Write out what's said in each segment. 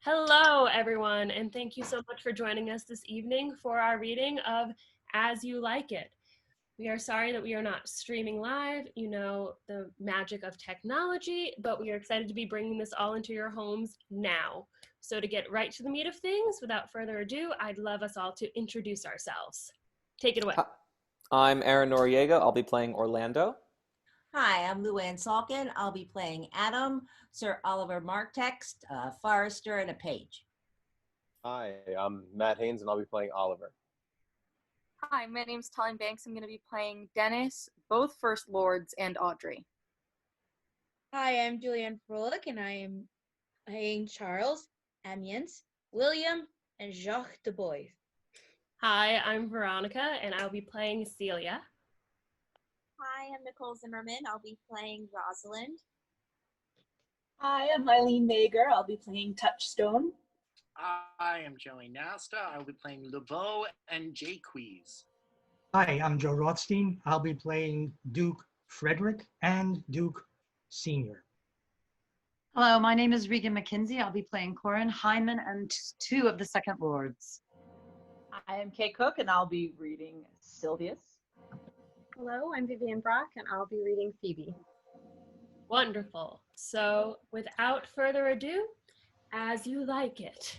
Hello, everyone, and thank you so much for joining us this evening for our reading of As You Like It. We are sorry that we are not streaming live, the magic of technology, but we are excited to be bringing this all into your homes now. So to get right to the meat of things, without further ado, I'd love us all to introduce ourselves. Take it away. Hi, I'm Noriega. I'll be playing Orlando. Hi, I'm Salkin. I'll be playing Adam, Sir Oliver Martext, Forrester, and a page. Hi, I'm Matt Haines, and I'll be playing Oliver. Hi, my name's Taline. I'm going to be playing Dennis, both First Lords, and Audrey. Hi, I'm Julianne Froehlich, and I am playing Charles, Amiens, William, and Jaques de Bois. Hi, I'm Veronica, and I'll be playing Celia. Hi, I'm Nicole Zimmermann. I'll be playing Rosalind. Hi, I'm Eileen. I'll be playing Touchstone. I am Nasta. I'll be playing LeBeau and Jaques. Hi, I'm Joe Rothstein. I'll be playing Duke Frederick and Duke Senior. Hello, my name is Reegan McKenzie. I'll be playing Corin, Hymen, and two of the Second Lords. I am Kay Cook, and I'll be reading Silvius. Hello, I'm Vivian Brock, and I'll be reading Phebe. Wonderful. So, without further ado, As You Like It.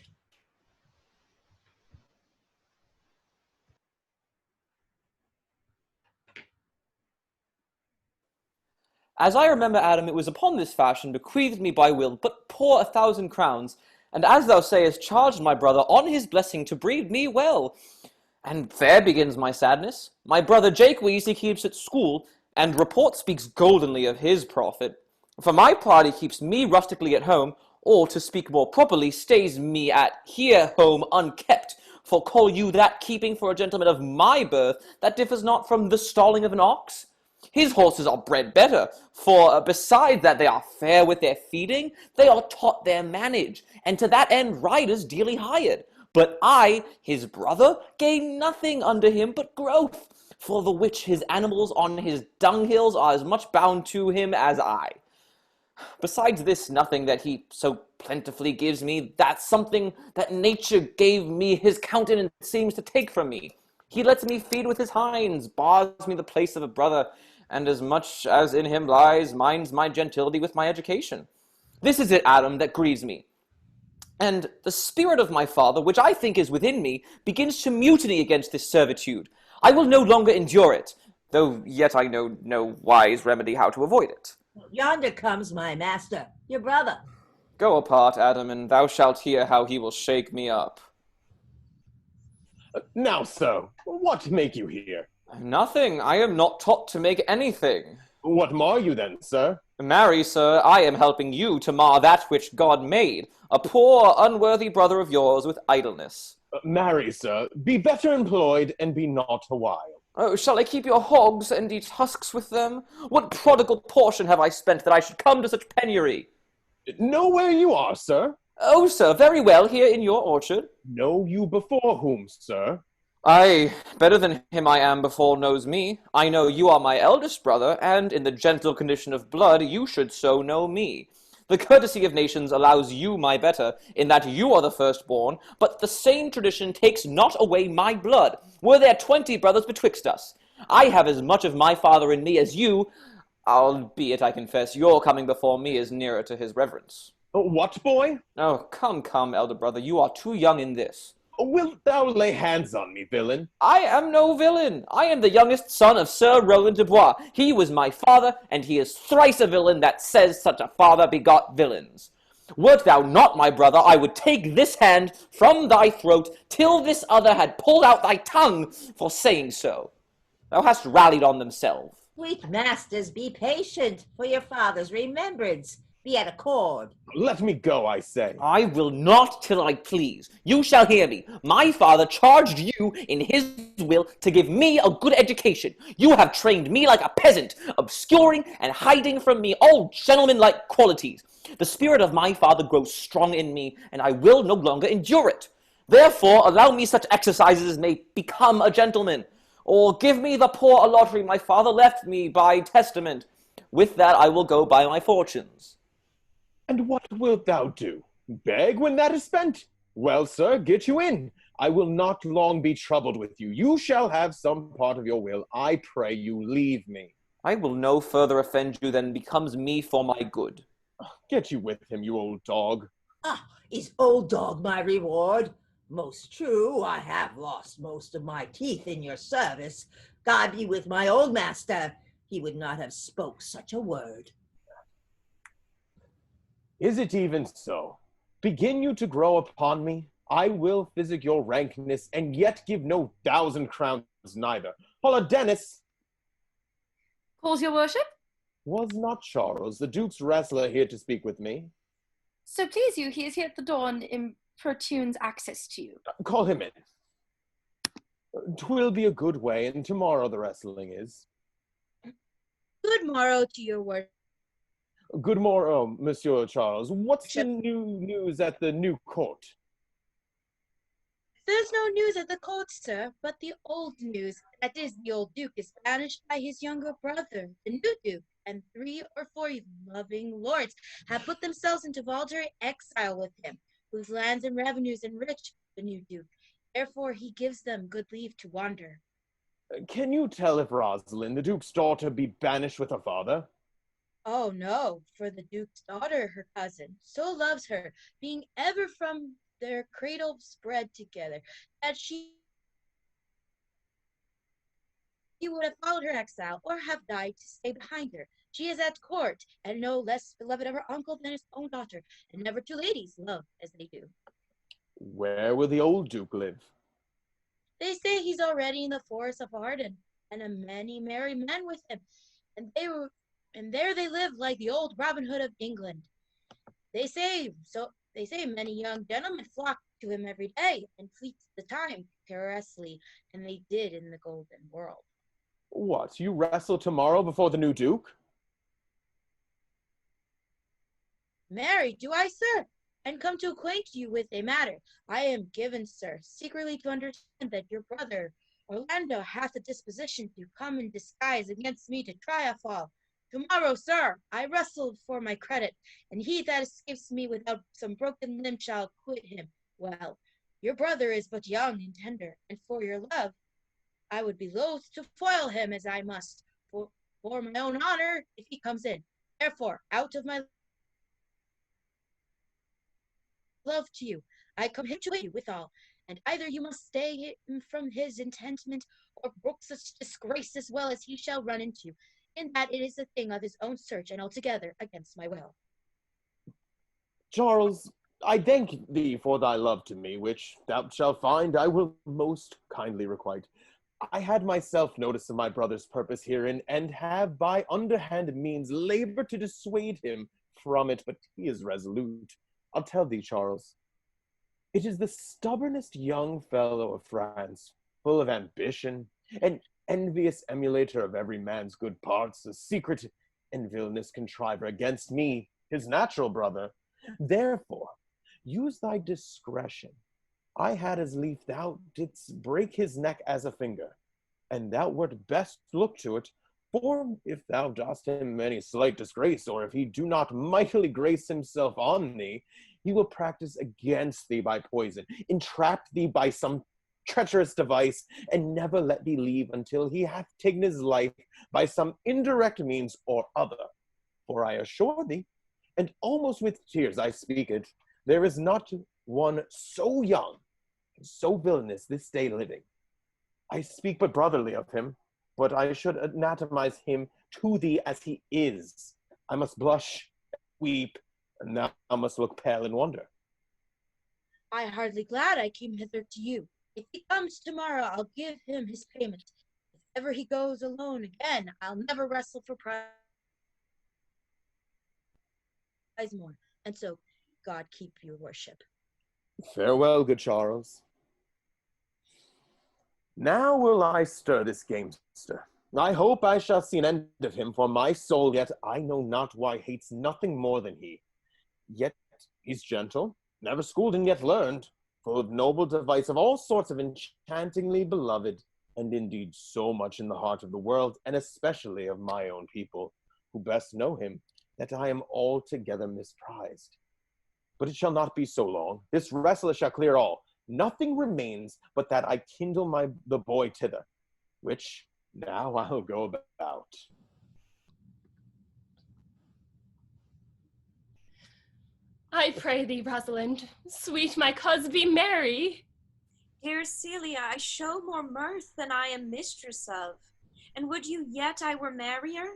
As I remember, Adam, it was upon this fashion, bequeathed me by will, but poor 1,000 crowns, and as thou sayest, charged my brother on his blessing to breed me well. And there begins my sadness. My brother Jaques he keeps at school, and report speaks goldenly of his profit. For my part, he keeps me rustically at home, or, to speak more properly, stays me at here home unkept. For call you that keeping for a gentleman of my birth that differs not from the stalling of an ox? His horses are bred better, for besides that they are fair with their feeding, they are taught their manage, and to that end riders dearly hired. But I, his brother, gain nothing under him but growth, for the which his animals on his dunghills are as much bound to him as I. Besides this, nothing that he so plentifully gives me, that something that nature gave me his countenance seems to take from me. He lets me feed with his hinds, bars me the place of a brother, and as much as in him lies, minds my gentility with my education. This is it, Adam, that grieves me. And the spirit of my father, which I think is within me, begins to mutiny against this servitude. I will no longer endure it, though yet I know no wise remedy how to avoid it. Yonder comes my master, your brother. Go apart, Adam, and thou shalt hear how he will shake me up. Now, sir, what make you here? Nothing. I am not taught to make anything. What mar you then, sir? Marry, sir, I am helping you to mar that which God made, a poor, unworthy brother of yours with idleness. Marry, sir, be better employed, and be not a while. Oh, shall I keep your hogs and eat husks with them? What prodigal portion have I spent that I should come to such penury? Know where you are, sir? Oh, sir, very well, here in your orchard. Know you before whom, sir? Aye, better than him I am before knows me. I know you are my eldest brother, and in the gentle condition of blood you should so know me. The courtesy of nations allows you my better, in that you are the firstborn, but the same tradition takes not away my blood. Were there 20 brothers betwixt us? I have as much of my father in me as you, albeit I confess your coming before me is nearer to his reverence. What, boy? Oh, come, elder brother, you are too young in this. Wilt thou lay hands on me, villain? I am no villain. I am the youngest son of Sir Roland de Bois. He was my father, and he is thrice a villain that says such a father begot villains. Wert thou not my brother, I would take this hand from thy throat till this other had pulled out thy tongue for saying so. Thou hast rallied on themselves. Sweet masters, be patient for your father's remembrance. Be at accord. Let me go, I say. I will not till I please. You shall hear me. My father charged you in his will to give me a good education. You have trained me like a peasant, obscuring and hiding from me all gentlemanlike qualities. The spirit of my father grows strong in me, and I will no longer endure it. Therefore, allow me such exercises as may become a gentleman, or give me the poor allotry my father left me by testament. With that I will go by my fortunes. And what wilt thou do? Beg when that is spent. Well, sir, get you in. I will not long be troubled with you. You shall have some part of your will. I pray you leave me. I will no further offend you than becomes me for my good. Get you with him, you old dog. Ah, is old dog my reward? Most true, I have lost most of my teeth in your service. God be with my old master. He would not have spoke such a word. Is it even so? Begin you to grow upon me? I will physic your rankness, and yet give no 1,000 crowns neither. Holla, Dennis! Calls your worship? Was not Charles, the Duke's wrestler, here to speak with me? So please you, he is here at the door and importunes access to you. Call him in. 'Twill be a good way, and tomorrow the wrestling is. Good morrow to your worship. Good morrow, Monsieur Charles. What's the new news at the new court? There's no news at the court, sir, but the old news. That is, the old Duke is banished by his younger brother, the new Duke, and 3 or 4 loving lords have put themselves into voluntary exile with him, whose lands and revenues enrich the new Duke. Therefore, he gives them good leave to wander. Can you tell if Rosalind, the Duke's daughter, be banished with her father? Oh, no, for the Duke's daughter, her cousin, so loves her, being ever from their cradle spread together, that he would have followed her exile or have died to stay behind her. She is at court, and no less beloved of her uncle than his own daughter, and never two ladies love as they do. Where will the old Duke live? They say he's already in the forest of Arden, and a many merry men with him, and there they live like the old Robin Hood of England. They say many young gentlemen flock to him every day, and fleet the time carelessly, and they did in the golden world. What, you wrestle tomorrow before the new Duke? Marry, do I, sir? And come to acquaint you with a matter. I am given, sir, secretly to understand that your brother Orlando hath a disposition to come in disguise against me to try a fall. Tomorrow, sir, I wrestle for my credit, and he that escapes me without some broken limb shall quit him. Well, your brother is but young and tender, and for your love, I would be loath to foil him as I must, for my own honor, if he comes in. Therefore, out of my love to you, I come here to you withal, and either you must stay him from his intentment, or brook such disgrace as well as he shall run into, in that it is a thing of his own search, and altogether against my will. Charles, I thank thee for thy love to me, which thou shalt find I will most kindly requite. I had myself notice of my brother's purpose herein, and have by underhand means labored to dissuade him from it, but he is resolute. I'll tell thee, Charles, it is the stubbornest young fellow of France, full of ambition, an envious emulator of every man's good parts, a secret and villainous contriver against me, his natural brother. Therefore, use thy discretion. I had as lief thou didst break his neck as a finger, and thou wert best look to it, for if thou dost him any slight disgrace, or if he do not mightily grace himself on thee, he will practice against thee by poison, entrap thee by some treacherous device, and never let thee leave until he hath taken his life by some indirect means or other. For I assure thee, and almost with tears I speak it, there is not one so young, so villainous this day living. I speak but brotherly of him, but I should anatomize him to thee as he is. I must blush, weep, and thou must look pale in wonder. I am hardly glad I came hither to you. If he comes tomorrow, I'll give him his payment. If ever he goes alone again, I'll never wrestle for prize more. And so, God keep your worship. Farewell, good Charles. Now will I stir this gamester. I hope I shall see an end of him, for my soul yet I know not why hates nothing more than he. Yet he's gentle, never schooled and yet learned, full of noble device of all sorts of enchantingly beloved, and indeed so much in the heart of the world, and especially of my own people, who best know him, that I am altogether misprized. But it shall not be so long. This wrestler shall clear all. Nothing remains but that I kindle the boy thither, which now I'll go about. I pray thee, Rosalind, sweet my cause, be merry. Dear Celia, I show more mirth than I am mistress of. And would you yet I were merrier?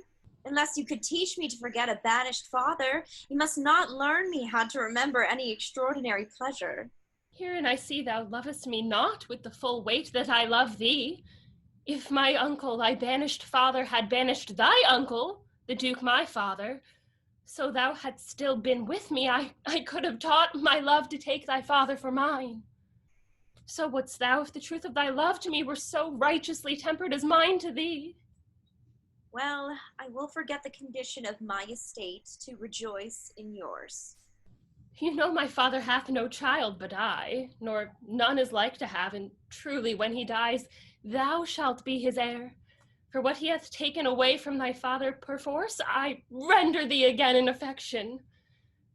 Unless you could teach me to forget a banished father, you must not learn me how to remember any extraordinary pleasure. Herein I see thou lovest me not with the full weight that I love thee. If my uncle, thy banished father, had banished thy uncle, the Duke my father, so thou hadst still been with me, I could have taught my love to take thy father for mine. So wouldst thou, if the truth of thy love to me were so righteously tempered as mine to thee? Well, I will forget the condition of my estate to rejoice in yours. You know my father hath no child but I, nor none is like to have, and truly when he dies, thou shalt be his heir. For what he hath taken away from thy father perforce, I render thee again in affection.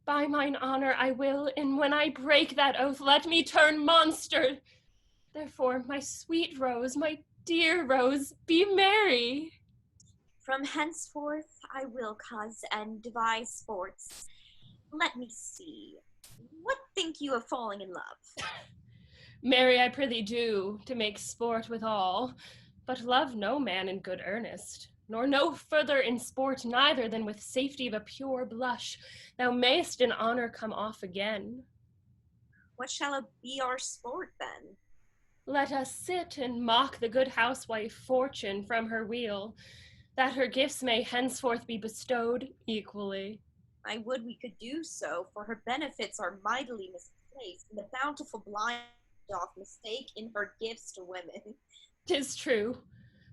By mine honor I will, and when I break that oath, let me turn monster. Therefore, my sweet Rose, my dear Rose, be merry. From henceforth I will cause and devise sports. Let me see. What think you of falling in love? Marry, I prithee do, to make sport withal, but love no man in good earnest, nor no further in sport neither than with safety of a pure blush. Thou mayst in honor come off again. What shall be our sport then? Let us sit and mock the good housewife Fortune from her wheel, that her gifts may henceforth be bestowed equally. I would we could do so, for her benefits are mightily misplaced, and the bountiful blind doth mistake in her gifts to women. 'Tis true.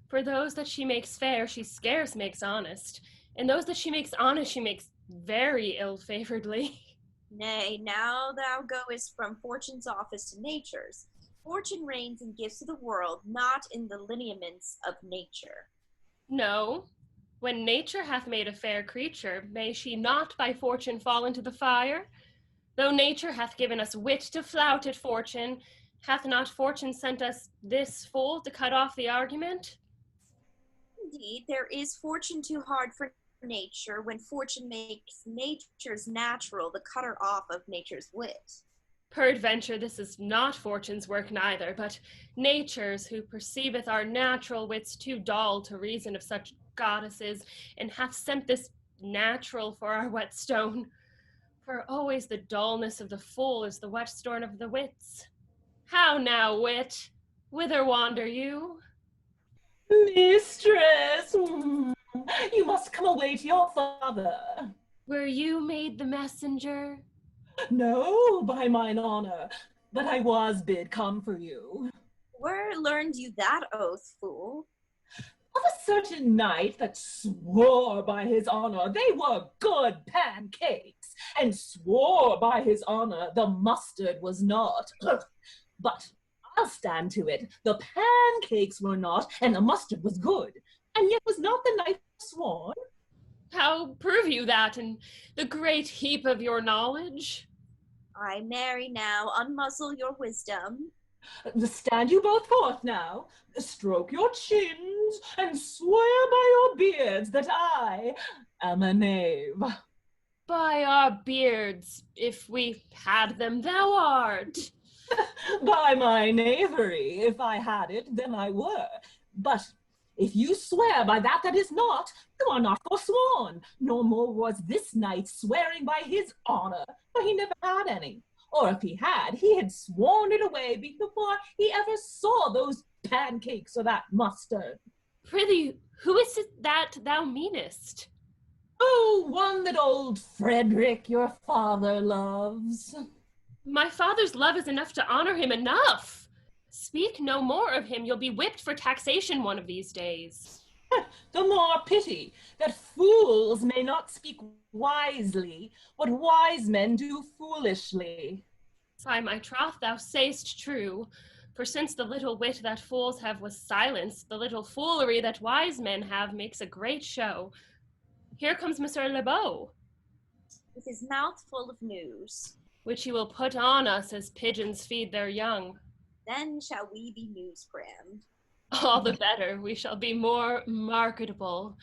For those that she makes fair, she scarce makes honest, and those that she makes honest, she makes very ill-favoredly. Nay, now thou goest from Fortune's office to Nature's. Fortune reigns and gives to the world, not in the lineaments of nature. No. When nature hath made a fair creature, may she not by fortune fall into the fire? Though nature hath given us wit to flout at fortune, hath not fortune sent us this fool to cut off the argument? Indeed, there is fortune too hard for nature, when fortune makes nature's natural the cutter off of nature's wit. Peradventure this is not fortune's work neither, but nature's, who perceiveth our natural wits too dull to reason of such goddesses, and hath sent this natural for our whetstone. For always the dullness of the fool is the whetstone of the wits. How now, wit? Whither wander you? Mistress, you must come away to your father. Were you made the messenger? No, by mine honor, but I was bid come for you. Where learned you that oath, fool? Of a certain knight that swore by his honor they were good pancakes, and swore by his honor the mustard was not. But I'll stand to it, the pancakes were not, and the mustard was good, and yet was not the knight sworn? How prove you that in the great heap of your knowledge? I marry now, unmuzzle your wisdom. Stand you both forth now, stroke your chins, and swear by your beards that I am a knave. By our beards, if we had them, thou art. By my knavery, if I had it, then I were. But if you swear by that is not, you are not forsworn. No more was this knight swearing by his honor, for he never had any. Or if he had sworn it away before he ever saw those pancakes or that mustard. Prithee, who is it that thou meanest? Oh, one that old Frederick, your father, loves. My father's love is enough to honor him enough. Speak no more of him, you'll be whipped for taxation one of these days. The more pity that fools may not speak wisely, what wise men do foolishly. By my troth, thou say'st true, for since the little wit that fools have was silence, the little foolery that wise men have makes a great show. Here comes Monsieur LeBeau. With his mouth full of news. which he will put on us as pigeons feed their young. Then shall we be news-crammed. All the better, we shall be more marketable.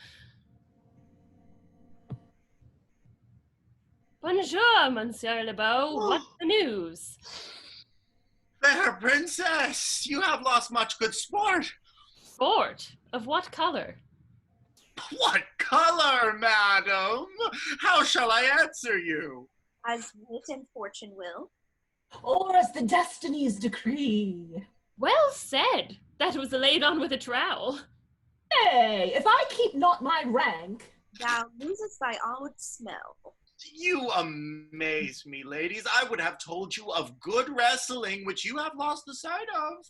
Bonjour, Monsieur LeBeau. What's the news? Fair princess, you have lost much good sport. Sport? Of what color? What color, madam? How shall I answer you? As wit and fortune will. Or as the destinies decree. Well said. That was laid on with a trowel. Hey, if I keep not my rank... Thou losest thy own smell. You amaze me, ladies. I would have told you of good wrestling, which you have lost the sight of.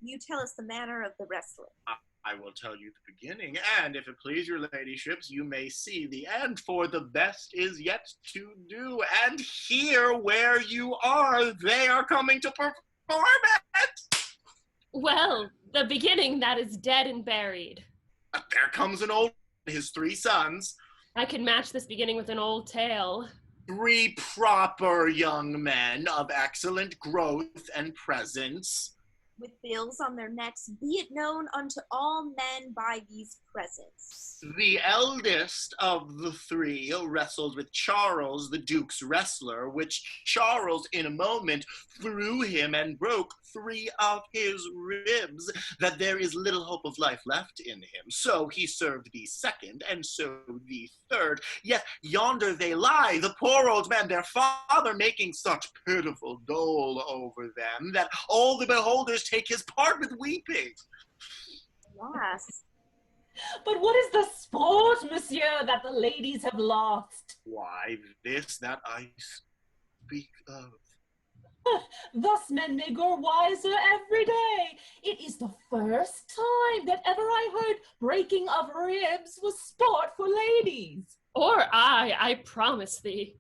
You tell us the manner of the wrestling. I will tell you the beginning, and if it please your ladyships, you may see the end, for the best is yet to do. And here where you are, they are coming to perform it. Well, the beginning that is dead and buried. There comes an old, his 3 sons. I can match this beginning with an old tale. 3 proper young men of excellent growth and presence. With bills on their necks, be it known unto all men by these presents. The eldest of the 3 wrestled with Charles, the Duke's wrestler, which Charles in a moment threw him and broke 3 of his ribs, that there is little hope of life left in him. So he served the 2nd, and so the 3rd. Yet yonder they lie, the poor old men, their father making such pitiful dole over them, that all the beholders take his part with weeping. Alas. But what is the sport, monsieur, that the ladies have lost? Why, this that I speak of. Thus men may grow wiser every day. It is the first time that ever I heard breaking of ribs was sport for ladies. Or I promise thee.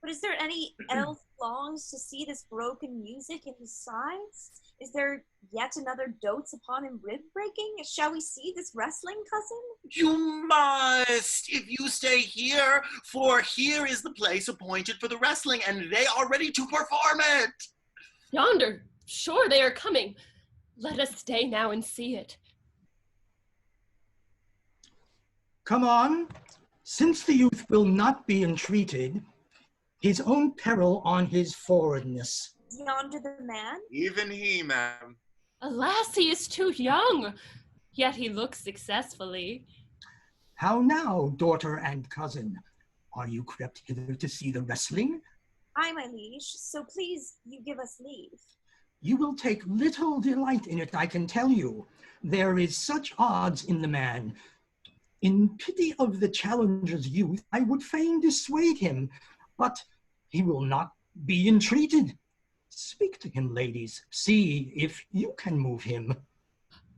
But is there any else longs to see this broken music in his sides? Is there yet another dotes upon him rib breaking? Shall we see this wrestling, cousin? You must, if you stay here, for here is the place appointed for the wrestling, and they are ready to perform it. Yonder, sure they are coming. Let us stay now and see it. Come on, since the youth will not be entreated, his own peril on his forwardness. Yonder the man? Even he, ma'am. Alas, he is too young, yet he looks successfully. How now, daughter and cousin? Are you crept hither to see the wrestling? Aye, my liege, so please you give us leave. You will take little delight in it, I can tell you. There is such odds in the man. In pity of the challenger's youth, I would fain dissuade him, but he will not be entreated. Speak to him, ladies. See if you can move him.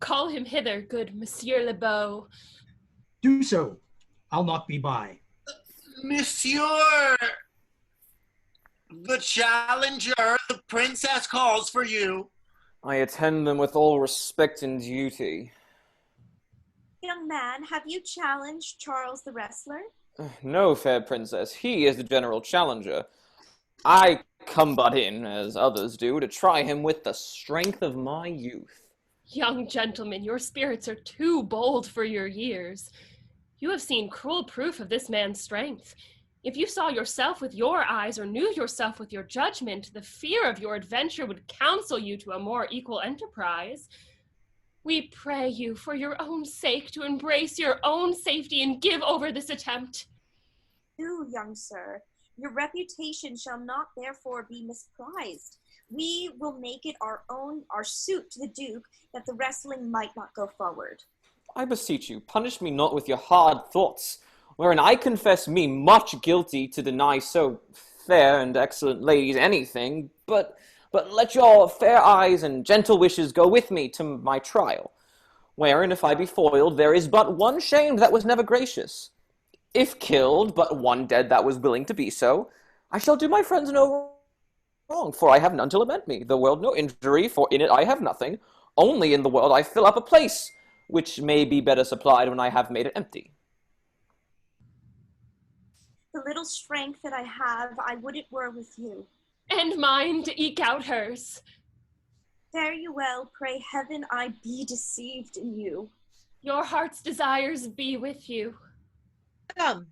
Call him hither, good Monsieur LeBeau. Do so. I'll not be by. Monsieur, the challenger, the princess calls for you. I attend them with all respect and duty. Young man, have you challenged Charles the wrestler? No, fair princess, he is the general challenger. I come but in, as others do, to try him with the strength of my youth. Young gentleman, your spirits are too bold for your years. You have seen cruel proof of this man's strength. If you saw yourself with your eyes or knew yourself with your judgment, the fear of your adventure would counsel you to a more equal enterprise. We pray you, for your own sake, to embrace your own safety and give over this attempt. Do, young sir. Your reputation shall not therefore be misprized. We will make it our suit to the Duke, that the wrestling might not go forward. I beseech you, punish me not with your hard thoughts, wherein I confess me much guilty to deny so fair and excellent ladies anything, but let your fair eyes and gentle wishes go with me to my trial, wherein if I be foiled, there is but one shamed that was never gracious. If killed, but one dead that was willing to be so, I shall do my friends no wrong, for I have none to lament me, the world no injury, for in it I have nothing, only in the world I fill up a place, which may be better supplied when I have made it empty. The little strength that I have, I would it were with you. And mine to eke out hers. Fare you well, pray heaven I be deceived in you. Your heart's desires be with you. Come,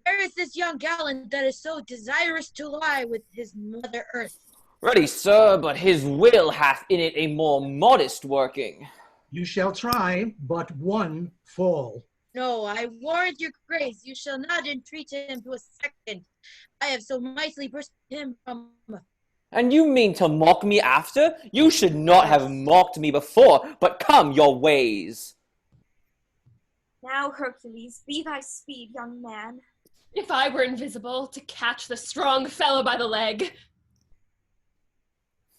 where is this young gallant that is so desirous to lie with his mother earth? Ready, sir, but his will hath in it a more modest working. You shall try but one fall. No, I warrant your grace, you shall not entreat him to a second. I have so mightily persuaded him from... And you mean to mock me after? You should not have mocked me before, but come your ways. Now, Hercules, be thy speed, young man. If I were invisible, to catch the strong fellow by the leg.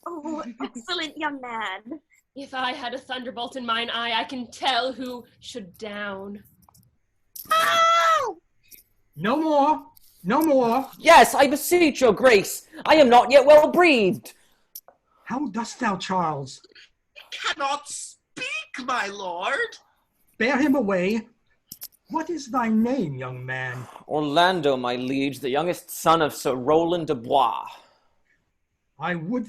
Oh, excellent young man. If I had a thunderbolt in mine eye, I can tell who should down. Oh! No more, no more. Yes, I beseech your grace. I am not yet well breathed. How dost thou, Charles? Cannot speak, my lord. Bear him away. What is thy name, young man? Orlando, my liege, the youngest son of Sir Roland de Bois. I would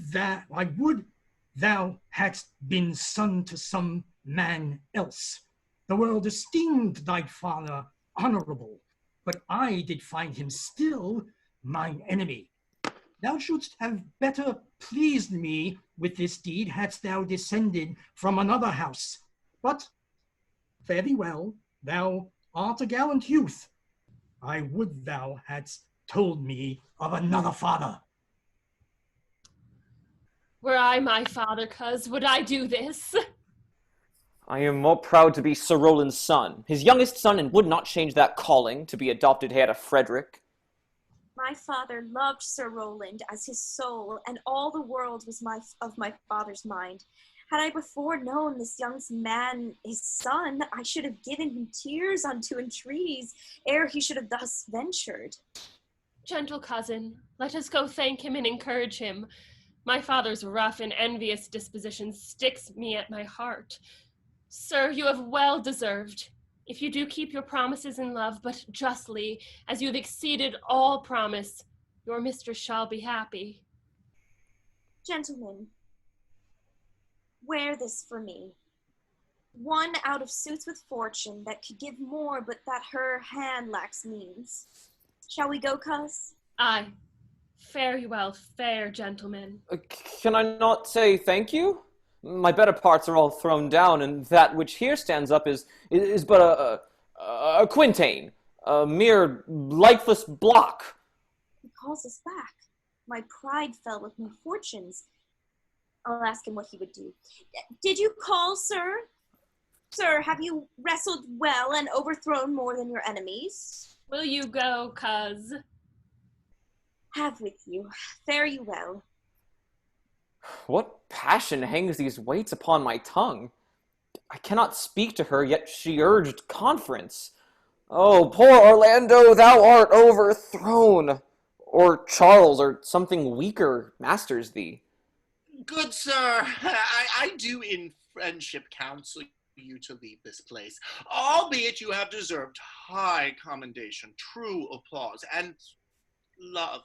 thou hadst been son to some man else. The world esteemed thy father honorable, but I did find him still mine enemy. Thou shouldst have better pleased me with this deed hadst thou descended from another house. But fare thee well, thou art a gallant youth. I would thou hadst told me of another father. Were I my father, cuz, would I do this? I am more proud to be Sir Roland's son, his youngest son, and would not change that calling to be adopted heir to Frederick. My father loved Sir Roland as his soul, and all the world was of my father's mind. Had I before known this young man his son, I should have given him tears unto entreaties, ere he should have thus ventured. Gentle cousin, let us go thank him and encourage him. My father's rough and envious disposition sticks me at my heart. Sir, you have well deserved. If you do keep your promises in love, but justly, as you have exceeded all promise, your mistress shall be happy. Gentlemen, wear this for me. One out of suits with fortune that could give more, but that her hand lacks means. Shall we go, cuz? Aye. Fare you well, fair gentlemen. Can I not say thank you? My better parts are all thrown down, and that which here stands up is but a quintain, a mere lifeless block. He calls us back. My pride fell with my fortunes. I'll ask him what he would do. Did you call, sir? Sir, have you wrestled well and overthrown more than your enemies? Will you go, cuz? Have with you. Fare you well. What passion hangs these weights upon my tongue? I cannot speak to her, yet she urged conference. Oh, poor Orlando, thou art overthrown. Or Charles, or something weaker masters thee. Good sir, I do in friendship counsel you to leave this place, albeit you have deserved high commendation, true applause, and love.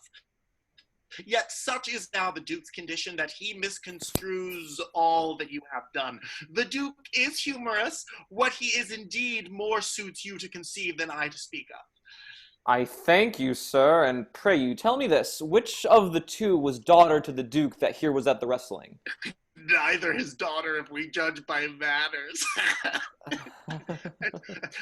Yet such is now the Duke's condition that he misconstrues all that you have done. The Duke is humorous. What he is indeed more suits you to conceive than I to speak of. I thank you, sir, and pray you tell me this. Which of the two was daughter to the Duke that here was at the wrestling? Neither his daughter, if we judge by manners.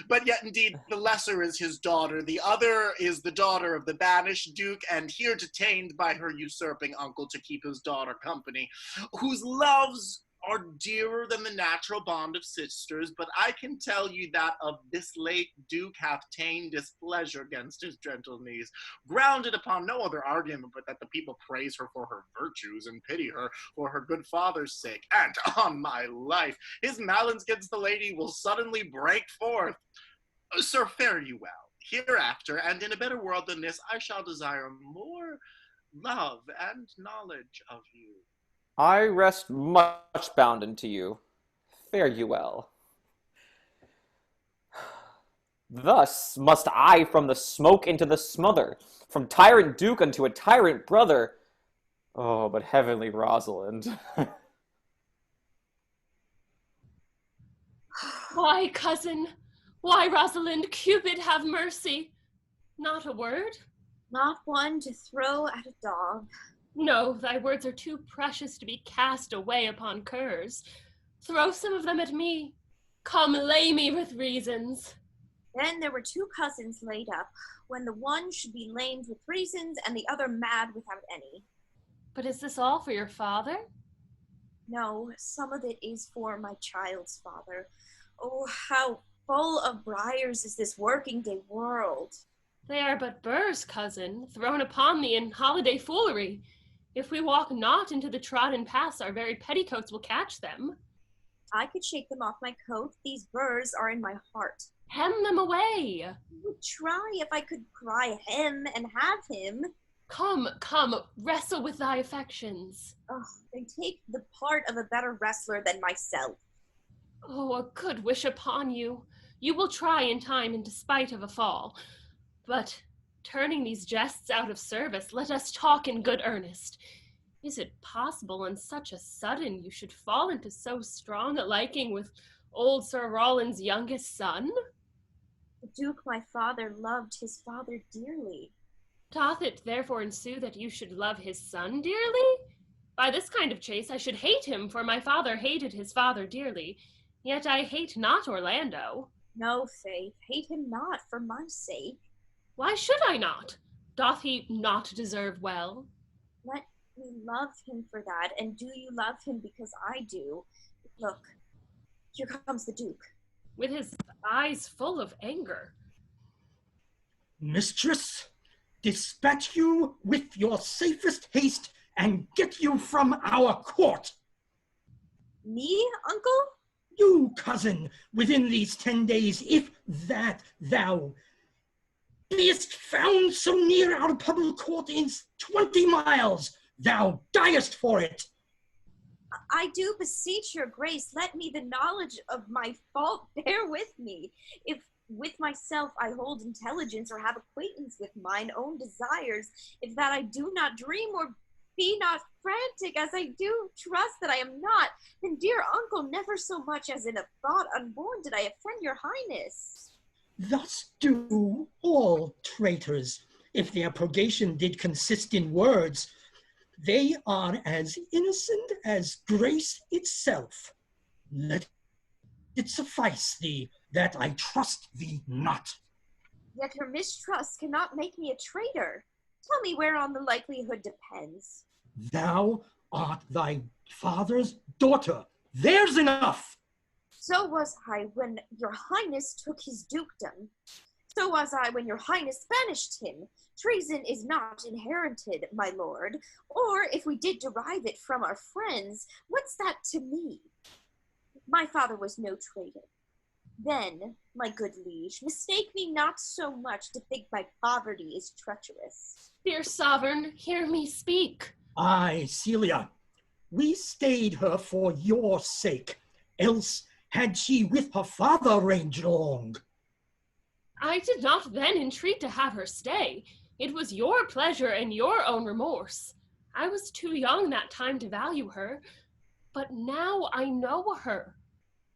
But yet, indeed, the lesser is his daughter. The other is the daughter of the banished Duke, and here detained by her usurping uncle to keep his daughter company, whose loves are dearer than the natural bond of sisters, but I can tell you that of this late Duke hath ta'en displeasure against his gentle niece, grounded upon no other argument but that the people praise her for her virtues and pity her for her good father's sake, and on my life, his malice against the lady will suddenly break forth. Sir, fare you well. Hereafter, and in a better world than this, I shall desire more love and knowledge of you. I rest much bounden to you. Fare you well. Thus must I from the smoke into the smother, from tyrant duke unto a tyrant brother. Oh, but heavenly Rosalind. Why, cousin? Why, Rosalind, Cupid, have mercy. Not a word? Not one to throw at a dog. No, thy words are too precious to be cast away upon curs. Throw some of them at me. Come, lay me with reasons. Then there were two cousins laid up, when the one should be lamed with reasons and the other mad without any. But is this all for your father? No, some of it is for my child's father. Oh, how full of briars is this working-day world. They are but burrs, cousin, thrown upon thee in holiday foolery. If we walk not into the trodden paths, our very petticoats will catch them. I could shake them off my coat. These burrs are in my heart. Hem them away. I would try if I could cry hem and have him. Come, come, wrestle with thy affections. Oh, they take the part of a better wrestler than myself. Oh, a good wish upon you. You will try in time in despite of a fall. But, turning these jests out of service, let us talk in good earnest. Is it possible on such a sudden you should fall into so strong a liking with old Sir Rowland's youngest son? The Duke my father loved his father dearly. Doth it therefore ensue that you should love his son dearly? By this kind of chase I should hate him, for my father hated his father dearly. Yet I hate not Orlando. No, Faith, hate him not for my sake. Why should I not? Doth he not deserve well? Let me love him for that, and do you love him because I do? Look, here comes the Duke. With his eyes full of anger. Mistress, dispatch you with your safest haste and get you from our court. Me, uncle? You, cousin, within these 10 days, if that thou beest found so near our public court in 20 miles, thou diest for it. I do beseech your grace, let me the knowledge of my fault bear with me. If with myself I hold intelligence or have acquaintance with mine own desires, if that I do not dream or be not frantic as I do trust that I am not, then dear uncle, never so much as in a thought unborn did I offend your highness. Thus do all traitors, if their purgation did consist in words. They are as innocent as grace itself. Let it suffice thee that I trust thee not. Yet her mistrust cannot make me a traitor. Tell me whereon the likelihood depends. Thou art thy father's daughter. There's enough. So was I when your highness took his dukedom. So was I when your highness banished him. Treason is not inherited, my lord, or if we did derive it from our friends, what's that to me? My father was no traitor. Then, my good liege, mistake me not so much to think my poverty is treacherous. Dear sovereign, hear me speak. Aye, Celia, we stayed her for your sake, else had she with her father ranged long. I did not then entreat to have her stay. It was your pleasure and your own remorse. I was too young that time to value her, but now I know her.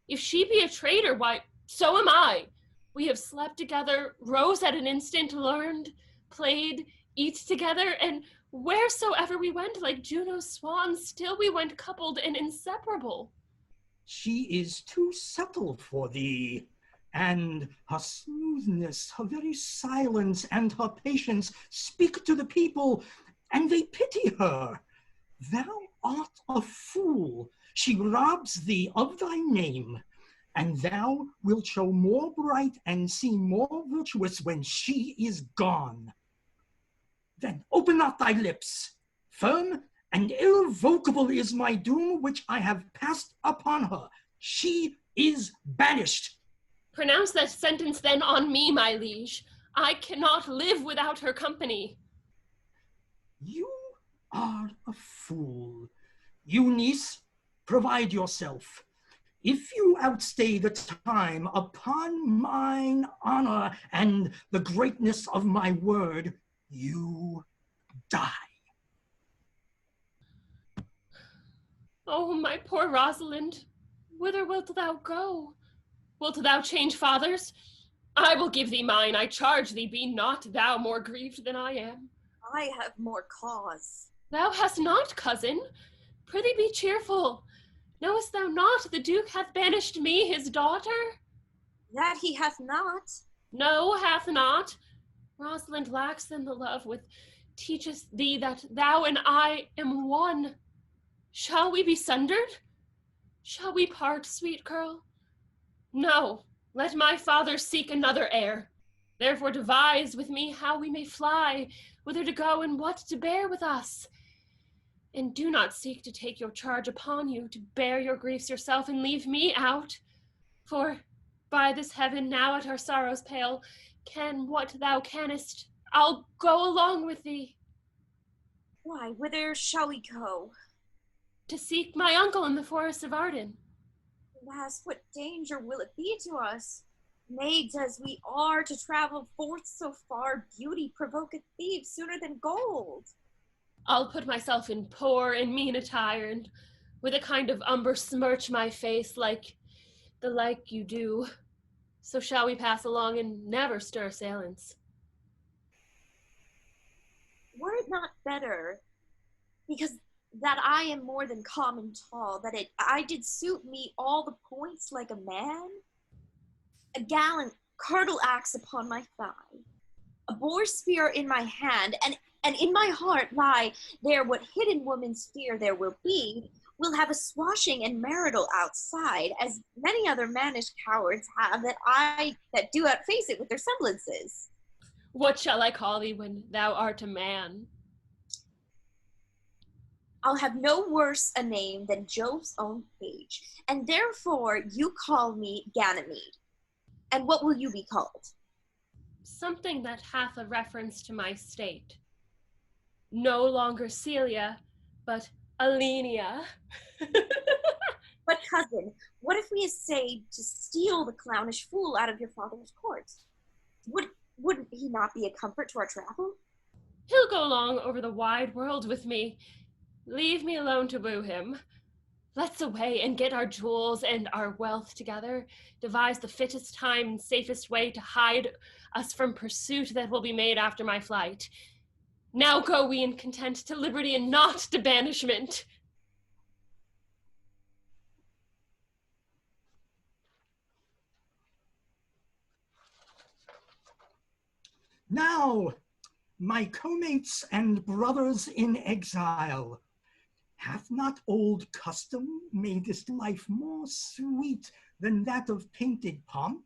If she be a traitor, why, so am I. We have slept together, rose at an instant, learned, played, eat together, and wheresoever we went, like Juno's swans, still we went coupled and inseparable. She is too subtle for thee, and her smoothness, her very silence, and her patience speak to the people, and they pity her. Thou art a fool. She robs thee of thy name, and thou wilt show more bright and seem more virtuous when she is gone. Then open not thy lips. Firm and irrevocable is my doom which I have passed upon her. She is banished. Pronounce that sentence then on me, my liege. I cannot live without her company. You are a fool. You, niece, provide yourself. If you outstay the time, upon mine honor and the greatness of my word, you die. Oh, my poor Rosalind, whither wilt thou go? Wilt thou change fathers? I will give thee mine, I charge thee, be not thou more grieved than I am. I have more cause. Thou hast not, cousin. Prithee be cheerful. Knowest thou not the Duke hath banished me, his daughter? That he hath not. No, hath not. Rosalind lacks then the love which teacheth thee that thou and I am one. Shall we be sundered? Shall we part, sweet girl? No, let my father seek another heir. Therefore devise with me how we may fly, whither to go and what to bear with us. And do not seek to take your charge upon you, to bear your griefs yourself and leave me out. For by this heaven now at our sorrow's pale, can what thou canst, I'll go along with thee. Why, whither shall we go? To seek my uncle in the forest of Arden. Alas, what danger will it be to us? Maids as we are, to travel forth so far, beauty provoketh thieves sooner than gold. I'll put myself in poor and mean attire, and with a kind of umber smirch my face like the like you do. So shall we pass along and never stir assailants. Were it not better, because that I am more than common tall, that I did suit me all the points like a man? A gallant curtle axe upon my thigh, a boar spear in my hand, and in my heart lie there what hidden woman's fear there will be, will have a swashing and marital outside, as many other mannish cowards have that do outface it with their semblances. What shall I call thee when thou art a man? I'll have no worse a name than Jove's own page, and therefore you call me Ganymede. And what will you be called? Something that hath a reference to my state. No longer Celia, but Alenia. But cousin, what if we essayed to steal the clownish fool out of your father's court? Wouldn't he not be a comfort to our travel? He'll go along over the wide world with me. Leave me alone to woo him. Let's away and get our jewels and our wealth together, devise the fittest time and safest way to hide us from pursuit that will be made after my flight. Now go we in content to liberty and not to banishment. Now, my co-mates and brothers in exile, hath not old custom made this life more sweet than that of painted pomp?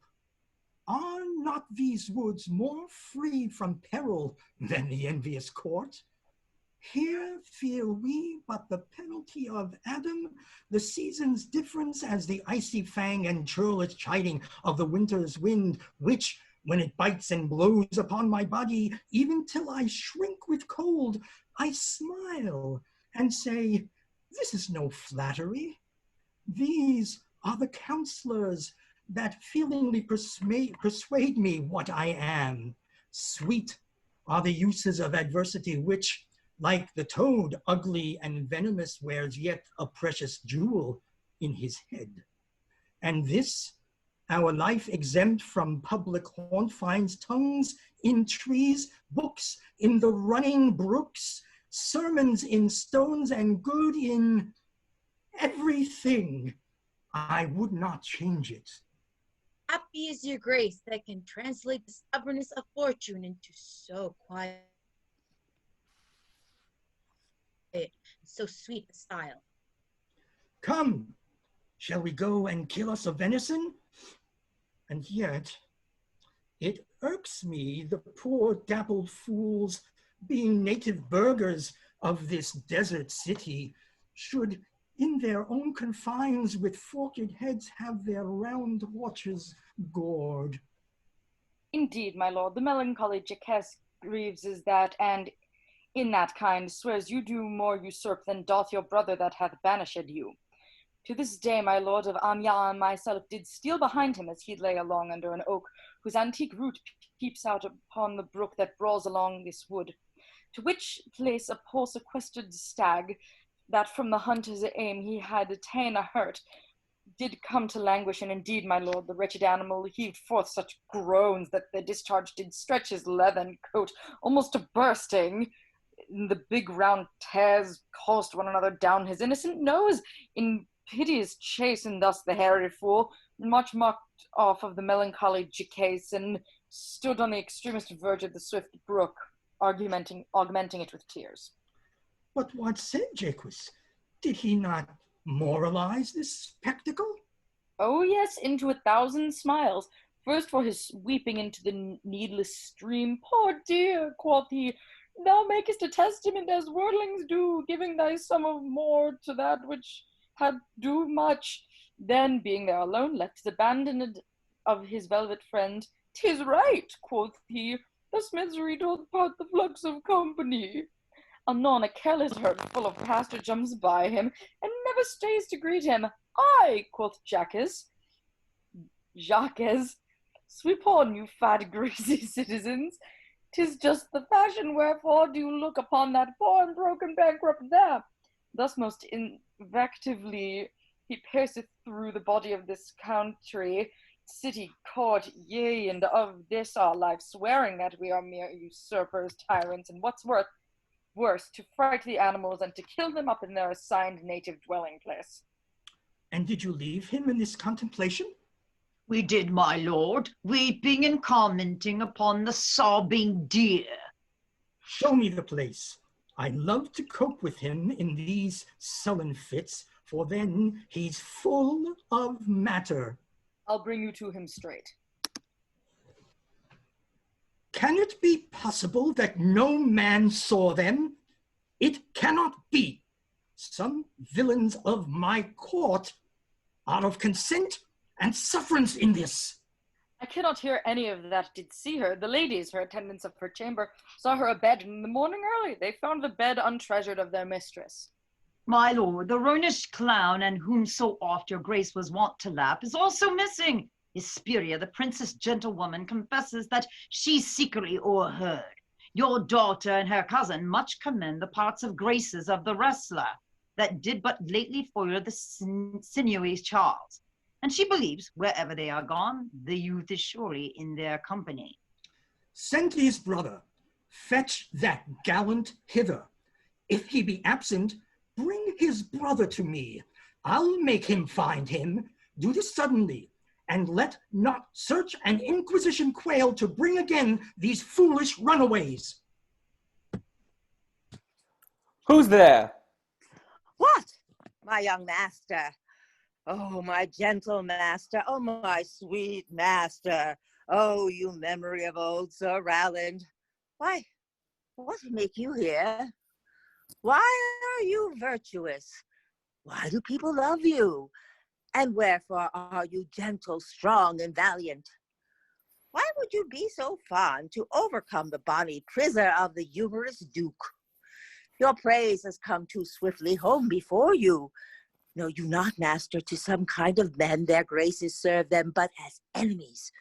Are not these woods more free from peril than the envious court? Here fear we but the penalty of Adam, the season's difference as the icy fang and churlish chiding of the winter's wind, which, when it bites and blows upon my body, even till I shrink with cold, I smile and say, this is no flattery. These are the counselors that feelingly persuade me what I am. Sweet are the uses of adversity, which, like the toad, ugly and venomous, wears yet a precious jewel in his head. And this, our life exempt from public haunt, finds tongues in trees, books in the running brooks, sermons in stones, and good in everything. I would not change it. Happy is your grace that can translate the stubbornness of fortune into so quiet, so sweet a style. Come, shall we go and kill us a venison? And yet, it irks me, the poor dappled fools, being native burghers of this desert city, should in their own confines with forked heads have their round watches gored. Indeed, my lord, the melancholy Jaques grieves is that, and in that kind swears you do more usurp than doth your brother that hath banished you. To this day, my lord of Amiens and myself did steal behind him as he lay along under an oak, whose antique root peeps out upon the brook that brawls along this wood, to which place a poor sequestered stag, that from the hunter's aim he had ta'en a hurt, did come to languish, and indeed, my lord, the wretched animal heaved forth such groans that the discharge did stretch his leathern coat almost to bursting. The big round tears coursed one another down his innocent nose in piteous chase, and thus the hairy fool, much mocked off of the melancholy Jaques, and stood on the extremest verge of the swift brook, augmenting it with tears. But what said Jaques? Did he not moralize this spectacle? Oh yes, into 1,000 smiles. First for his weeping into the needless stream. Poor dear, quoth he, thou makest a testament as worldlings do, giving thy sum of more to that which had do much. Then, being there alone, left his abandoned of his velvet friend. 'Tis right, quoth he, thus misery doth part the flux of company. Anon a careless herd full of pasture jumps by him, and never stays to greet him. Ay, quoth Jaques, sweep on, you fat greasy citizens. 'Tis just the fashion, wherefore do you look upon that poor and broken bankrupt there. Thus most invectively he pierceth through the body of this country, city, court, yea, and of this our life, swearing that we are mere usurpers, tyrants, and what's worse, to fright the animals and to kill them up in their assigned native dwelling place. And did you leave him in this contemplation? We did, my lord, weeping and commenting upon the sobbing deer. Show me the place. I love to cope with him in these sullen fits, for then he's full of matter. I'll bring you to him straight. Can it be possible that no man saw them? It cannot be. Some villains of my court are of consent and sufferance in this. I cannot hear any of that did see her. The ladies, her attendants of her chamber, saw her abed in the morning early. They found the bed untreasured of their mistress. My lord, the roguish clown, and whom so oft your grace was wont to lap, is also missing. Hesperia, the princess gentlewoman, confesses that she secretly o'erheard your daughter and her cousin much commend the parts of graces of the wrestler that did but lately foil the sinewy Charles. And she believes, wherever they are gone, the youth is surely in their company. Send his brother, fetch that gallant hither. If he be absent, bring his brother to me. I'll make him find him. Do this suddenly, and let not search and inquisition quail to bring again these foolish runaways. Who's there? What, my young master? Oh, my gentle master. Oh, my sweet master. Oh, you memory of old Sir Rowland. Why, what make you here? Why are you virtuous? Why do people love you? And wherefore are you gentle, strong, and valiant? Why would you be so fond to overcome the bonny prisoner of the humorous Duke? Your praise has come too swiftly home before you. Know you not, master, to some kind of men their graces serve them but as enemies.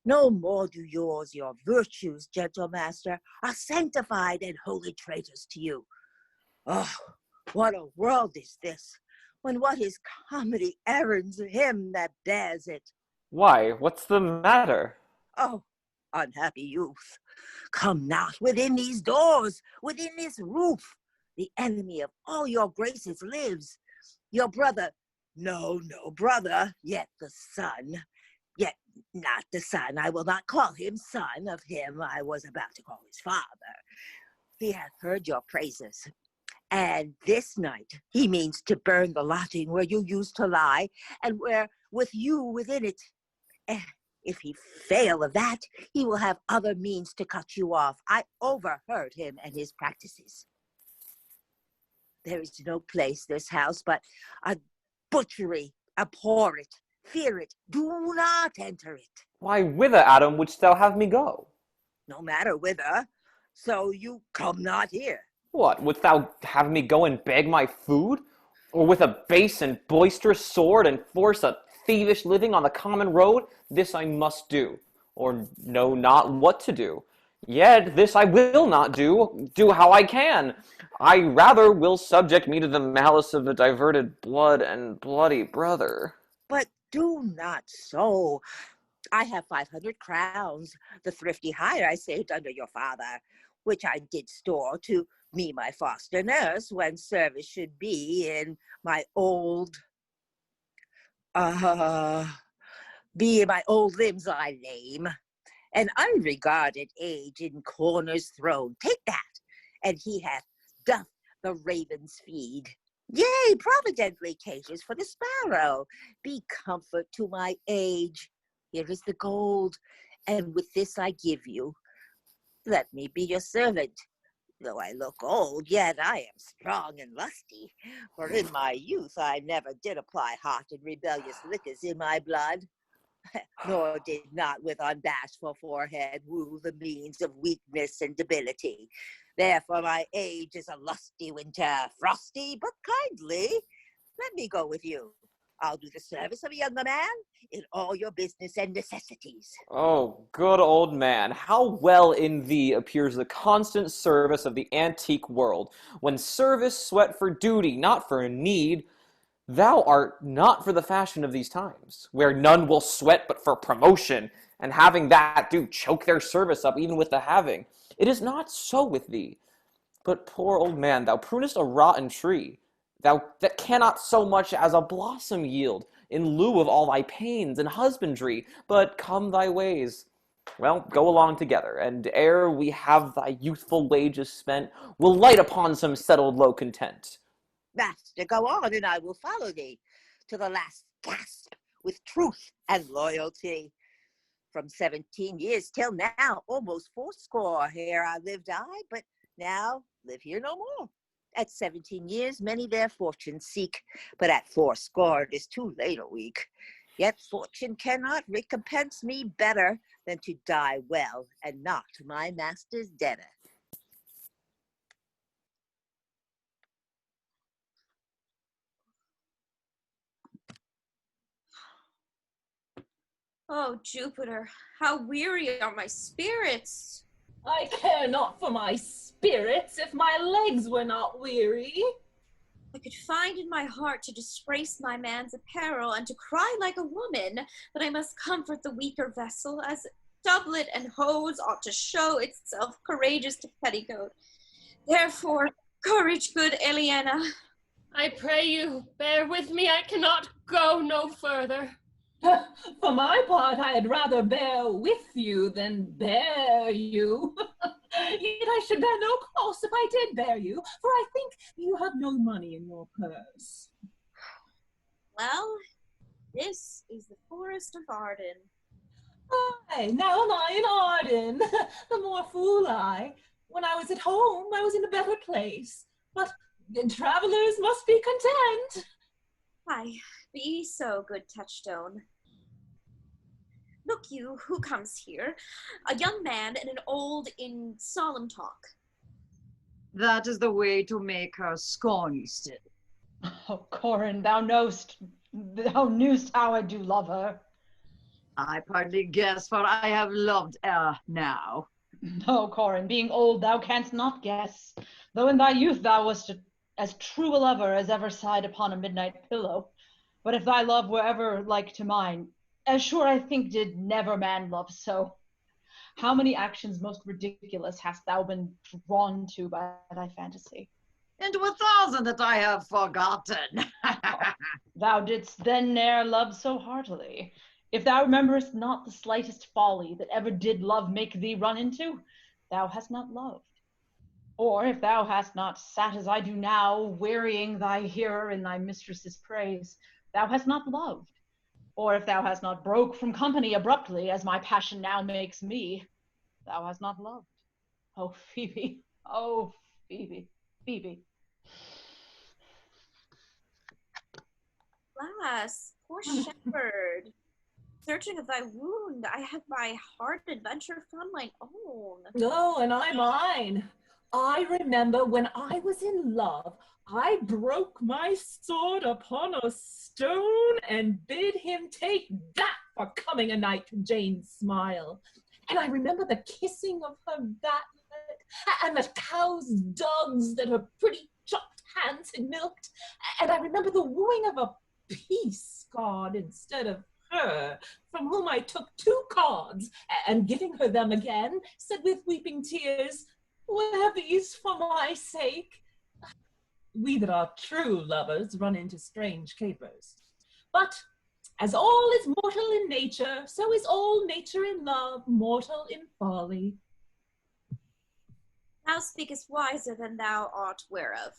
No more do yours, your virtues, gentle master, are sanctified and holy traitors to you. Oh, what a world is this, when what is comedy errands him that bears it. Why, what's the matter? Oh, unhappy youth, come not within these doors, within this roof. The enemy of all your graces lives. Your brother, no brother, yet the son, yet not the son. I will not call him son of him I was about to call his father. He hath heard your praises, and this night he means to burn the lodging where you used to lie, and where with you within it. If he fail of that, he will have other means to cut you off. I overheard him and his practices. There is no place, this house, but a butchery. Abhor it, fear it, do not enter it. Why, whither, Adam, wouldst thou have me go? No matter whither, so you come not here. What, wouldst thou have me go and beg my food? or with a base and boisterous sword enforce a thievish living on the common road, this I must do, or know not what to do. Yet this I will not do how I can. I rather will subject me to the malice of a diverted blood and bloody brother. But do not so. I have 500 crowns, the thrifty hire I saved under your father, which I did store to me, my foster nurse, when service should be in my old, limbs I lame. An unregarded age in corners thrown, take that, and he hath doth the ravens feed. Yea, providently caters for the sparrow. Be comfort to my age. Here is the gold, and with this I give you. Let me be your servant. Though I look old, yet I am strong and lusty, for in my youth I never did apply hot and rebellious liquors in my blood, nor did not with unbashful forehead woo the means of weakness and debility. Therefore my age is a lusty winter, frosty but kindly. Let me go with you. I'll do the service of a younger man in all your business and necessities. Oh, good old man, how well in thee appears the constant service of the antique world, when service sweat for duty, not for need. Thou art not for the fashion of these times, where none will sweat but for promotion, and having that do choke their service up even with the having. It is not so with thee. But, poor old man, thou prunest a rotten tree, thou that cannot so much as a blossom yield, in lieu of all thy pains and husbandry, but come thy ways. Well, go along together, and ere we have thy youthful wages spent, we'll light upon some settled low content. Master, go on, and I will follow thee to the last gasp with truth and loyalty. From 17 years till now, almost 80 here I lived but now live here no more. At 17 years, many their fortune seek, but at 80 it is too late a week. Yet fortune cannot recompense me better than to die well and not my master's debtor. Oh, Jupiter, how weary are my spirits! I care not for my spirits if my legs were not weary. I could find in my heart to disgrace my man's apparel and to cry like a woman, but I must comfort the weaker vessel, as doublet and hose ought to show itself courageous to petticoat. Therefore, courage, good Eliana. I pray you, bear with me. I cannot go no further. For my part, I had rather bear with you than bear you. Yet I should bear no cost if I did bear you, for I think you have no money in your purse. Well, this is the forest of Arden. Aye, now am I in Arden. The more fool I. When I was at home, I was in a better place. But travelers must be content. Aye, be so, good Touchstone. Look you, who comes here? A young man and an old in solemn talk. That is the way to make her scorn you still. Oh, Corin, thou knewst how I do love her. I partly guess, for I have loved her now. No, Corin, being old, thou canst not guess, though in thy youth thou wast as true a lover as ever sighed upon a midnight pillow. But if thy love were ever like to mine, as sure I think did never man love so. How many actions most ridiculous hast thou been drawn to by thy fantasy? Into 1,000 that I have forgotten. Thou didst then ne'er love so heartily. If thou rememberest not the slightest folly that ever did love make thee run into, thou hast not loved. Or if thou hast not sat as I do now, wearying thy hearer in thy mistress's praise, thou hast not loved. Or if thou hast not broke from company abruptly, as my passion now makes me, thou hast not loved. Oh, Phebe, oh, Phebe, Phebe. Alas, poor shepherd, searching of thy wound, I have my hard adventure found mine own. Oh, and I mine. I remember when I was in love, I broke my sword upon a stone and bid him take that for coming a night to Jane's smile. And I remember the kissing of her vatlet, and the cow's dogs that her pretty chopped hands had milked. And I remember the wooing of a peace god instead of her, from whom I took 2 cards, and giving her them again, said with weeping tears, "Wear these for my sake." We that are true lovers run into strange capers. But as all is mortal in nature, so is all nature in love mortal in folly. Thou speakest wiser than thou art whereof.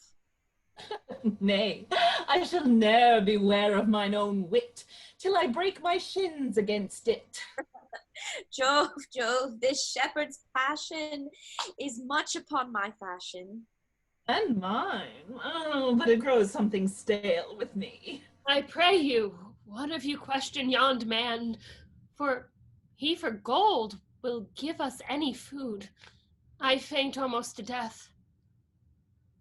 Nay, I shall ne'er be ware of mine own wit, till I break my shins against it. Jove, Jove, this shepherd's passion is much upon my fashion. And mine. Oh, but it grows something stale with me. I pray you, what if you question yond man? For he for gold will give us any food. I faint almost to death.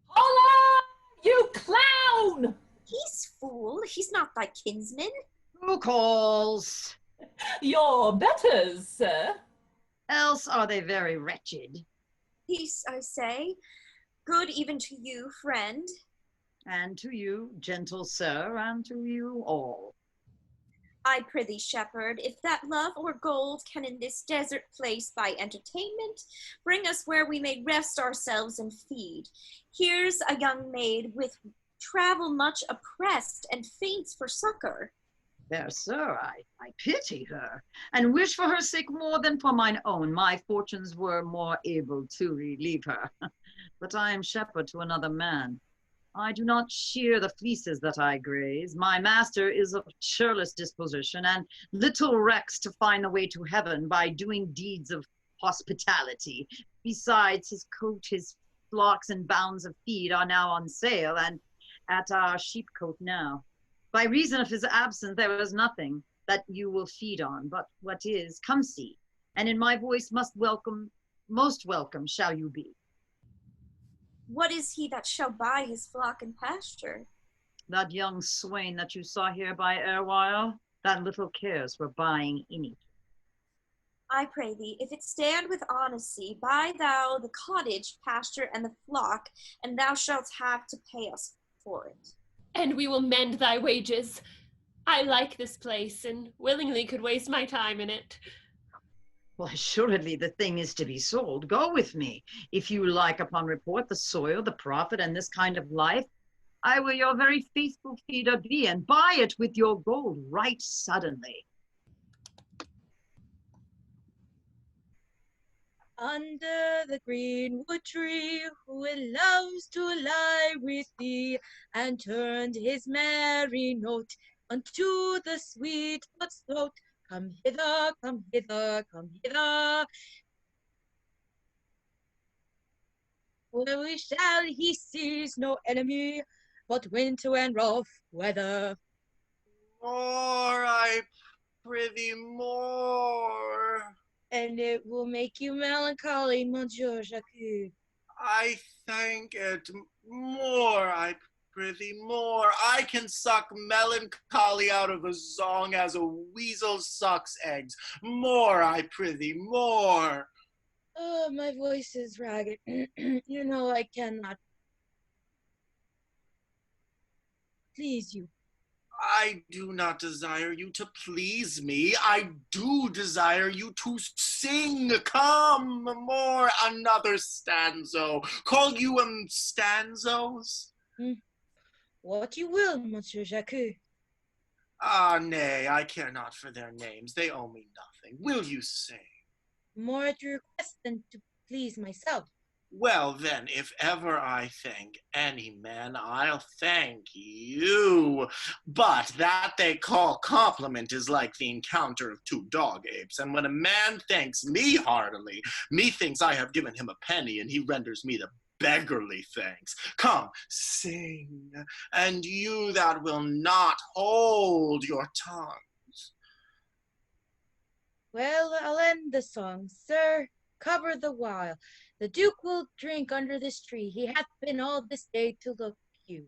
Holla, you clown! Peace, fool, he's not thy kinsman. Who calls? Your betters, sir. Else are they very wretched. Peace, I say. Good even to you, friend. And to you, gentle sir, and to you all. I prithee, shepherd, if that love or gold can in this desert place by entertainment bring us where we may rest ourselves and feed. Here's a young maid with travel much oppressed and faints for succor. Fair sir, I pity her, and wish for her sake more than for mine own. My fortunes were more able to relieve her. But I am shepherd to another man. I do not shear the fleeces that I graze. My master is of churlish disposition, and little recks to find the way to heaven by doing deeds of hospitality. Besides, his coat, his flocks and bounds of feed are now on sale, and at our sheepcote now. By reason of his absence, there is nothing that you will feed on, but what is, come see, and in my voice most welcome shall you be. What is he that shall buy his flock and pasture? That young swain that you saw here by erewhile, that little cares for buying any. I pray thee, if it stand with honesty, buy thou the cottage, pasture, and the flock, and thou shalt have to pay us for it. And we will mend thy wages. I like this place, and willingly could waste my time in it. Well, assuredly the thing is to be sold. Go with me. If you like upon report the soil, the profit, and this kind of life, I will your very faithful feeder be, and buy it with your gold right suddenly. Under the greenwood tree, who loves to lie with thee, and turned his merry note unto the sweet bird's throat. Come hither, come hither, come hither. Where we shall he sees no enemy, but winter and rough weather. More, I prithee, more. And it will make you melancholy, Monsieur Jaques. I thank it. More, I prithee, more. I can suck melancholy out of a song as a weasel sucks eggs. More, I prithee, more. Oh, my voice is ragged. You know I cannot please you. I do not desire you to please me. I do desire you to sing. Come, more, another stanzo. Call you stanzos? What you will, Monsieur Jaques. Ah, nay, I care not for their names. They owe me nothing. Will you sing? More at your request than to please myself. Well, then, if ever I thank any man, I'll thank you. But that they call compliment is like the encounter of 2 dog apes, and when a man thanks me heartily, methinks I have given him a penny, and he renders me the beggarly thanks. Come, sing, and you that will not hold your tongues. Well, I'll end the song, sir. cover the while. The Duke will drink under this tree. He hath been all this day to look you.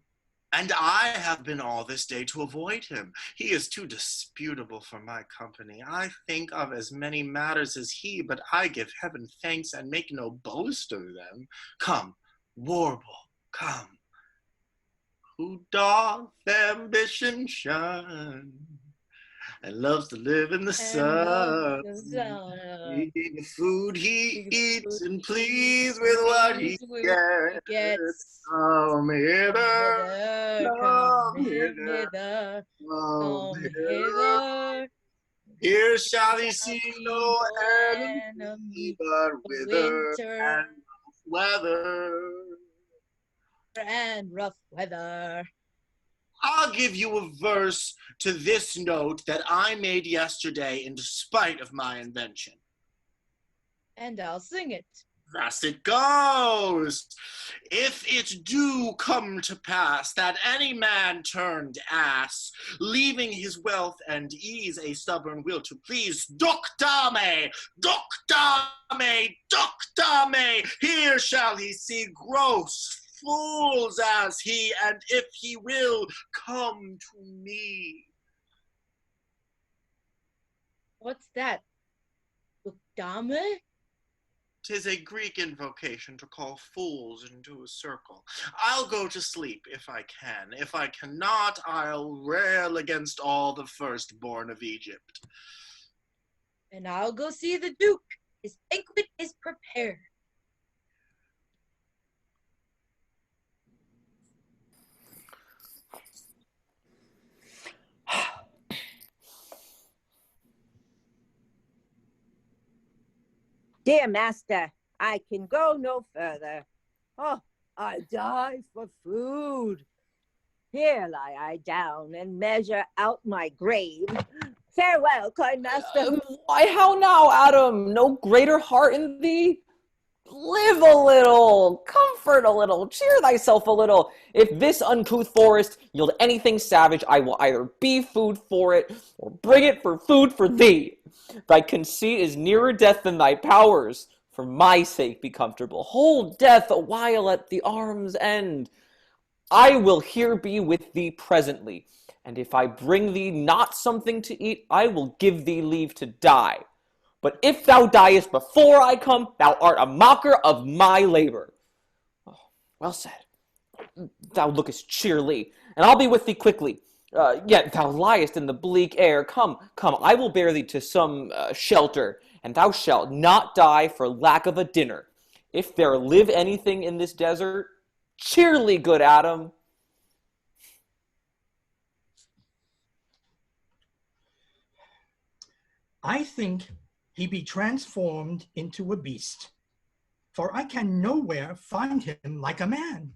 And I have been all this day to avoid him. He is too disputable for my company. I think of as many matters as he, but I give heaven thanks and make no boast of them. Come, warble, come. Who doth ambition shun, and loves to live in the sun. The food he eats and pleased with what he gets. Come hither, come hither, come hither. Here shall he see no enemy, but winter and weather. And rough weather. I'll give you a verse to this note that I made yesterday in spite of my invention. And I'll sing it. Thus it goes. If it do come to pass that any man turned ass, leaving his wealth and ease a stubborn will to please, ductame, ductame, ductame, here shall he see gross fools as he, and if he will, come to me. What's that? Ductame? 'Tis a Greek invocation to call fools into a circle. I'll go to sleep if I can. If I cannot, I'll rail against all the firstborn of Egypt. And I'll go see the Duke. His banquet is prepared. Dear master, I can go no further. Oh, I die for food. Here lie I down and measure out my grave. Farewell, kind master. Why, how now, Adam? No greater heart in thee? Live a little, comfort a little, cheer thyself a little. If this uncouth forest yield anything savage, I will either be food for it, or bring it for food for thee. Thy conceit is nearer death than thy powers. For my sake be comfortable. Hold death a while at the arm's end. I will here be with thee presently, and if I bring thee not something to eat, I will give thee leave to die. But if thou diest before I come, thou art a mocker of my labor. Oh, well said. Thou lookest cheerly, and I'll be with thee quickly. Yet thou liest in the bleak air. Come, come, I will bear thee to some shelter, and thou shalt not die for lack of a dinner. If there live anything in this desert, cheerly, good Adam. I think he be transformed into a beast, for I can nowhere find him like a man.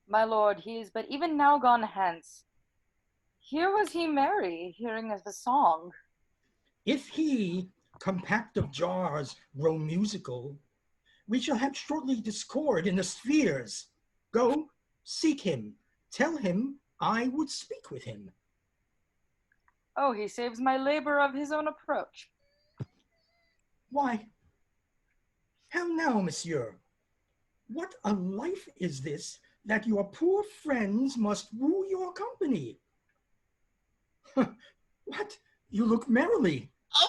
My lord, he is but even now gone hence. Here was he merry, hearing of the song. If he, compact of jars, grow musical, we shall have shortly discord in the spheres. Go, seek him, tell him I would speak with him. Oh, he saves my labor of his own approach. Why, how now, monsieur? What a life is this that your poor friends must woo your company? What? You look merrily. A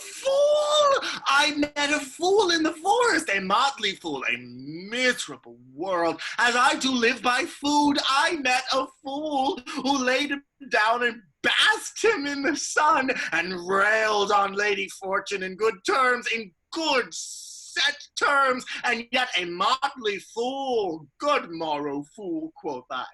fool! I met a fool in the forest, a motley fool, a miserable world. As I do live by food, I met a fool who laid him down and basked him in the sun and railed on Lady Fortune in good terms, in good set terms, and yet a motley fool. Good morrow, fool, quoth I.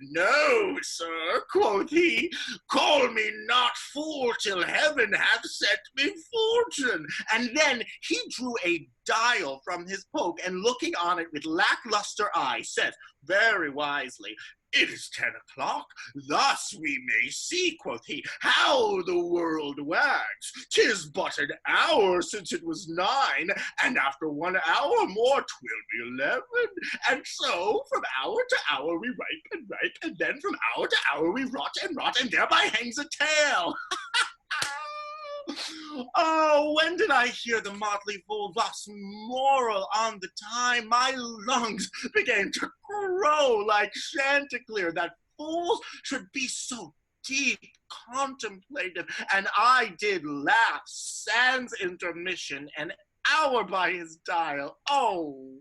No, sir, quoth he, call me not fool till heaven hath sent me fortune. And then he drew a dial from his poke, and looking on it with lackluster eye, said very wisely, it is 10 o'clock, thus we may see, quoth he, how the world wags. 'Tis but an hour since it was 9, and after 1 hour more 'twill be 11. And so from hour to hour we ripe, and then from hour to hour we rot, and thereby hangs a tale. Oh, when did I hear the motley fool thus moral on the time? My lungs began to crow like Chanticleer, that fools should be so deep contemplative, and I did laugh sans intermission an hour by his dial. Oh,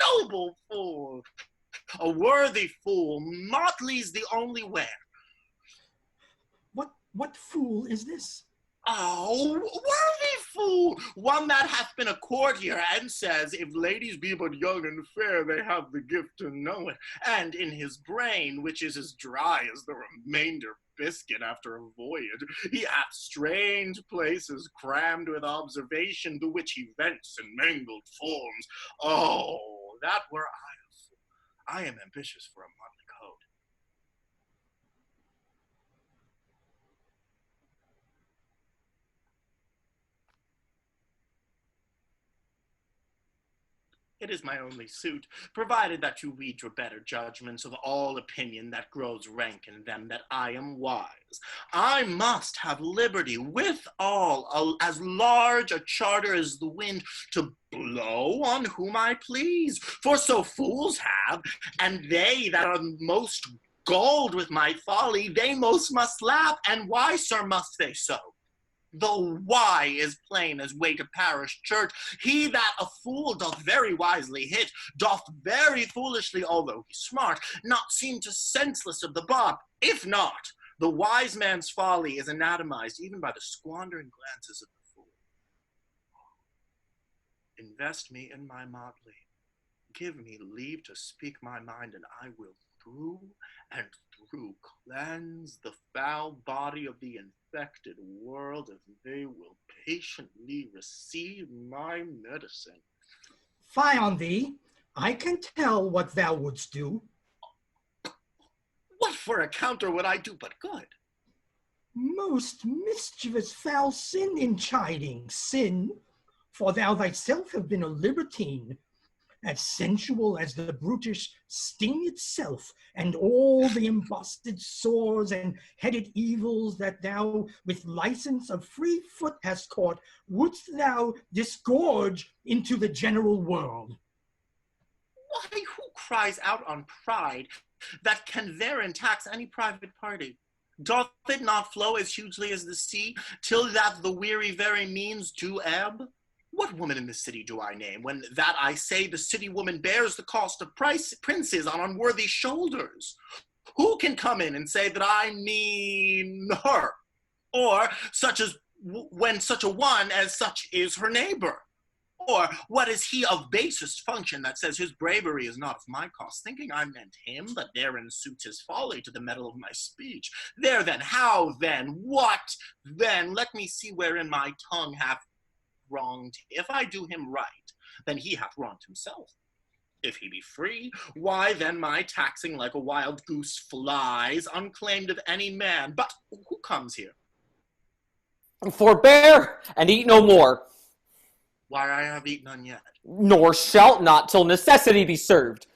noble fool, a worthy fool, motley's the only wear. What fool is this? Oh, worthy fool, one that hath been a courtier, and says, if ladies be but young and fair, they have the gift to know it. And in his brain, which is as dry as the remainder biscuit after a voyage, he hath strange places crammed with observation, the which he vents in mangled forms. Oh, that were I a fool. I am ambitious for a motley code. It is my only suit, provided that you read your better judgments of all opinion that grows rank in them, that I am wise. I must have liberty with all, as large a charter as the wind, to blow on whom I please. For so fools have, and they that are most galled with my folly, they most must laugh, and why, sir, must they so? Though why is plain as way to parish church, he that a fool doth very wisely hit, doth very foolishly, although he smart, not seem to senseless of the bob. If not, the wise man's folly is anatomized even by the squandering glances of the fool. Invest me in my motley, give me leave to speak my mind, and I will through and through cleanse the foul body of the infected world, if they will patiently receive my medicine. Fie on thee, I can tell what thou wouldst do. What for a counter would I do but good? Most mischievous foul sin in chiding, sin, for thou thyself have been a libertine, as sensual as the brutish sting itself, and all the embossed sores and headed evils that thou with license of free foot hast caught, wouldst thou disgorge into the general world. Why, who cries out on pride that can therein tax any private party? Doth it not flow as hugely as the sea, till that the weary very means do ebb? What woman in the city do I name, when that I say the city woman bears the cost of princes on unworthy shoulders? Who can come in and say that I mean her, or such as when such a one as such is her neighbor? Or what is he of basest function that says his bravery is not of my cost, thinking I meant him, but therein suits his folly to the metal of my speech? There then, how then, what then? Let me see wherein my tongue hath wronged. If I do him right, then he hath wronged himself. If he be free, why then my taxing like a wild goose flies, unclaimed of any man. But who comes here? Forbear, and eat no more. Why, I have eaten none yet. Nor shalt not till necessity be served.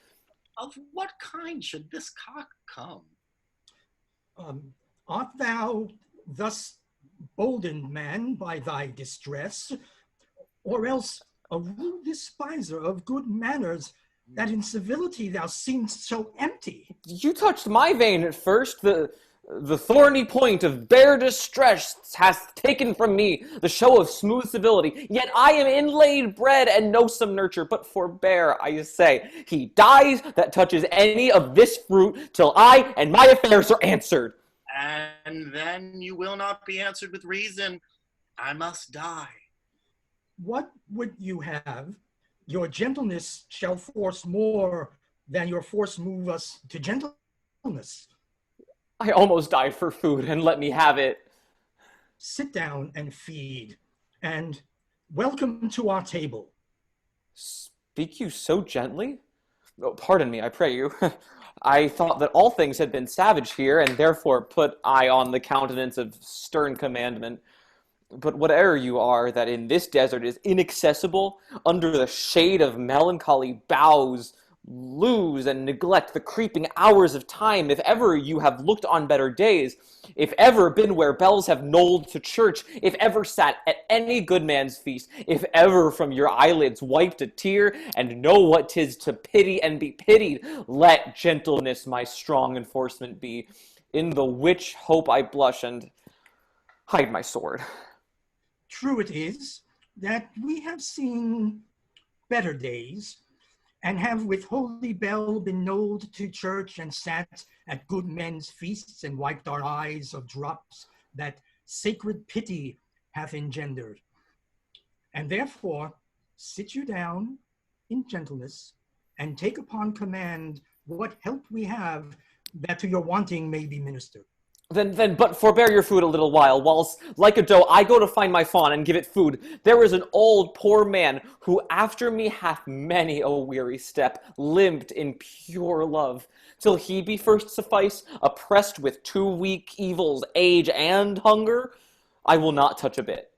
Of what kind should this cock come? Art thou thus boldened, man, by thy distress, or else a rude despiser of good manners, that in civility thou seemst so empty? You touched my vein at first. The thorny point of bare distress hath taken from me the show of smooth civility. Yet I am inlaid bread and know some nurture. But forbear, I say, he dies that touches any of this fruit till I and my affairs are answered. And then you will not be answered with reason. I must die. What would you have? Your gentleness shall force more than your force move us to gentleness. I almost died for food, and let me have it. Sit down and feed, and welcome to our table. Speak you so gently? Oh, pardon me, I pray you. I thought that all things had been savage here, and therefore put I on the countenance of stern commandment. But whate'er you are that in this desert is inaccessible, under the shade of melancholy boughs, lose and neglect the creeping hours of time, if ever you have looked on better days, if ever been where bells have knolled to church, if ever sat at any good man's feast, if ever from your eyelids wiped a tear, and know what 'tis to pity and be pitied, let gentleness my strong enforcement be, in the which hope I blush and hide my sword. True it is that we have seen better days, and have with holy bell been knolled to church and sat at good men's feasts and wiped our eyes of drops that sacred pity hath engendered. And therefore sit you down in gentleness and take upon command what help we have, that to your wanting may be ministered. Then, but forbear your food a little while, whilst, like a doe, I go to find my fawn and give it food. There is an old poor man, who after me hath many a weary step, limped in pure love, till he be first suffice, oppressed with 2 weak evils, age and hunger. I will not touch a bit.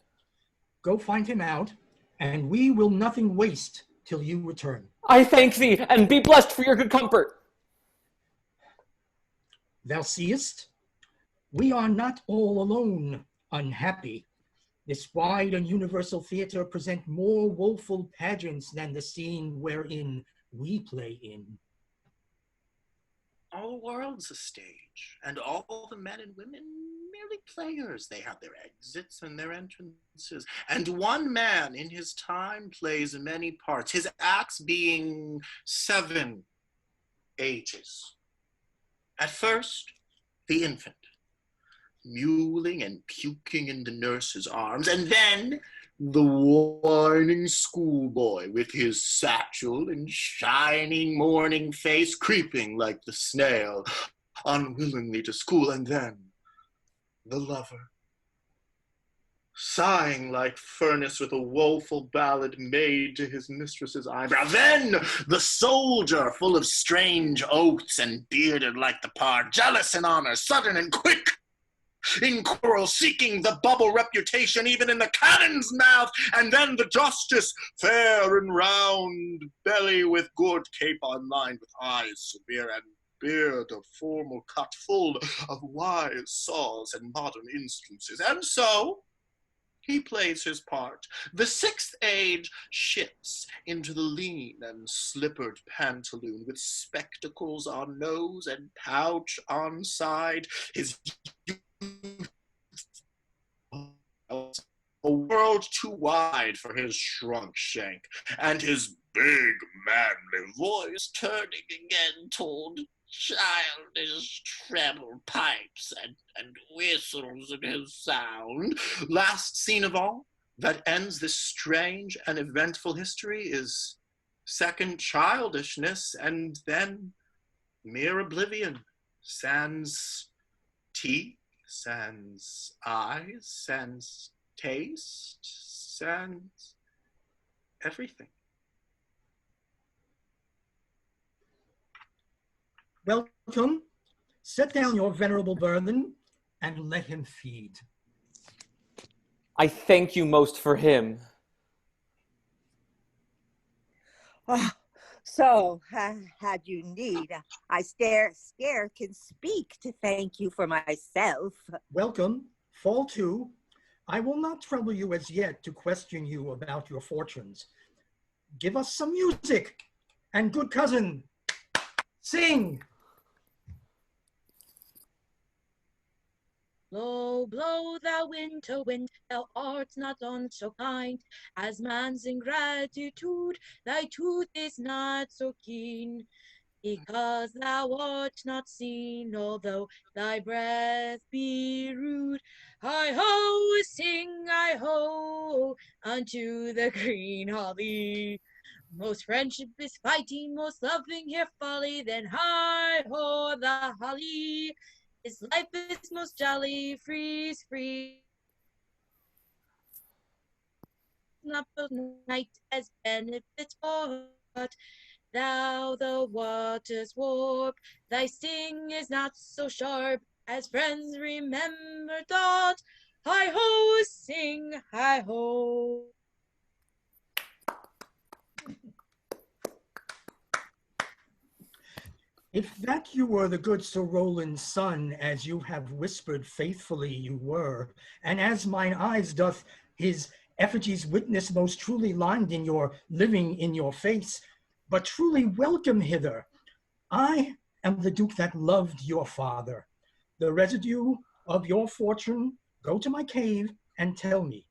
Go find him out, and we will nothing waste till you return. I thank thee, and be blessed for your good comfort. Thou seest, we are not all alone unhappy. This wide and universal theater present more woeful pageants than the scene wherein we play in. All the world's a stage, and all the men and women merely players. They have their exits and their entrances, and one man in his time plays many parts, his acts being 7 ages. At first, the infant, mewling and puking in the nurse's arms, and then the whining schoolboy with his satchel and shining morning face, creeping like the snail, unwillingly to school, and then the lover, sighing like furnace with a woeful ballad made to his mistress's eyebrow. Then the soldier, full of strange oaths and bearded like the pard, jealous in honor, sudden and quick in quarrel, seeking the bubble reputation even in the cannon's mouth. And then the justice, fair and round, belly with good capon lined, with eyes severe and beard of formal cut, full of wise saws and modern instances. And so he plays his part. The 6th age shifts into the lean and slippered pantaloon, with spectacles on nose and pouch on side, his a world too wide for his shrunk shank, and his big manly voice turning again toward childish treble pipes and whistles in his sound. Last scene of all that ends this strange and eventful history is second childishness, and then mere oblivion, sans teeth, sans eyes, sans taste, sans everything. Welcome. Set down your venerable burden and let him feed. I thank you most for him. So, had you need, I scarce can speak to thank you for myself. Welcome. Fall to. I will not trouble you as yet to question you about your fortunes. Give us some music, and good cousin, sing. Blow, blow, thou winter wind, thou art not on so kind as man's ingratitude, thy tooth is not so keen, because thou art not seen, although thy breath be rude. Hi-ho, sing, hi-ho, unto the green holly. Most friendship is fighting, most loving here folly, then hi-ho, the holly. His life is most jolly, freeze, free. Not both night as benefits for but thou the waters warp. Thy sting is not so sharp as friends remember thought. Hi-ho, sing, hi-ho. If that you were the good Sir Rowland's son, as you have whispered faithfully you were, and as mine eyes doth his effigies witness most truly lined in your living in your face, but truly welcome hither. I am the Duke that loved your father. The residue of your fortune go to my cave and tell me.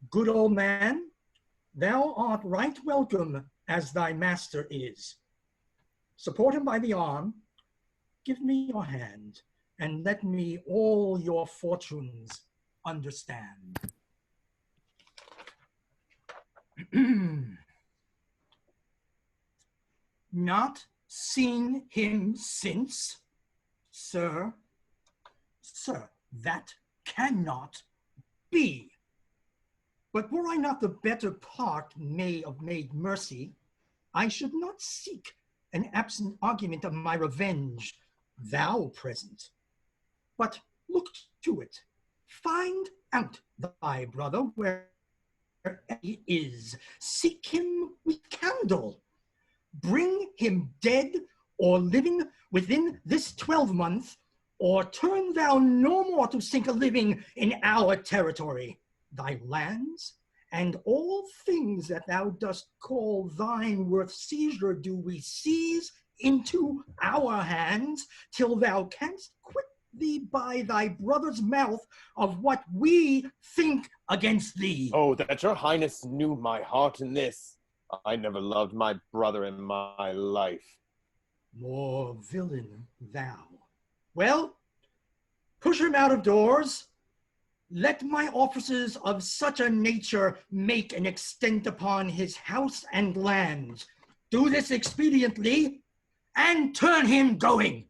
Good old man, thou art right welcome as thy master is. Support him by the arm, give me your hand, and let me all your fortunes understand. Not seen him since, sir? Sir, that cannot be. But were I not the better part of made mercy, I should not seek an absent argument of my revenge, thou present. But look to it, find out thy brother where he is, seek him with candle, bring him dead or living within this 12-month, or turn thou no more to sink a living in our territory. Thy lands and all things that thou dost call thine worth seizure do we seize into our hands, till thou canst quit thee by thy brother's mouth of what we think against thee. Oh, that your highness knew my heart in this. I never loved my brother in my life. More villain thou. Well, push him out of doors. Let my officers of such a nature make an extent upon his house and lands. Do this expediently, and turn him going.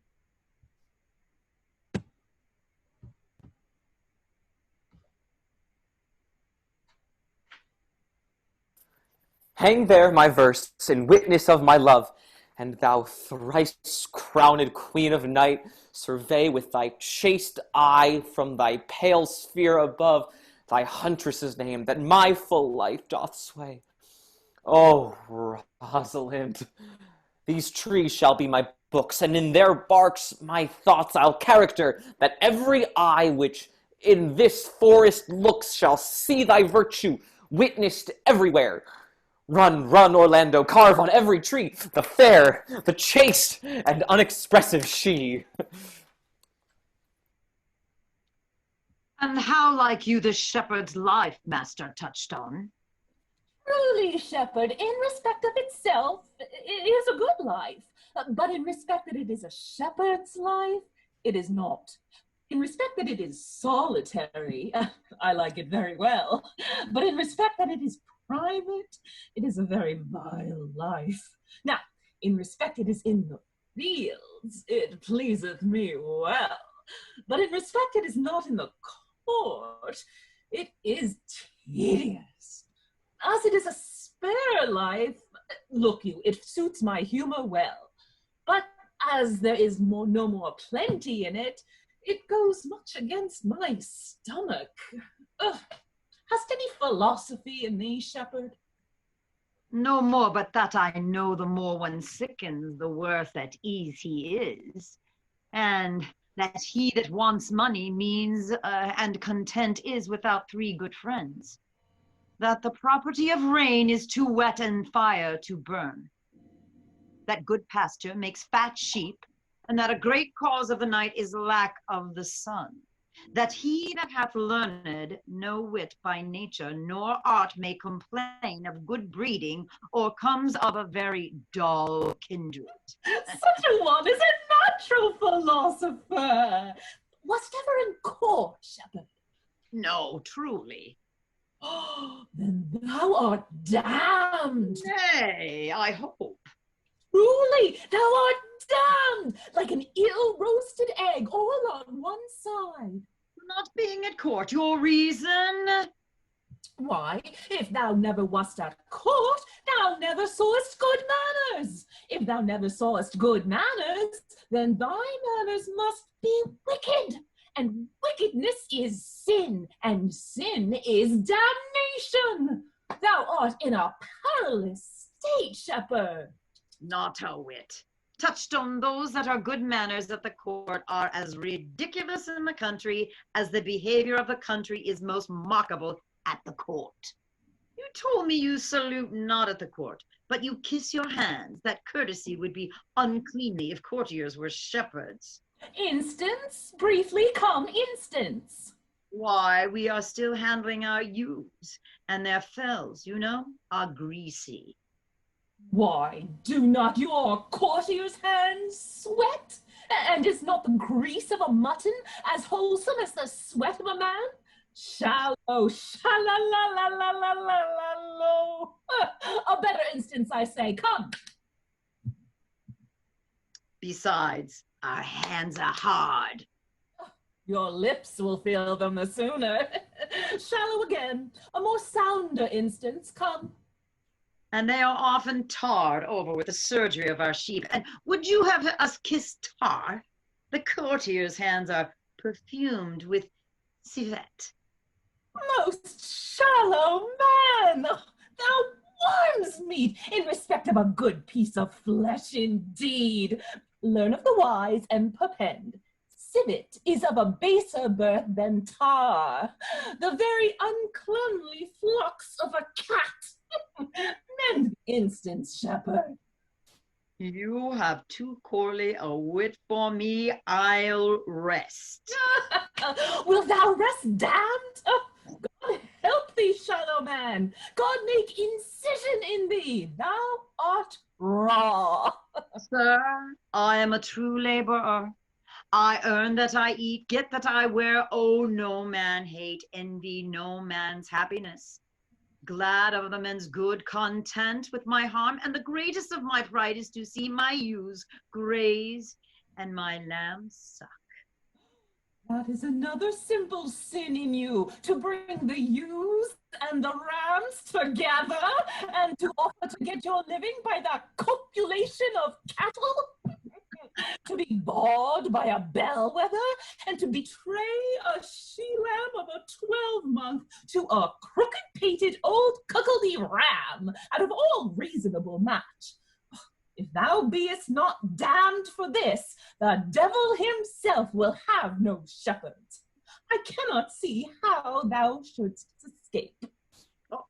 Hang there my verse in witness of my love, and thou thrice-crowned queen of night, survey with thy chaste eye from thy pale sphere above thy huntress's name that my full life doth sway. Oh, Rosalind, these trees shall be my books, and in their barks my thoughts I'll character, that every eye which in this forest looks shall see thy virtue witnessed everywhere. Run, run, Orlando, carve on every tree the fair, the chaste, and unexpressive she. And how like you the shepherd's life, Master Touchstone? Truly, shepherd, in respect of itself, it is a good life. But in respect that it is a shepherd's life, it is not. In respect that it is solitary, I like it very well. But in respect that it is private, it is a very vile life. Now, in respect it is in the fields, it pleaseth me well. But in respect it is not in the court, it is tedious. As it is a spare life, look you, it suits my humor well. But as there is no more plenty in it, it goes much against my stomach. Ugh. Hast any philosophy in thee, shepherd? No more but that I know the more one sickens, the worse at ease he is. And that he that wants money means and content is without 3 good friends. That the property of rain is too wet and fire to burn. That good pasture makes fat sheep, and that a great cause of the night is lack of the sun. That he that hath learned no wit by nature nor art may complain of good breeding, or comes of a very dull kindred. Such a one is a natural philosopher. Wast ever in court, shepherd? No, truly. Then thou art damned. Nay, I hope. Truly, thou art damned, like an ill-roasted egg, all on one side. Not being at court, your reason? Why, if thou never wast at court, thou never sawest good manners. If thou never sawest good manners, then thy manners must be wicked. And wickedness is sin, and sin is damnation. Thou art in a perilous state, shepherd. Not a whit. Touchstone, those that are good manners at the court are as ridiculous in the country as the behavior of the country is most mockable at the court. You told me you salute not at the court, but you kiss your hands, that courtesy would be uncleanly if courtiers were shepherds. Instance? Briefly, come, instance. Why, we are still handling our ewes, and their fells, you know, are greasy. Why, do not your courtiers' hands sweat? And is not the grease of a mutton as wholesome as the sweat of a man? Shallow, shalla-la-la-la-la-la-la-lo. A better instance, I say, come. Besides, our hands are hard. Your lips will feel them the sooner. Shallow again, a more sounder instance, come. And they are often tarred over with the surgery of our sheep. And would you have us kiss tar? The courtiers' hands are perfumed with civet. Most shallow man! Thou worm's meat in respect of a good piece of flesh indeed. Learn of the wise and perpend. Civet is of a baser birth than tar, the very uncleanly flux of a cat. Mend the instance, shepherd. You have too corely a wit for me, I'll rest. Wilt thou rest damned? God help thee, shallow man. God make incision in thee. Thou art raw. Sir, I am a true laborer. I earn that I eat, get that I wear. Oh, no man hate, envy no man's happiness. Glad of the men's good, content with my harm, and the greatest of my pride is to see my ewes graze and my lambs suck. That is another simple sin in you, to bring the ewes and the rams together, and to offer to get your living by the copulation of cattle, to be bawd by a bellwether, and to betray a she-lamb of a 12-month to a crooked-pated old cuckoldy ram out of all reasonable match. If thou beest not damned for this, the devil himself will have no shepherds. I cannot see how thou shouldst escape. Oh.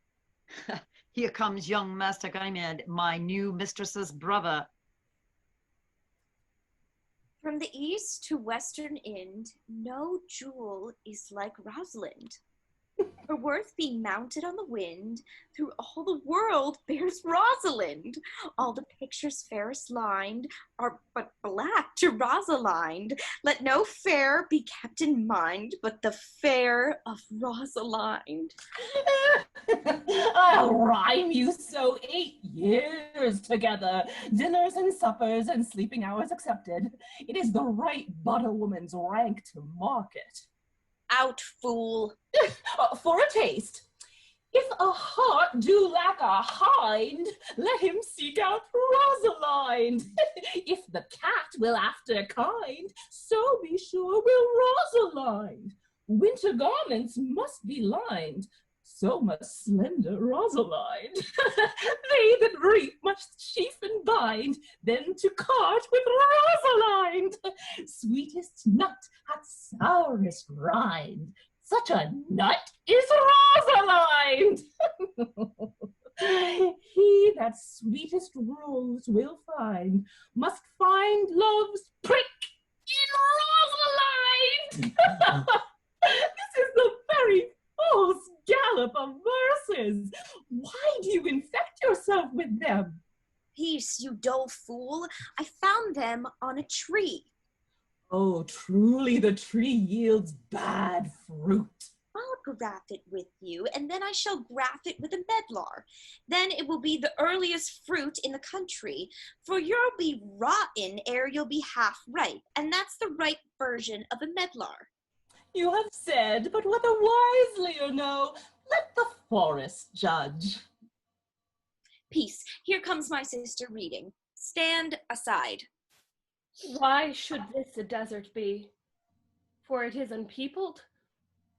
Here comes young Master Hymen, my new mistress's brother. From the east to western end, no jewel is like Rosalind. Her worth being mounted on the wind, through all the world bears Rosalind. All the pictures fairest lined are but black to Rosalind. Let no fair be kept in mind but the fair of Rosalind. I'll rhyme you so 8 years together, dinners and suppers and sleeping hours accepted. It is the right butter woman's rank to market. Out, fool. For a taste. If a heart do lack a hind, let him seek out Rosalind. If the cat will after kind, so be sure will Rosalind. Winter garments must be lined, so must slender Rosalind. They that reap must sheaf and bind, then to cart with Rosalind. Sweetest nut hath sourest rind, such a nut is Rosalind. He that sweetest rose will find, must find love's prick in Rosalind. This is the very false gallop of verses. Why do you infect yourself with them? Peace, you dull fool. I found them on a tree. Oh, truly the tree yields bad fruit. I'll graft it with you, and then I shall graft it with a medlar. Then it will be the earliest fruit in the country, for you'll be rotten ere you'll be half ripe, and that's the ripe version of a medlar. You have said, but whether wisely or no, let the forest judge. Peace, here comes my sister reading. Stand aside. Why should this a desert be? For it is unpeopled?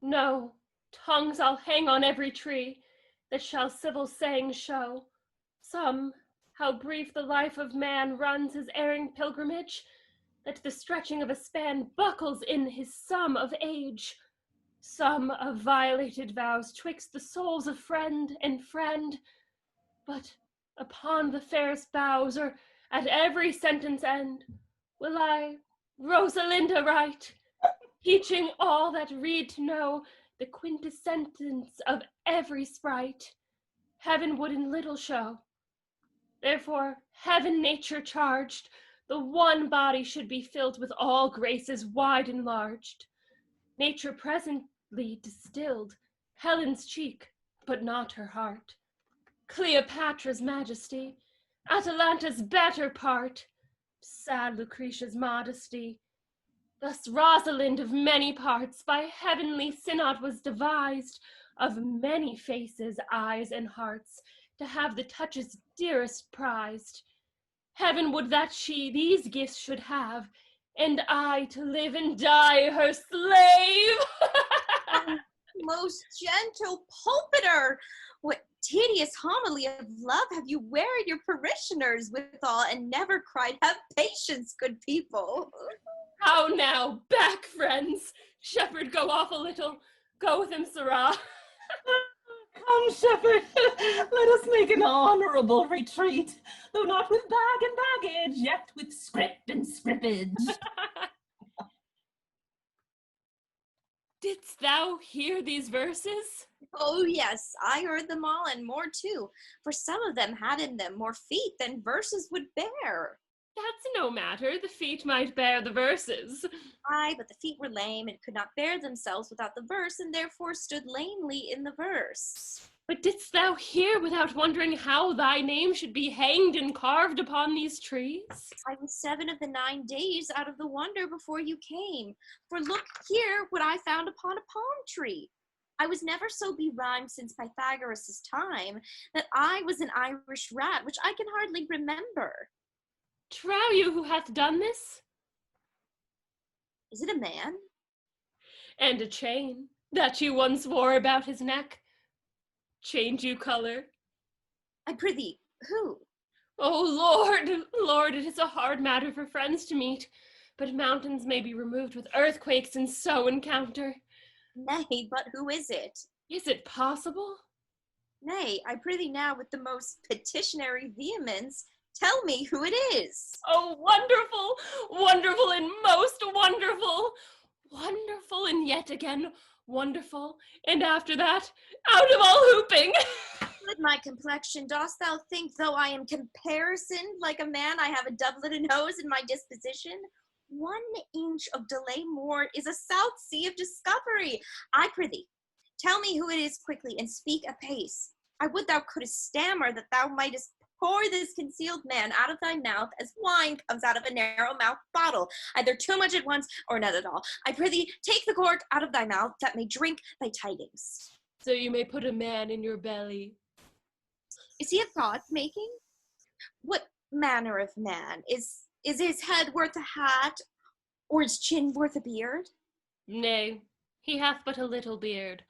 No, tongues I'll hang on every tree that shall civil saying show. Some how brief the life of man runs his erring pilgrimage, that the stretching of a span buckles in his sum of age, sum of violated vows twixt the souls of friend and friend, but upon the fairest boughs, or at every sentence end, will I, Rosalinda, write, teaching all that read to know the quintessence of every sprite, heaven would in little show. Therefore, heaven nature charged, the one body should be filled with all graces wide enlarged. Nature presently distilled Helen's cheek, but not her heart. Cleopatra's majesty, Atalanta's better part, sad Lucretia's modesty. Thus Rosalind of many parts by heavenly synod was devised, of many faces, eyes, and hearts, to have the touches dearest prized. Heaven would that she these gifts should have, and I to live and die her slave. Most gentle pulpiter, what tedious homily of love have you wearied your parishioners withal, and never cried, have patience, good people. How now, back, friends. Shepherd, go off a little. Go with him, sirrah. Come, shepherd, let us make an honorable retreat, though not with bag and baggage, yet with script and scrippage. Didst thou hear these verses? Oh, yes, I heard them all, and more too, for some of them had in them more feet than verses would bear. That's no matter, the feet might bear the verses. Aye, but the feet were lame, and could not bear themselves without the verse, and therefore stood lamely in the verse. But didst thou hear without wondering how thy name should be hanged and carved upon these trees? I was 7 of the 9 days out of the wonder before you came, for look here what I found upon a palm tree. I was never so berhymed since Pythagoras' time, that I was an Irish rat, which I can hardly remember. Trow you who hath done this? Is it a man? And a chain that you once wore about his neck. Change you color? I prithee, who? Oh, Lord, it is a hard matter for friends to meet, but mountains may be removed with earthquakes and so encounter. Nay, but who is it? Is it possible? Nay, I prithee now with the most petitionary vehemence, tell me who it is. Oh, wonderful, wonderful and most wonderful, wonderful and yet again wonderful, and after that, out of all hooping. With my complexion, dost thou think, though I am comparisoned like a man, I have a doublet nose in my disposition? 1 inch of delay more is a south sea of discovery. I prithee, tell me who it is quickly, and speak apace. I would thou couldst stammer, that thou mightest pour this concealed man out of thy mouth as wine comes out of a narrow-mouthed bottle, either too much at once or none at all. I prithee, take the cork out of thy mouth, that may drink thy tidings. So you may put a man in your belly. Is he a thought-making? What manner of man? Is his head worth a hat, or his chin worth a beard? Nay, he hath but a little beard.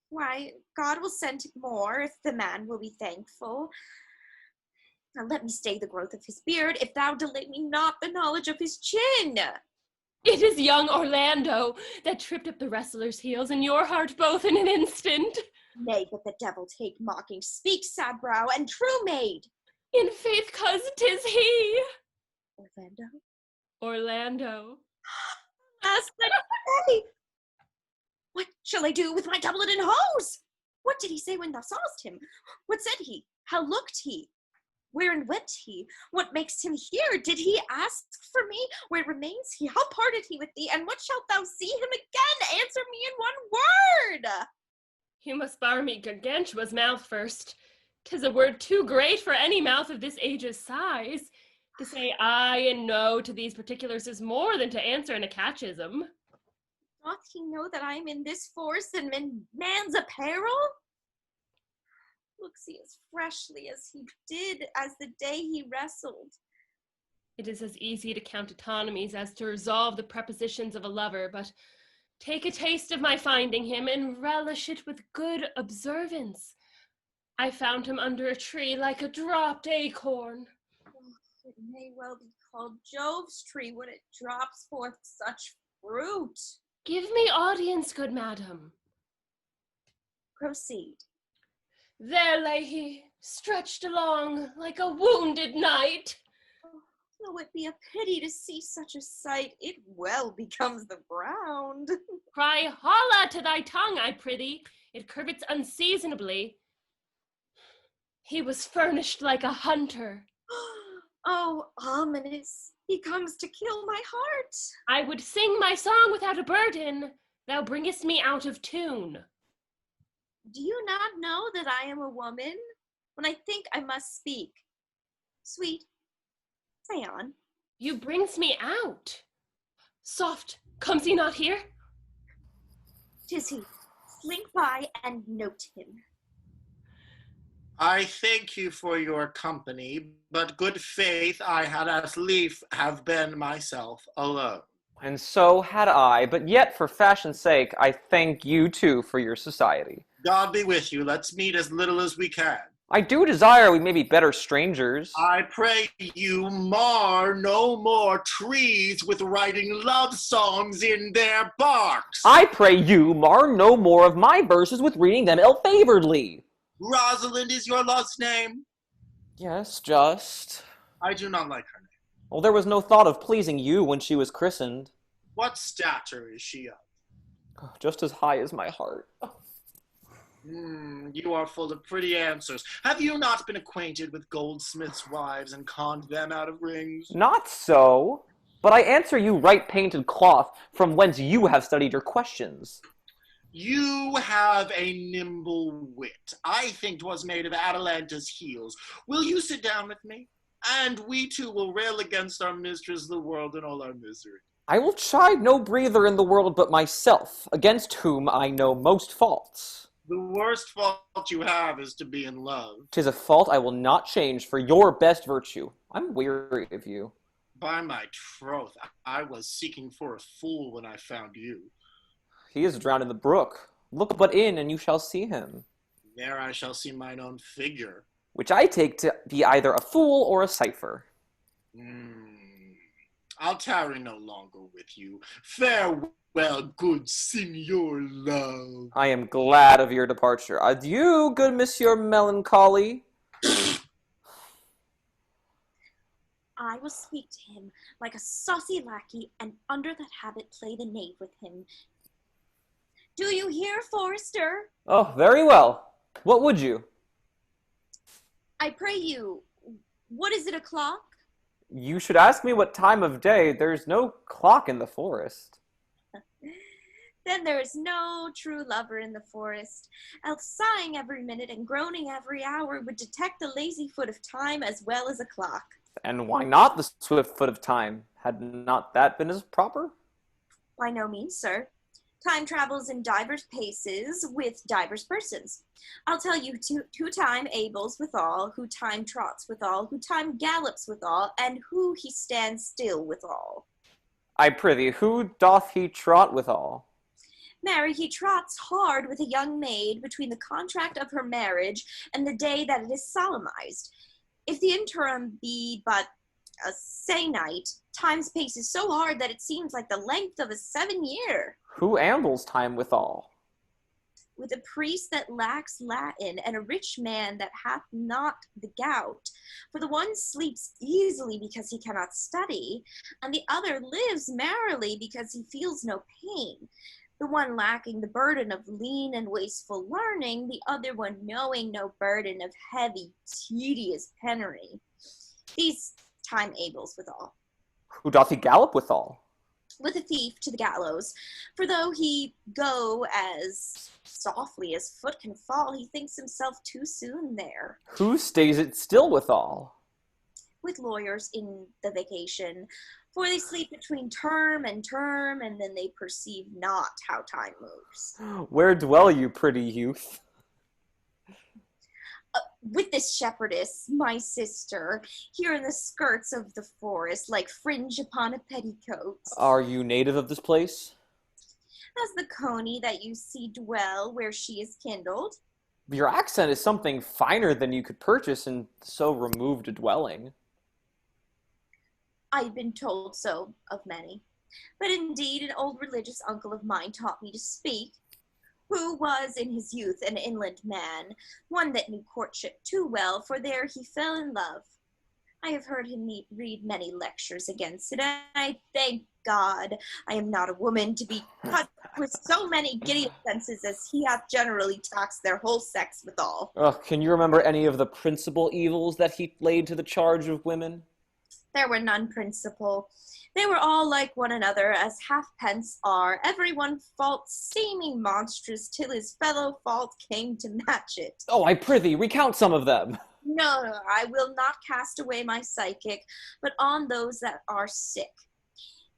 Why, God will send more, if the man will be thankful. Now let me stay the growth of his beard, if thou delay me not the knowledge of his chin. It is young Orlando that tripped up the wrestler's heels, and your heart both in an instant. Nay, but the devil take mocking. Speak, sad brow, and true maid. In faith, coz, 'tis he. Orlando? Orlando. Hey! What shall I do with my doublet and hose? What did he say when thou sawest him? What said he? How looked he? Wherein went he? What makes him here? Did he ask for me? Where remains he? How parted he with thee? And what shalt thou see him again? Answer me in 1 word. You must bar me gargantua's mouth first. 'Tis a word too great for any mouth of this age's size. To say aye and no to these particulars is more than to answer in a catechism. Doth he know that I am in this force and in man's apparel? Looks he as freshly as he did as the day he wrestled. It is as easy to count autonomies as to resolve the prepositions of a lover, but take a taste of my finding him and relish it with good observance. I found him under a tree like a dropped acorn. It may well be called Jove's tree when it drops forth such fruit. Give me audience, good madam. Proceed. There lay he, stretched along like a wounded knight. Though it be a pity to see such a sight, it well becomes the ground. Cry holla to thy tongue, I prithee, it curvets unseasonably. He was furnished like a hunter. Oh, ominous, he comes to kill my heart. I would sing my song without a burden, thou bringest me out of tune. Do you not know that I am a woman? When I think I must speak. Sweet, say on. You brings me out. Soft, comes he not here? 'Tis he. Slink by and note him. I thank you for your company, but good faith I had as lief have been myself alone. And so had I, but yet for fashion's sake, I thank you too for your society. God be with you, let's meet as little as we can. I do desire we may be better strangers. I pray you mar no more trees with writing love songs in their barks. I pray you mar no more of my verses with reading them ill-favoredly. Rosalind is your love's name? Yes, just. I do not like her name. Well, there was no thought of pleasing you when she was christened. What stature is she of? Just as high as my heart. You are full of pretty answers. Have you not been acquainted with goldsmiths' wives and conned them out of rings? Not so, but I answer you right painted cloth, from whence you have studied your questions. You have a nimble wit. I think 'twas made of Atalanta's heels. Will you sit down with me? And we two will rail against our mistress, the world, and all our misery. I will chide no breather in the world but myself, against whom I know most faults. The worst fault you have is to be in love. 'Tis a fault I will not change for your best virtue. I'm weary of you. By my troth, I was seeking for a fool when I found you. He is drowned in the brook. Look but in, and you shall see him. There I shall see mine own figure. Which I take to be either a fool or a cipher. I'll tarry no longer with you. Farewell, good Signor Love. I am glad of your departure. Adieu, good Monsieur Melancholy. I will speak to him like a saucy lackey, and under that habit play the knave with him. Do you hear, Forester? Oh, very well. What would you? I pray you, what is it o'clock? You should ask me what time of day. There's no clock in the forest. Then there is no true lover in the forest, else sighing every minute and groaning every hour would detect the lazy foot of time as well as a clock. And why not the swift foot of time? Had not that been as proper? By no means, sir. Time travels in divers paces with divers persons. I'll tell you who time ables withal, who time trots withal, who time gallops withal, and who he stands still withal. I prithee, who doth he trot withal? Marry, he trots hard with a young maid between the contract of her marriage and the day that it is solemnized. If the interim be but a se'night, time's pace is so hard that it seems like the length of a 7-year. Who ambles time withal? With a priest that lacks Latin, and a rich man that hath not the gout. For the one sleeps easily because he cannot study, and the other lives merrily because he feels no pain. The one lacking the burden of lean and wasteful learning, the other one knowing no burden of heavy, tedious penury. These time ables withal. Who doth he gallop withal? With a thief to the gallows, for though he go as softly as foot can fall, he thinks himself too soon there. Who stays it still withal? With lawyers in the vacation, for they sleep between term, and then they perceive not how time moves. Where dwell you, pretty youth? With this shepherdess, my sister, here in the skirts of the forest, like fringe upon a petticoat. Are you native of this place? As the coney that you see dwell where she is kindled. Your accent is something finer than you could purchase in so removed a dwelling. I've been told so of many. But indeed, an old religious uncle of mine taught me to speak, who was in his youth an inland man, one that knew courtship too well, for there he fell in love. I have heard him read many lectures against it, and I thank God I am not a woman to be cut with so many giddy offences as he hath generally taxed their whole sex withal. Can you remember any of the principal evils that he laid to the charge of women? There were none principal. They were all like one another, as halfpence are, every one fault seeming monstrous, till his fellow fault came to match it. Oh, I prithee, recount some of them. No, I will not cast away my psychic, but on those that are sick.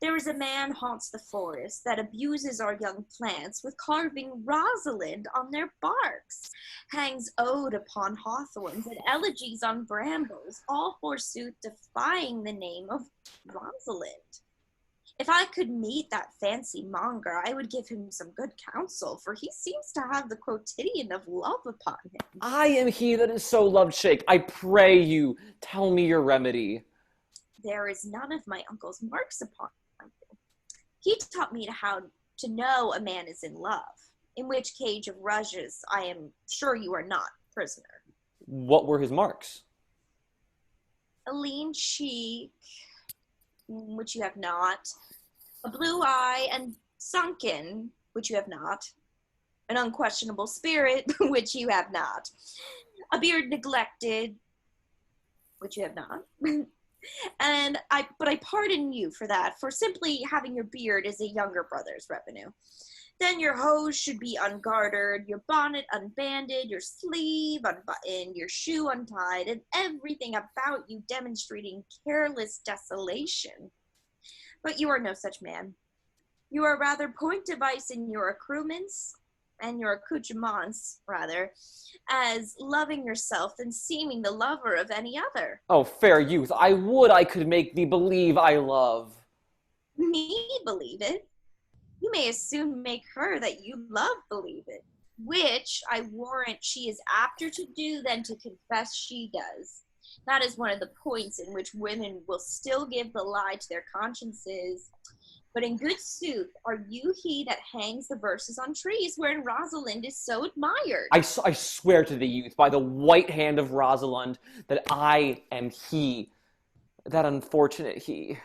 There is a man haunts the forest that abuses our young plants with carving Rosalind on their barks, hangs ode upon hawthorns and elegies on brambles, all forsooth defying the name of Rosalind. If I could meet that fancy monger, I would give him some good counsel, for he seems to have the quotidian of love upon him. I am he that is so loved, Shake. I pray you, tell me your remedy. There is none of my uncle's marks upon him. He taught me how to know a man is in love, in which cage of rushes I am sure you are not prisoner. What were his marks? A lean cheek, which you have not, a blue eye, and sunken, which you have not, an unquestionable spirit, which you have not, a beard neglected, which you have not, but I pardon you for that, for simply having your beard is a younger brother's revenue. Then your hose should be ungartered, your bonnet unbanded, your sleeve unbuttoned, your shoe untied, and everything about you demonstrating careless desolation. But you are no such man. You are rather point device in your accoutrements, and your accoutrements, rather, as loving yourself than seeming the lover of any other. Oh, fair youth, I would I could make thee believe I love. Me believe it? You may as soon make her that you love believe it, which I warrant she is apter to do than to confess she does. That is one of the points in which women will still give the lie to their consciences. But in good sooth, are you he that hangs the verses on trees wherein Rosalind is so admired? I swear to the youth, by the white hand of Rosalind, that I am he, that unfortunate he.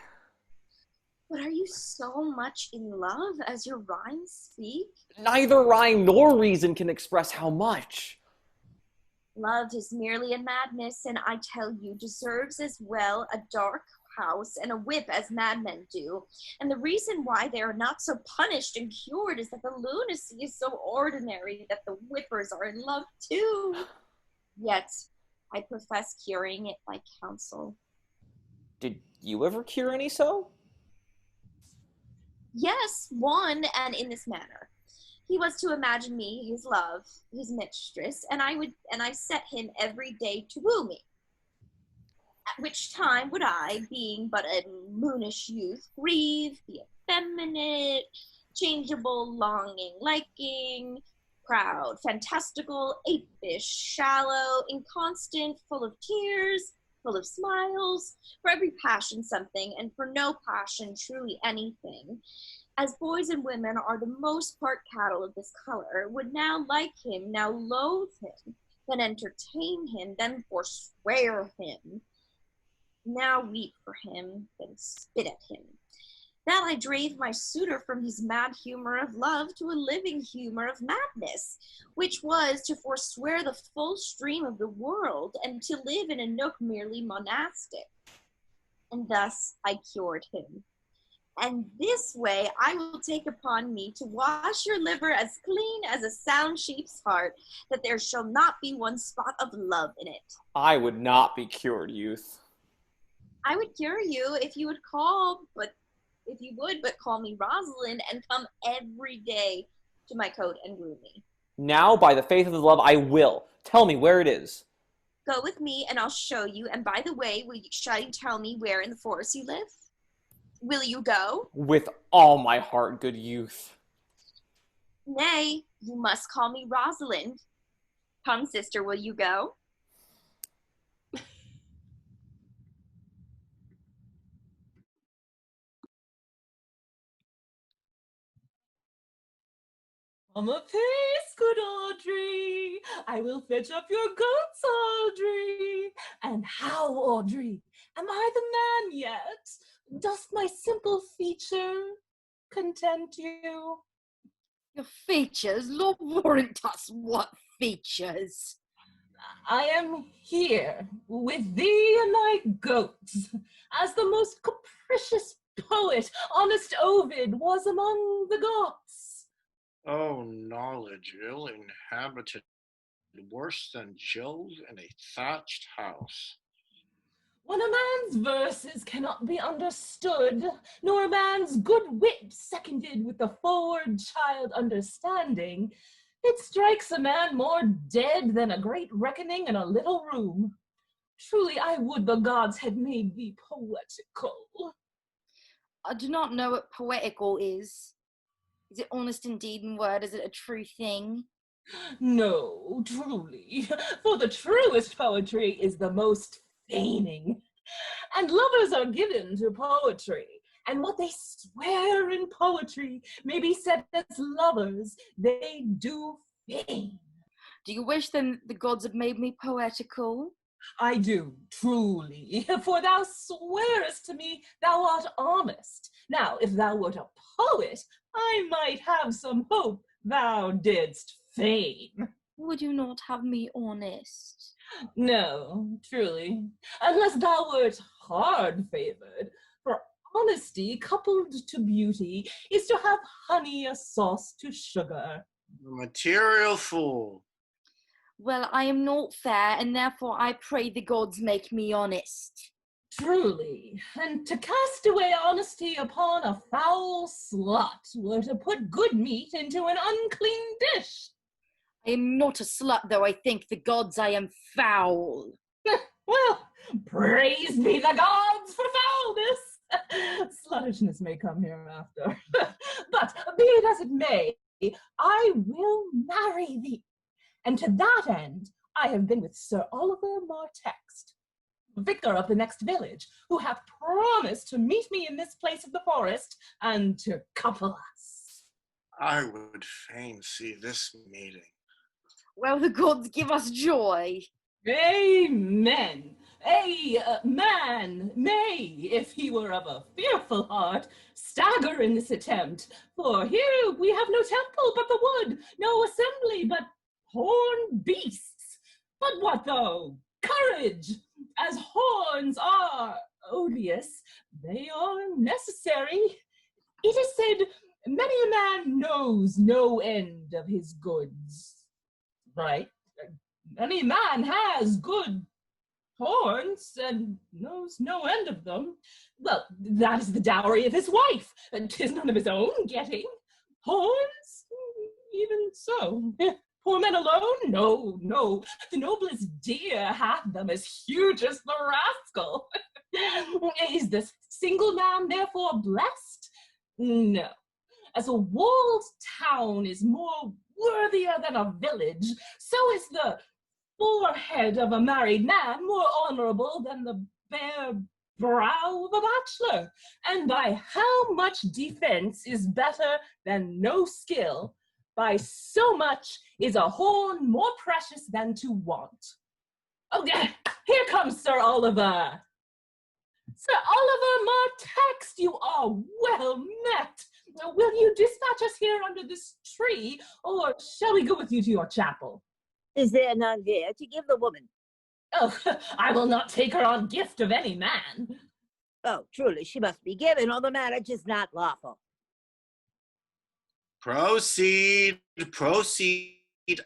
But are you so much in love as your rhymes speak? Neither rhyme nor reason can express how much. Love is merely a madness, and I tell you, deserves as well a dark house and a whip as madmen do. And the reason why they are not so punished and cured is that the lunacy is so ordinary that the whippers are in love too. Yet, I profess curing it by counsel. Did you ever cure any so? Yes, one, and in this manner. He was to imagine me his love, his mistress, and I set him every day to woo me. At which time would I, being but a moonish youth, grieve, be effeminate, changeable, longing, liking, proud, fantastical, apish, shallow, inconstant, full of tears, full of smiles, for every passion something, and for no passion truly anything, as boys and women are the most part cattle of this color, would now like him, now loathe him, then entertain him, then forswear him, now weep for him, then spit at him. That I drave my suitor from his mad humor of love to a living humor of madness, which was to forswear the full stream of the world, and to live in a nook merely monastic. And thus I cured him. And this way I will take upon me to wash your liver as clean as a sound sheep's heart, that there shall not be one spot of love in it. I would not be cured, youth. I would cure you if you would call me Rosalind and come every day to my coat and woo me. Now, by the faith of the love, I will. Tell me where it is. Go with me and I'll show you. And by the way, shall you tell me where in the forest you live? Will you go? With all my heart, good youth. Nay, you must call me Rosalind. Come, sister, will you go? Come apace, good Audrey. I will fetch up your goats, Audrey. And how, Audrey? Am I the man yet? Doth my simple feature content you? Your features? Lord warrant us, what features? I am here with thee and thy goats, as the most capricious poet, honest Ovid, was among the Goths. Oh, knowledge ill inhabited, worse than Jove in a thatched house. When a man's verses cannot be understood, nor a man's good wit seconded with the forward child understanding, it strikes a man more dead than a great reckoning in a little room. Truly, I would the gods had made thee poetical. I do not know what poetical is. Is it honest in deed and word? Is it a true thing? No, truly, for the truest poetry is the most feigning. And lovers are given to poetry, and what they swear in poetry may be said as lovers, they do feign. Do you wish then the gods had made me poetical? I do, truly, for thou swearest to me thou art honest. Now, if thou wert a poet, I might have some hope thou didst feign. Would you not have me honest? No, truly, unless thou wert hard-favored, for honesty coupled to beauty is to have honey a sauce to sugar. A material fool. Well, I am not fair, and therefore I pray the gods make me honest. Truly, and to cast away honesty upon a foul slut were to put good meat into an unclean dish. I am not a slut, though I think the gods I am foul. Well, praise be the gods for foulness. Sluttishness may come hereafter. But be it as it may, I will marry thee. And to that end, I have been with Sir Oliver Martext, vicar of the next village, who hath promised to meet me in this place of the forest and to couple us. I would fain see this meeting. Well, the gods give us joy. Amen. A man may, if he were of a fearful heart, stagger in this attempt. For here we have no temple but the wood, no assembly but horned beasts. But what though? Courage! As horns are odious, they are necessary. It is said, many a man knows no end of his goods. Right? Any man has good horns and knows no end of them. Well, that is the dowry of his wife, and 'tis none of his own getting. Horns? Even so. Poor men alone? No, no. The noblest deer hath them as huge as the rascal. Is the single man therefore blessed? No. As a walled town is more worthier than a village, so is the forehead of a married man more honorable than the bare brow of a bachelor. And by how much defense is better than no skill, by so much is a horn more precious than to want. Oh, here comes Sir Oliver. Sir Oliver Martext, you are well met. Will you dispatch us here under this tree, or shall we go with you to your chapel? Is there none here to give the woman? Oh, I will not take her on gift of any man. Oh, truly, she must be given, or the marriage is not lawful. Proceed, proceed,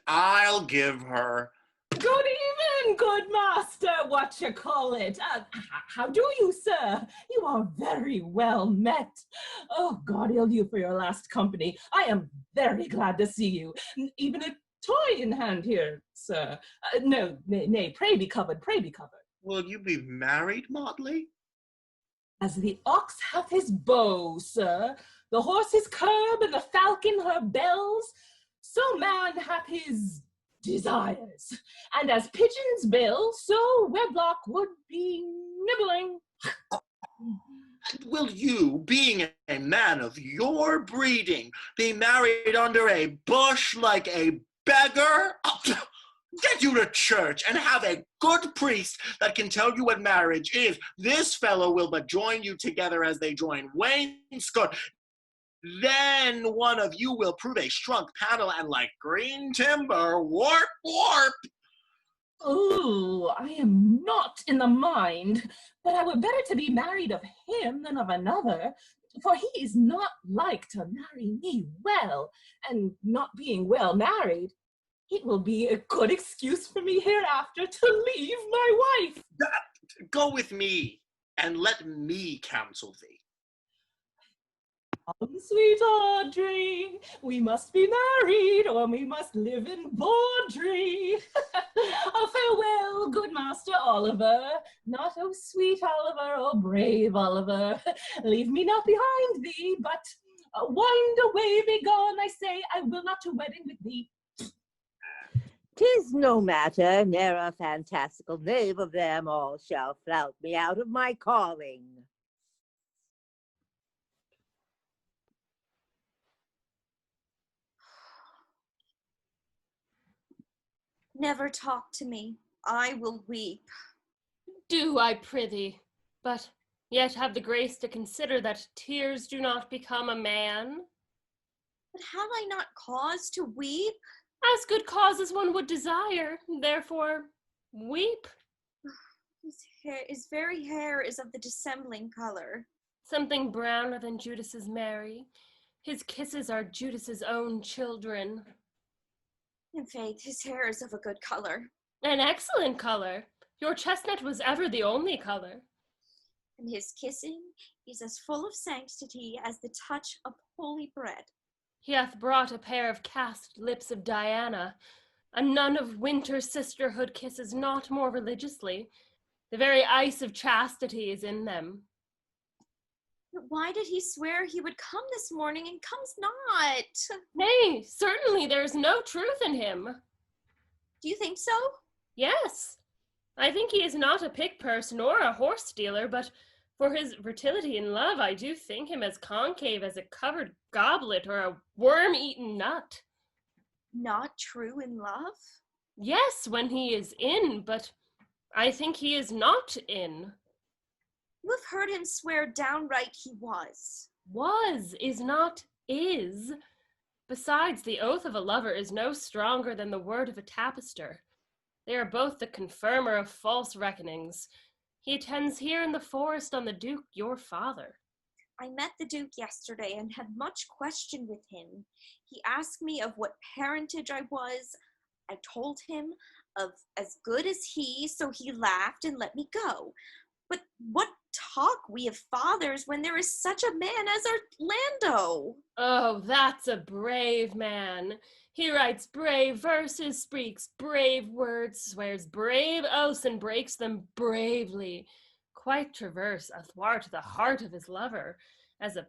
I'll give her. Good evening, good master, what you call it. How do you, sir? You are very well met. Oh, God heal you for your last company. I am very glad to see you. Even a toy in hand here, sir. No, nay, pray be covered, pray be covered. Will you be married, Motley? As the ox hath his bow, sir, the horse his curb, and the falcon her bells, so man hath his desires. And as pigeons bill, so wedlock would be nibbling. And will you, being a man of your breeding, be married under a bush like a beggar? Get you to church and have a good priest that can tell you what marriage is. This fellow will but join you together as they join wainscot. Then one of you will prove a shrunk panel, and like green timber, warp, warp. Oh, I am not in the mind, but I were better to be married of him than of another, for he is not like to marry me well, and not being well married, it will be a good excuse for me hereafter to leave my wife. Go with me, and let me counsel thee. Oh, sweet Audrey, we must be married, or we must live in bawdry. Oh, farewell, good Master Oliver, not oh sweet Oliver, oh brave Oliver. Leave me not behind thee, but wind away, be gone, I say, I will not to wedding with thee. 'Tis no matter, ne'er a fantastical knave of them all shall flout me out of my calling. Never talk to me. I will weep. Do, I prithee, but yet have the grace to consider that tears do not become a man. But have I not cause to weep? As good cause as one would desire, therefore weep. His very hair is of the dissembling color. Something browner than Judas's Mary. His kisses are Judas's own children. In faith, his hair is of a good color. An excellent color. Your chestnut was ever the only color. And his kissing is as full of sanctity as the touch of holy bread. He hath brought a pair of cast lips of Diana. A nun of winter sisterhood kisses not more religiously. The very ice of chastity is in them. But why did he swear he would come this morning and comes not? Nay, certainly there is no truth in him. Do you think so? Yes. I think he is not a pick-purse nor a horse-stealer, but for his fertility in love, I do think him as concave as a covered goblet or a worm-eaten nut. Not true in love? Yes, when he is in, but I think he is not in. You have heard him swear downright he was. Was is not is. Besides, the oath of a lover is no stronger than the word of a tapister. They are both the confirmer of false reckonings. He attends here in the forest on the Duke, your father. I met the Duke yesterday and had much question with him. He asked me of what parentage I was. I told him of as good as he, so he laughed and let me go. But what talk we of fathers when there is such a man as Orlando? Oh, that's a brave man. He writes brave verses, speaks brave words, swears brave oaths, and breaks them bravely. Quite traverse athwart the heart of his lover, as a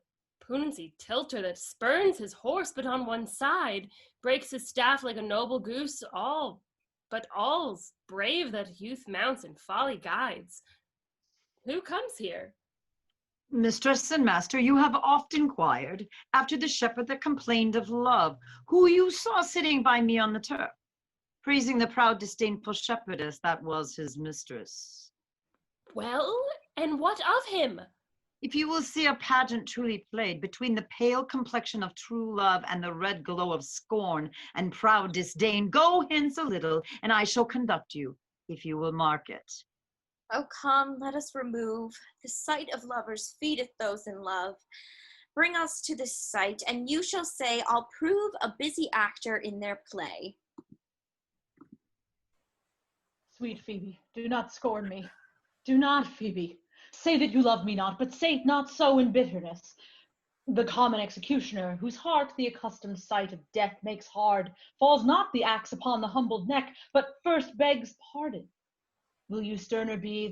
punancy tilter that spurns his horse but on one side, breaks his staff like a noble goose, but all's brave that youth mounts and folly guides. Who comes here? Mistress and master, you have oft inquired after the shepherd that complained of love, who you saw sitting by me on the turf, praising the proud disdainful shepherdess that was his mistress. Well, and what of him? If you will see a pageant truly played between the pale complexion of true love and the red glow of scorn and proud disdain, go hence a little, and I shall conduct you, if you will mark it. Oh, come, let us remove. The sight of lovers feedeth those in love. Bring us to this sight, and you shall say, I'll prove a busy actor in their play. Sweet Phebe, do not scorn me. Do not, Phebe. Say that you love me not, but say it not so in bitterness. The common executioner, whose heart the accustomed sight of death makes hard, falls not the axe upon the humbled neck, but first begs pardon. Will you sterner be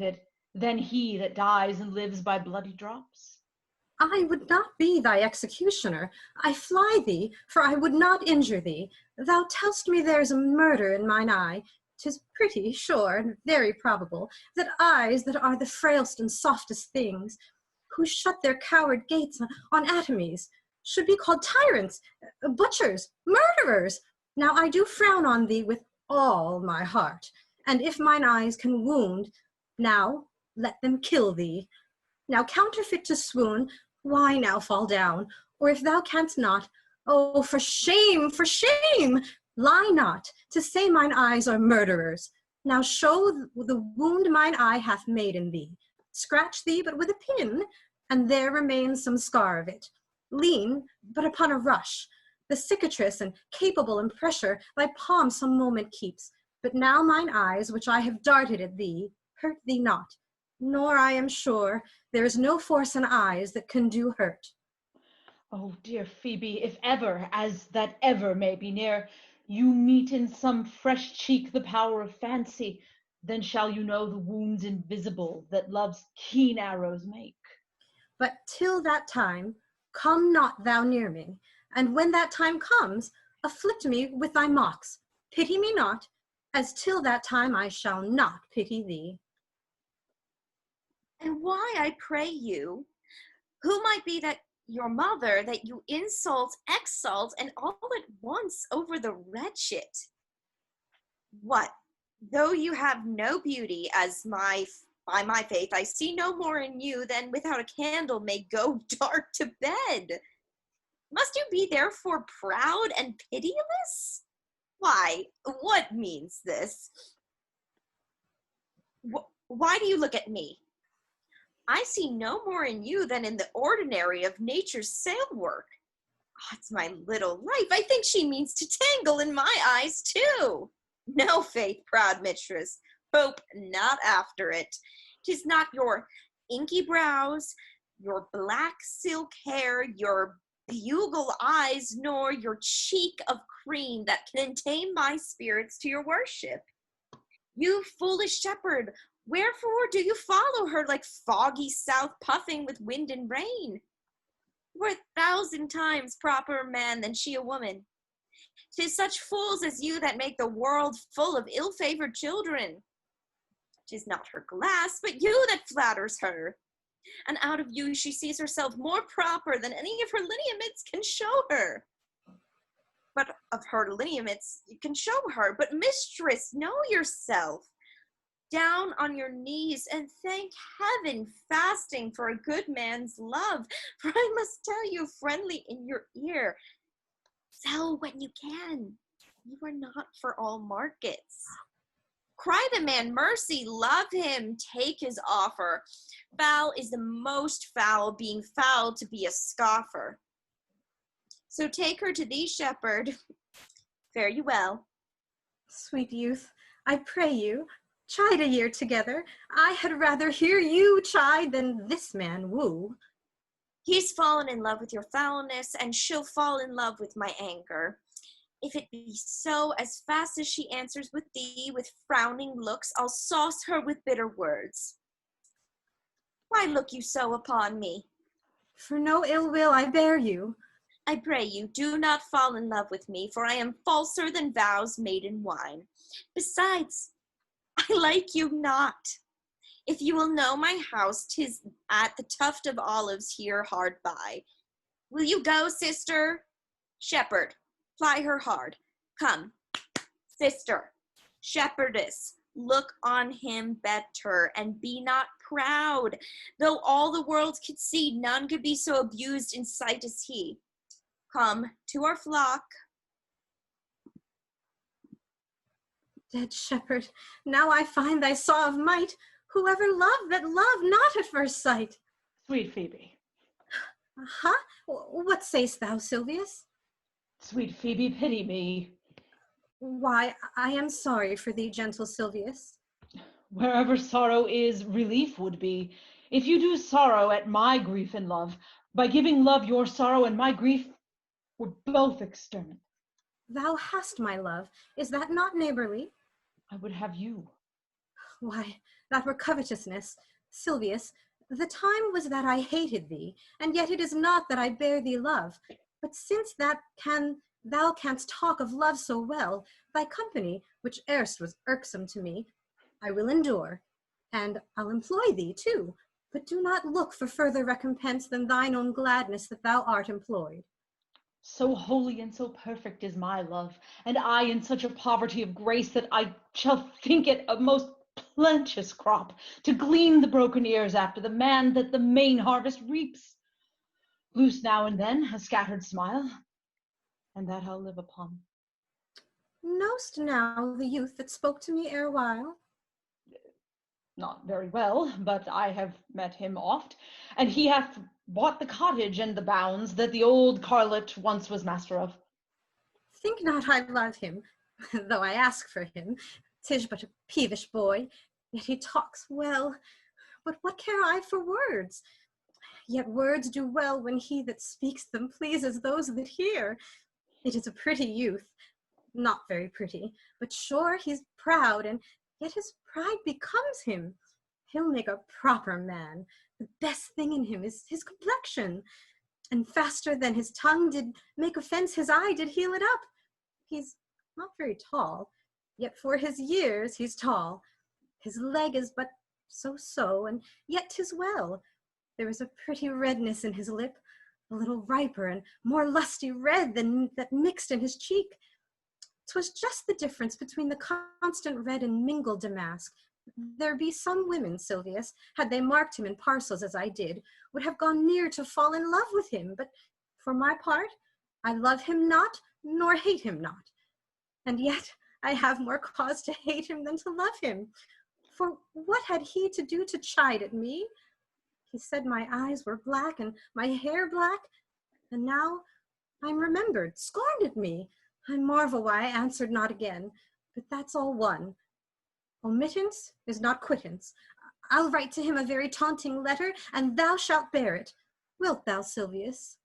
than he that dies and lives by bloody drops? I would not be thy executioner. I fly thee, for I would not injure thee. Thou tell'st me there's a murder in mine eye. 'Tis pretty, sure, and very probable, that eyes that are the frailest and softest things, who shut their coward gates on atomies, should be called tyrants, butchers, murderers. Now I do frown on thee with all my heart, and if mine eyes can wound, now let them kill thee. Now counterfeit to swoon, why now fall down? Or if thou canst not, oh, for shame, for shame! Lie not, to say mine eyes are murderers. Now show the wound mine eye hath made in thee. Scratch thee but with a pin, and there remains some scar of it. Lean but upon a rush. The cicatrice and capable in pressure thy palm some moment keeps. But now mine eyes, which I have darted at thee, hurt thee not. Nor I am sure there is no force in eyes that can do hurt. Oh, dear Phebe, if ever, as that ever may be near, you meet in some fresh cheek the power of fancy, then shall you know the wounds invisible that love's keen arrows make. But till that time, come not thou near me, and when that time comes, afflict me with thy mocks. Pity me not, as till that time I shall not pity thee. And why, I pray you, who might be that your mother that you insult, exalt, and all at once over the wretched? What, though you have no beauty, as by my faith I see no more in you than without a candle may go dark to bed? Must you be therefore proud and pitiless? Why, what means this? Why do you look at me? I see no more in you than in the ordinary of nature's sail work. Oh, it's my little life. I think she means to tangle in my eyes too. No, faith, proud mistress, hope not after it. 'Tis not your inky brows, your black silk hair, your bugle eyes, nor your cheek of cream that can tame my spirits to your worship. You foolish shepherd, wherefore do you follow her like foggy south puffing with wind and rain? You are 1,000 times proper man than she a woman. 'Tis such fools as you that make the world full of ill-favored children. 'Tis not her glass, but you that flatters her. And out of you she sees herself more proper than any of her lineaments can show her. But of her lineaments you can show her, but mistress, know yourself. Down on your knees and thank heaven, fasting for a good man's love. For I must tell you friendly in your ear, sell when you can. You are not for all markets. Cry the man mercy, love him, take his offer. Foul is the most foul, being foul to be a scoffer. So take her to thee, shepherd. Fare you well. Sweet youth, I pray you, chide a year together. I had rather hear you chide than this man woo. He's fallen in love with your foulness, and she'll fall in love with my anger. If it be so, as fast as she answers with thee with frowning looks, I'll sauce her with bitter words. Why look you so upon me? For no ill will I bear you. I pray you, do not fall in love with me, for I am falser than vows made in wine. Besides, I like you not. If you will know my house, 'tis at the tuft of olives here hard by. Will you go, sister? Shepherd, ply her hard. Come, sister, shepherdess, look on him better, and be not proud. Though all the world could see, none could be so abused in sight as he. Come to our flock. Dead shepherd, now I find thy saw of might. Whoever loved that loved not at first sight. Sweet Phebe. Huh? What sayst thou, Silvius? Sweet Phebe, pity me. Why, I am sorry for thee, gentle Silvius. Wherever sorrow is, relief would be. If you do sorrow at my grief and love, by giving love your sorrow and my grief, we're both exterminate. Thou hast my love. Is that not neighborly? I would have you. Why, that were covetousness. Silvius, The time was that I hated thee, and yet it is not that I bear thee love. But since thou canst talk of love so well, thy company, which erst was irksome to me, I will endure, and I'll employ thee too, but do not look for further recompense than thine own gladness that thou art employed. So holy and so perfect is my love, and I in such a poverty of grace that I shall think it a most plenteous crop to glean the broken ears after the man that the main harvest reaps. Loose now and then a scattered smile, and that I'll live upon. Know'st now the youth that spoke to me erewhile? Not very well, but I have met him oft, and he hath bought the cottage and the bounds that the old Carlet once was master of. Think not I love him, though I ask for him. 'Tis but a peevish boy, yet he talks well. But what care I for words? Yet words do well when he that speaks them pleases those that hear. It is a pretty youth, not very pretty, but sure he's proud, and yet his pride becomes him. He'll make a proper man. The best thing in him is his complexion, and faster than his tongue did make offense his eye did heal it up. He's not very tall, yet for his years he's tall. His leg is but so, and yet 'tis well. There is a pretty redness in his lip, a little riper and more lusty red than that mixed in his cheek. 'Twas just the difference between the constant red and mingled damask. There be some women, Silvius, had they marked him in parcels as I did, would have gone near to fall in love with him, but for my part, I love him not, nor hate him not. And yet I have more cause to hate him than to love him. For what had he to do to chide at me? He said my eyes were black and my hair black, and now I'm remembered, scorned at me. I marvel why I answered not again, but that's all one. Omittance is not quittance. I'll write to him a very taunting letter, and thou shalt bear it. Wilt thou, Silvius?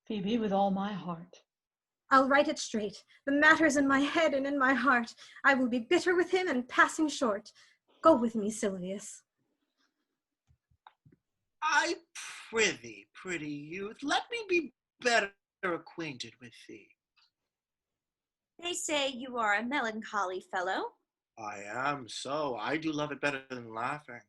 Phebe, with all my heart. I'll write it straight. The matter's in my head and in my heart. I will be bitter with him and passing short. Go with me, Silvius. I prithee, pretty youth, let me be better acquainted with thee. They say you are a melancholy fellow. I am so. I do love it better than laughing.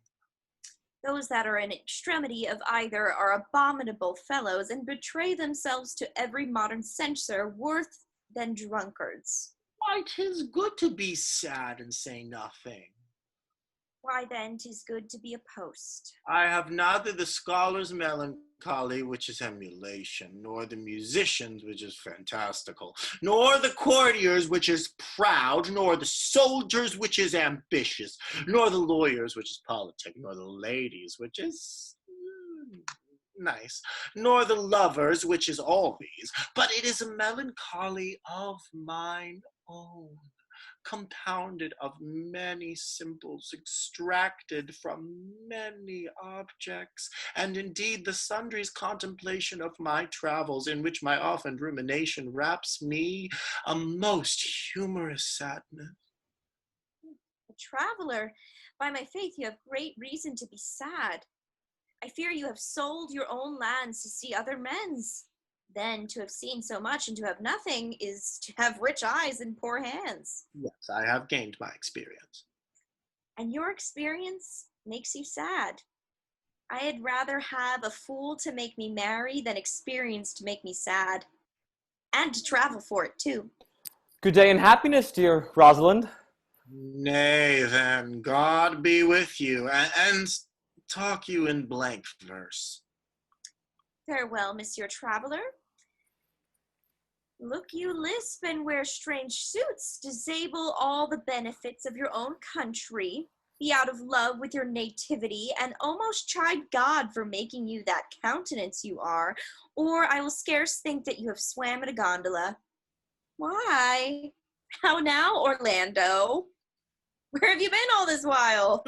Those that are in extremity of either are abominable fellows and betray themselves to every modern censor worse than drunkards. Why, 'tis good to be sad and say nothing. Why then 'tis good to be a post. I have neither the scholar's melancholy, which is emulation, nor the musician's, which is fantastical, nor the courtier's, which is proud, nor the soldier's, which is ambitious, nor the lawyer's, which is politic, nor the lady's, which is nice, nor the lover's, which is all these, but it is a melancholy of mine own, compounded of many simples, extracted from many objects, and indeed the sundry's contemplation of my travels, in which my often rumination wraps me a most humorous sadness. A traveler, by my faith, you have great reason to be sad. I fear you have sold your own lands to see other men's. Then to have seen so much and to have nothing is to have rich eyes and poor hands. Yes, I have gained my experience. And your experience makes you sad. I had rather have a fool to make me merry than experience to make me sad. And to travel for it, too. Good day and happiness, dear Rosalind. Nay, then, God be with you, and talk you in blank verse. Farewell, Monsieur Traveler. Look you lisp and wear strange suits, disable all the benefits of your own country, be out of love with your nativity, and almost chide God for making you that countenance you are, or I will scarce think that you have swam in a gondola. Why? How now, Orlando? Where have you been all this while?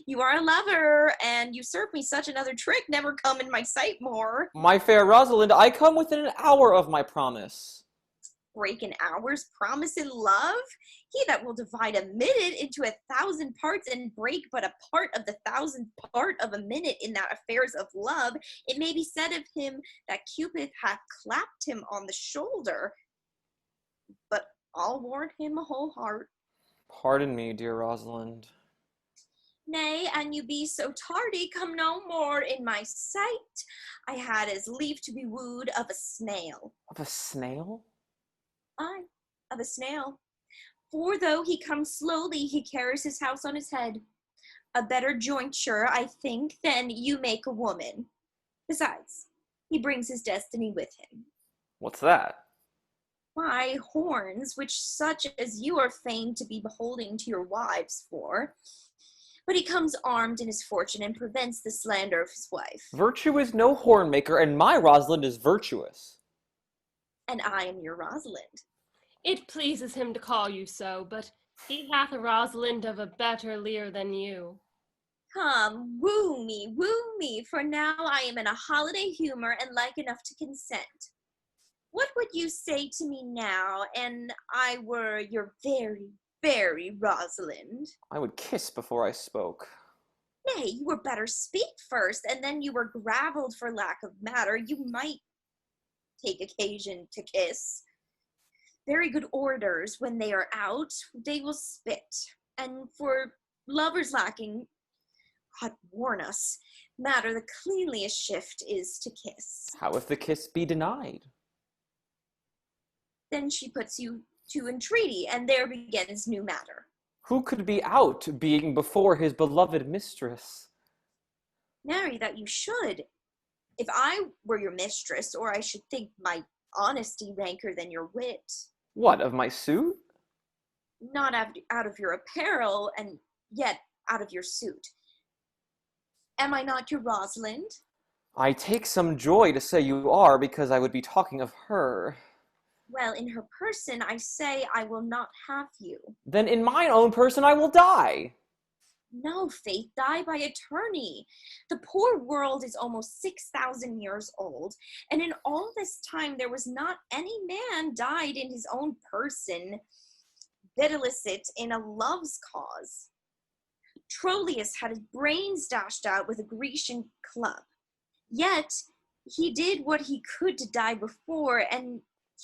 You are a lover, and you serve me such another trick, never come in my sight more. My fair Rosalind, I come within an hour of my promise. break an hour's promise in love? He that will divide a minute into 1,000 parts and break but a part of the 1,000th part of a minute in that affairs of love, it may be said of him that Cupid hath clapped him on the shoulder, but I'll warn him a whole heart. Pardon me, dear Rosalind. Nay, an you be so tardy, come no more in my sight. I had as lief to be wooed of a snail. Of a snail? Aye, of a snail. For though he comes slowly, he carries his house on his head. A better jointure, I think, than you make a woman. Besides, he brings his destiny with him. What's that? Why, horns, which such as you are fain to be beholding to your wives for. But he comes armed in his fortune and prevents the slander of his wife. Virtue is no horn maker, and my Rosalind is virtuous. And I am your Rosalind. It pleases him to call you so, but he hath a Rosalind of a better leer than you. Come, woo me, for now I am in a holiday humor and like enough to consent. What would you say to me now, and I were your very, very Rosalind? I would kiss before I spoke. Nay, you were better speak first, and then you were gravelled for lack of matter. You might take occasion to kiss. Very good orators, when they are out, they will spit. And for lovers lacking, God warn us, matter the cleanliest shift is to kiss. How if the kiss be denied? Then she puts you to entreaty, and there begins new matter. Who could be out, being before his beloved mistress? Marry, that you should. If I were your mistress, or I should think my honesty ranker than your wit. What, of my suit? Not out of your apparel, and yet out of your suit. Am I not your Rosalind? I take some joy to say you are, because I would be talking of her. Well, in her person, I say I will not have you. Then in mine own person I will die. No, Faith, die by attorney. The poor world is almost 6,000 years old, and in all this time there was not any man died in his own person, videlicet in a love's cause. Troilus had his brains dashed out with a Grecian club. Yet he did what he could to die before, and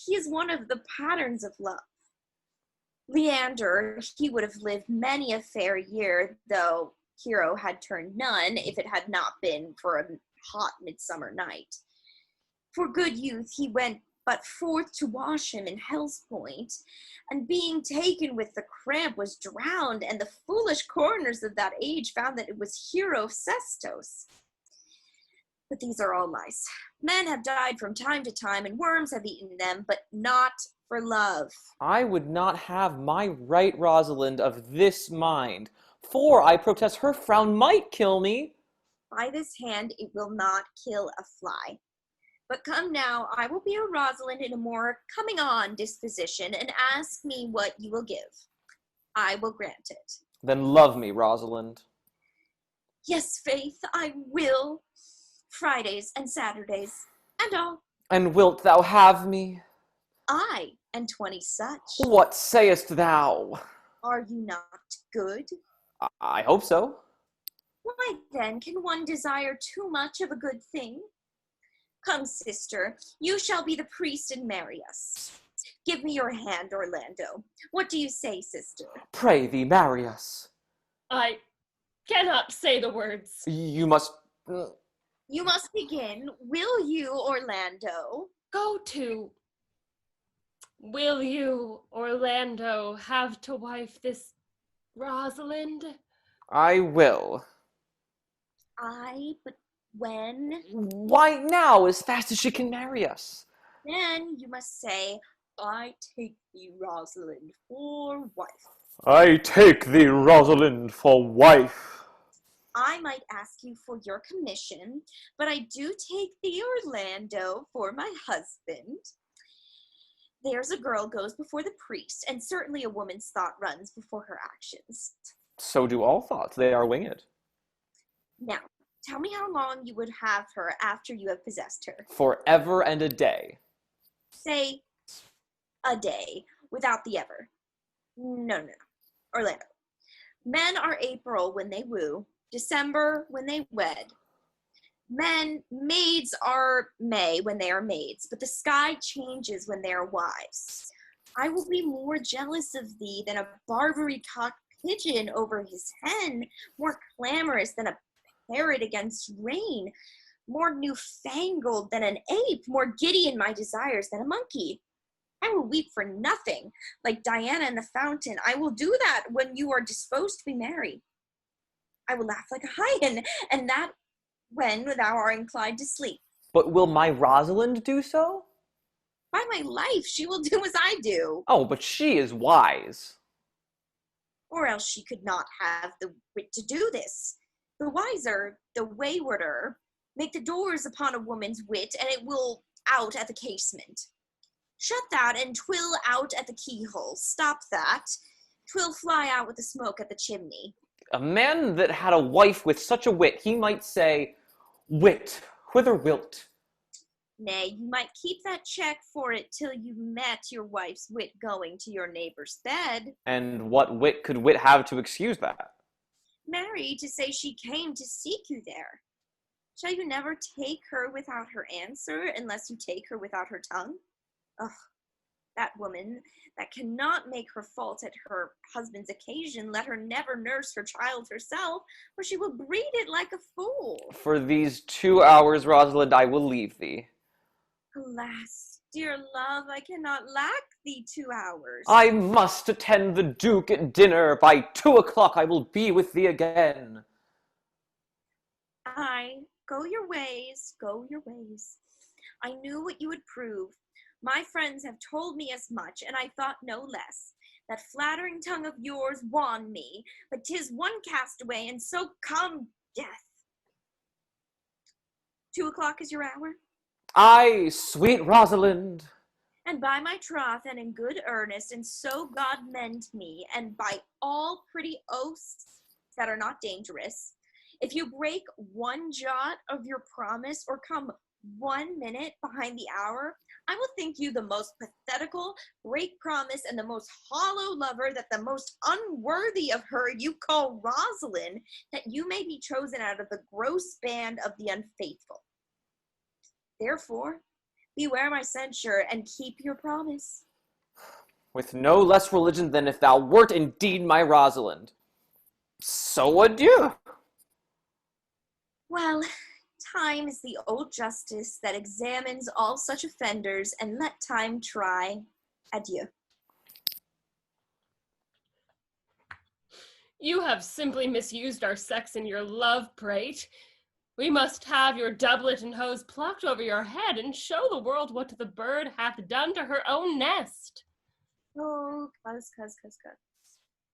he is one of the patterns of love. Leander, he would have lived many a fair year, though hero had turned none, if it had not been for a hot midsummer night. For good youth he went but forth to wash him in Hellespont, and being taken with the cramp was drowned, and the foolish coroners of that age found that it was hero Sestos. But these are all lies. Men have died from time to time, and worms have eaten them, but not for love. I would not have my right Rosalind of this mind, for I protest her frown might kill me. By this hand it will not kill a fly. But come now, I will be a Rosalind in a more coming on disposition, and ask me what you will give. I will grant it. Then love me, Rosalind. Yes, Faith, I will. Fridays and Saturdays, and all. And wilt thou have me? I, and 20 such. What sayest thou? Are you not good? I hope so. Why then can one desire too much of a good thing? Come, sister, you shall be the priest and marry us. Give me your hand, Orlando. What do you say, sister? Pray thee, marry us. I cannot say the words. You must... You must begin. Will you, Orlando? Go to. Will you, Orlando, have to wife this Rosalind? I will. But when? Why now, as fast as she can marry us. Then you must say, I take thee, Rosalind, for wife. I take thee, Rosalind, for wife. I might ask you for your commission, but I do take thee, Orlando, for my husband. There's a girl goes before the priest, and certainly a woman's thought runs before her actions. So do all thoughts, they are winged. Now, tell me how long you would have her after you have possessed her. Forever and a day. Say, a day without the ever. No. Orlando. Men are April when they woo, December when they wed. Maids are May when they are maids, but the sky changes when they are wives. I will be more jealous of thee than a Barbary cock pigeon over his hen, more clamorous than a parrot against rain, more newfangled than an ape, more giddy in my desires than a monkey. I will weep for nothing, like Diana in the fountain. I will do that when you are disposed to be merry. I will laugh like a hymen, and that when thou art inclined to sleep. But will my Rosalind do so? By my life, she will do as I do. Oh, but she is wise. Or else she could not have the wit to do this. The wiser, the waywarder, make the doors upon a woman's wit, and it will out at the casement. Shut that, and 'twill out at the keyhole. Stop that, 'twill fly out with the smoke at the chimney. A man that had a wife with such a wit, he might say, "Wit, whither wilt?" Nay, you might keep that check for it till you met your wife's wit going to your neighbor's bed. And what wit could wit have to excuse that? Marry, to say she came to seek you there. Shall you never take her without her answer, unless you take her without her tongue? Ugh, that woman that cannot make her fault at her husband's occasion, let her never nurse her child herself, or she will breed it like a fool. For these 2 hours, Rosalind, I will leave thee. Alas, dear love, I cannot lack thee 2 hours. I must attend the Duke at dinner. By 2 o'clock I will be with thee again. Aye, go your ways, go your ways. I knew what you would prove. My friends have told me as much, and I thought no less. That flattering tongue of yours won me, but 'tis one castaway, and so come death. 2 o'clock is your hour? Aye, sweet Rosalind. And by my troth, and in good earnest, and so God mend me, and by all pretty oaths that are not dangerous, if you break one jot of your promise, or come 1 minute behind the hour, I will think you the most pathetical, break promise, and the most hollow lover, that the most unworthy of her you call Rosalind, that you may be chosen out of the gross band of the unfaithful. Therefore, beware my censure, and keep your promise. With no less religion than if thou wert indeed my Rosalind. So adieu. Well, time is the old justice that examines all such offenders, and let time try. Adieu. You have simply misused our sex in your love prate. We must have your doublet and hose plucked over your head, and show the world what the bird hath done to her own nest. Oh, cuz,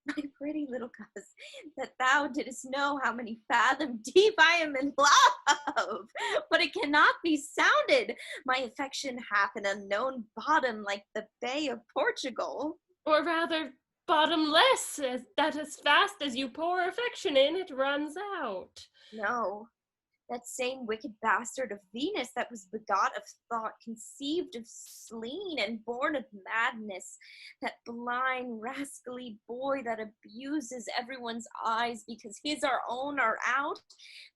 my pretty little cuz, that thou didst know how many fathom deep I am in love, but it cannot be sounded. My affection hath an unknown bottom, like the Bay of Portugal. Or rather, bottomless, that as fast as you pour affection in, it runs out. No, that same wicked bastard of Venus that was begot of thought, conceived of spleen, and born of madness, that blind, rascally boy that abuses everyone's eyes because his our own are out,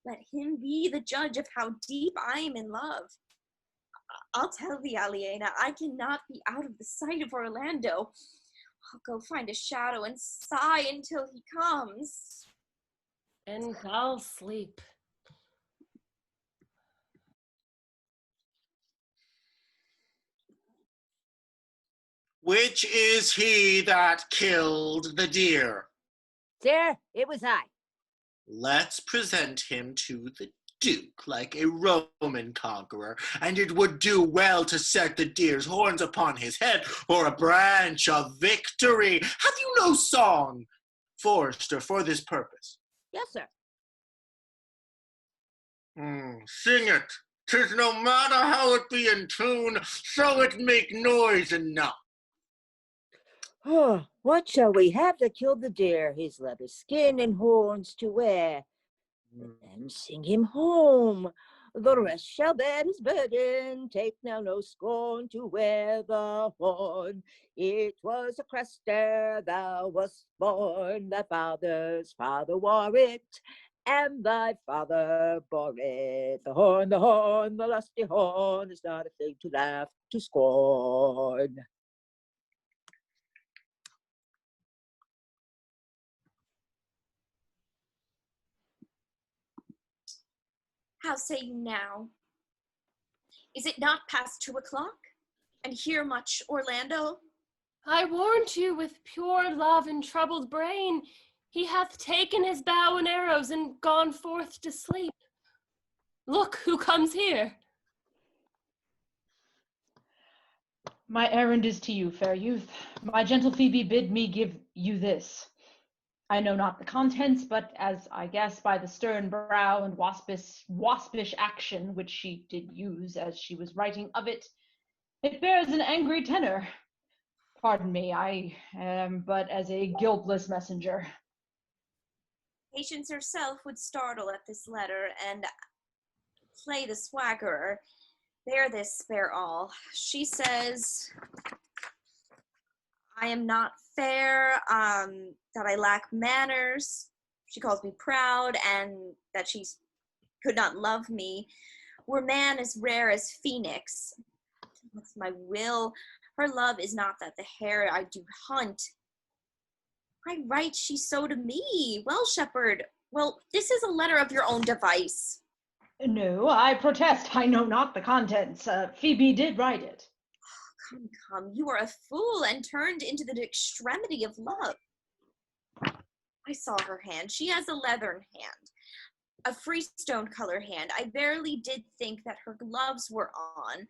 let him be the judge of how deep I am in love. I'll tell thee, Aliena, I cannot be out of the sight of Orlando. I'll go find a shadow and sigh until he comes. And I'll sleep. Which is he that killed the deer? Sir, it was I. Let's present him to the Duke like a Roman conqueror, and it would do well to set the deer's horns upon his head, or a branch of victory. Have you no song, Forester, for this purpose? Yes, sir. Sing it. 'Tis no matter how it be in tune, so it make noise enough. Oh, what shall we have to kill the deer, his leather skin and horns to wear? Then sing him home. The rest shall bear his burden. Take now no scorn to wear the horn. It was a crest ere thou wast born. Thy father's father wore it, and thy father bore it. The horn, the lusty horn is not a thing to laugh to scorn. How say you now? Is it not past 2 o'clock? And here much, Orlando? I warned you with pure love and troubled brain. He hath taken his bow and arrows and gone forth to sleep. Look who comes here. My errand is to you, fair youth. My gentle Phebe bid me give you this. I know not the contents, but as I guess by the stern brow and waspish action which she did use as she was writing of it, it bears an angry tenor. Pardon me, I am but as a guiltless messenger. Patience herself would startle at this letter and play the swaggerer. Bear this, spare all. She says, I am not fair, that I lack manners. She calls me proud, and that she could not love me. Were man as rare as phoenix, that's my will. Her love is not that the hare I do hunt. I write she so to me. Well, shepherd, well, this is a letter of your own device. No, I protest, I know not the contents. Phebe did write it. Come, you are a fool and turned into the extremity of love. I saw her hand. She has a leathern hand, a freestone color hand. I barely did think that her gloves were on,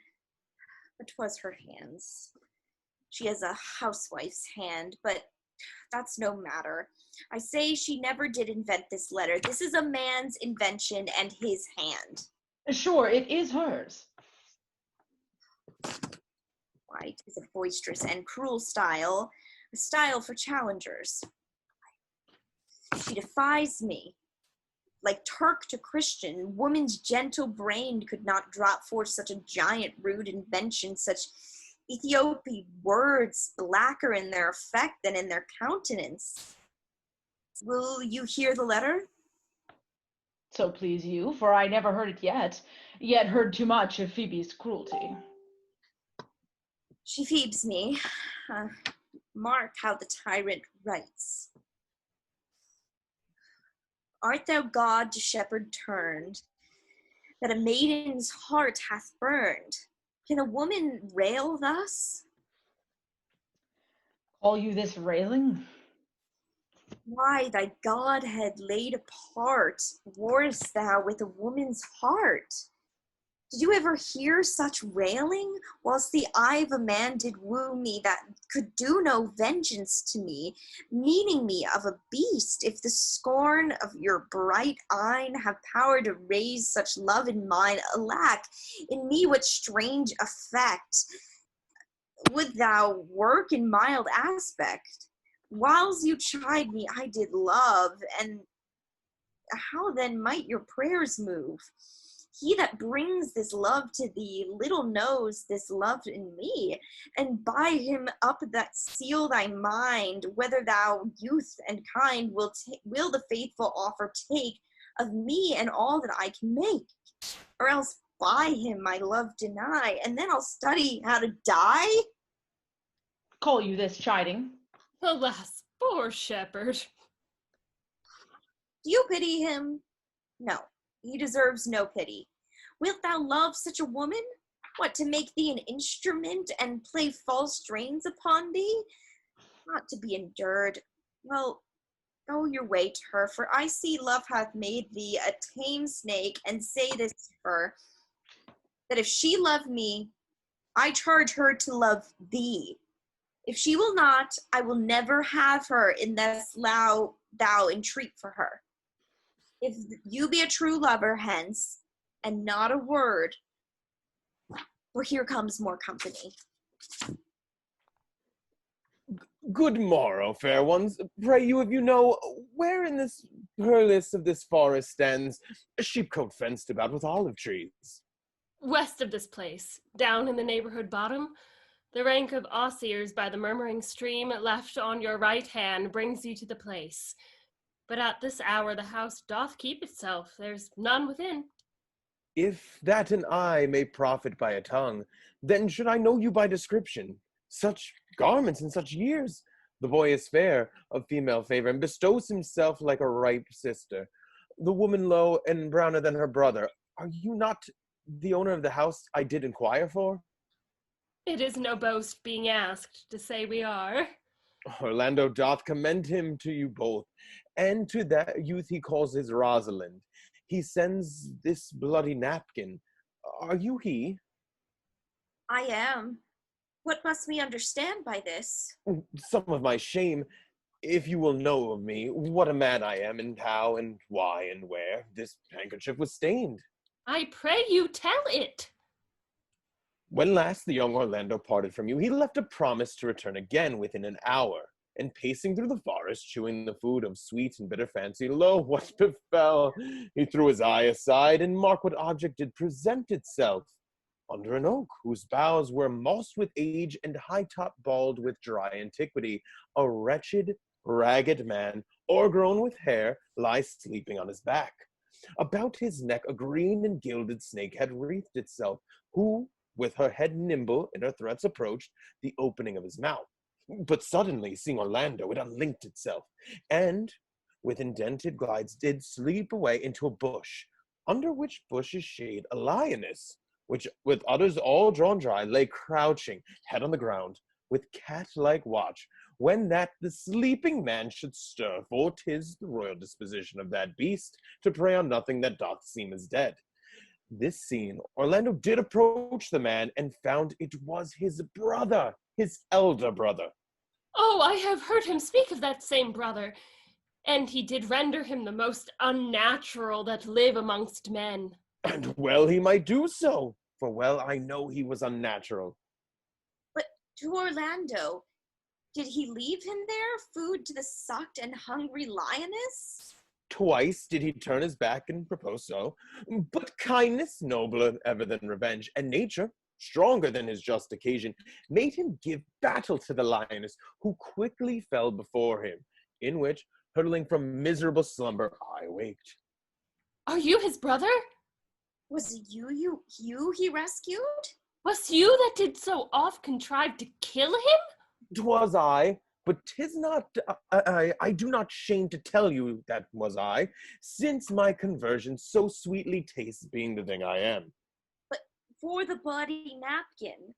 but 'twas her hands. She has a housewife's hand, but that's no matter. I say she never did invent this letter. This is a man's invention and his hand. Sure, it is hers. Why, it is a boisterous and cruel style, a style for challengers. She defies me. Like Turk to Christian, woman's gentle brain could not drop forth such a giant rude invention, such Ethiopian words blacker in their effect than in their countenance. Will you hear the letter? So please you, for I never heard it yet heard too much of Phoebe's cruelty. She Phoebes me. Mark how the tyrant writes. Art thou God to shepherd turned, that a maiden's heart hath burned? Can a woman rail thus? Call you this railing? Why, thy godhead laid apart, warrest thou with a woman's heart? Did you ever hear such railing? Whilst the eye of a man did woo me, that could do no vengeance to me, meaning me of a beast, if the scorn of your bright eye have power to raise such love in mine, alack, in me what strange effect would thou work in mild aspect? Whiles you chide me, I did love, and how then might your prayers move? He that brings this love to thee little knows this love in me, and by him up that seal thy mind, whether thou youth and kind will the faithful offer take of me and all that I can make, or else by him my love deny, and then I'll study how to die? Call you this chiding? Alas, poor shepherd. Do you pity him? No, he deserves no pity. Wilt thou love such a woman? What, to make thee an instrument and play false strains upon thee? Not to be endured. Well, go your way to her, for I see love hath made thee a tame snake, and say this to her, that if she love me, I charge her to love thee. If she will not, I will never have her unless thou entreat for her. If you be a true lover, hence, and not a word, for here comes more company. Good morrow, fair ones. Pray you, if you know, where in this purlist of this forest stands a sheepcote fenced about with olive trees? West of this place, down in the neighborhood bottom, the rank of osiers by the murmuring stream left on your right hand brings you to the place. But at this hour the house doth keep itself, there's none within. If that an eye may profit by a tongue, then should I know you by description. Such garments in such years! The boy is fair, of female favor, and bestows himself like a ripe sister. The woman low and browner than her brother. Are you not the owner of the house I did inquire for? It is no boast being asked to say we are. Orlando doth commend him to you both, and to that youth he calls his Rosalind. He sends this bloody napkin. Are you he? I am. What must we understand by this? Some of my shame, if you will know of me, what a man I am, and how, and why, and where this handkerchief was stained. I pray you tell it. When last the young Orlando parted from you, he left a promise to return again within an hour, and pacing through the forest, chewing the food of sweet and bitter fancy, lo, what befell? He threw his eye aside, and mark what object did present itself. Under an oak, whose boughs were mossed with age and high-top bald with dry antiquity, a wretched, ragged man, o'ergrown with hair, lies sleeping on his back. About his neck a green and gilded snake had wreathed itself, who, with her head nimble in her threats approached the opening of his mouth. But suddenly, seeing Orlando, it unlinked itself, and, with indented glides, did sleep away into a bush, under which bush's shade a lioness, which, with others all drawn dry, lay crouching, head on the ground, with cat-like watch, when that the sleeping man should stir, for 'tis the royal disposition of that beast to prey on nothing that doth seem as dead. This seen, Orlando did approach the man, and found it was his brother, his elder brother. Oh, I have heard him speak of that same brother, and he did render him the most unnatural that live amongst men. And well he might do so, for well I know he was unnatural. But to Orlando, did he leave him there, food to the sucked and hungry lioness? Twice did he turn his back and propose so, but kindness nobler ever than revenge, and nature, stronger than his just occasion, made him give battle to the lioness, who quickly fell before him, in which, hurtling from miserable slumber, I waked. Are you his brother? Was it you he rescued? Was you that did so oft contrive to kill him? 'Twas I, but 'tis not, I do not shame to tell you that was I, since my conversion so sweetly tastes being the thing I am. But for the bloody napkin.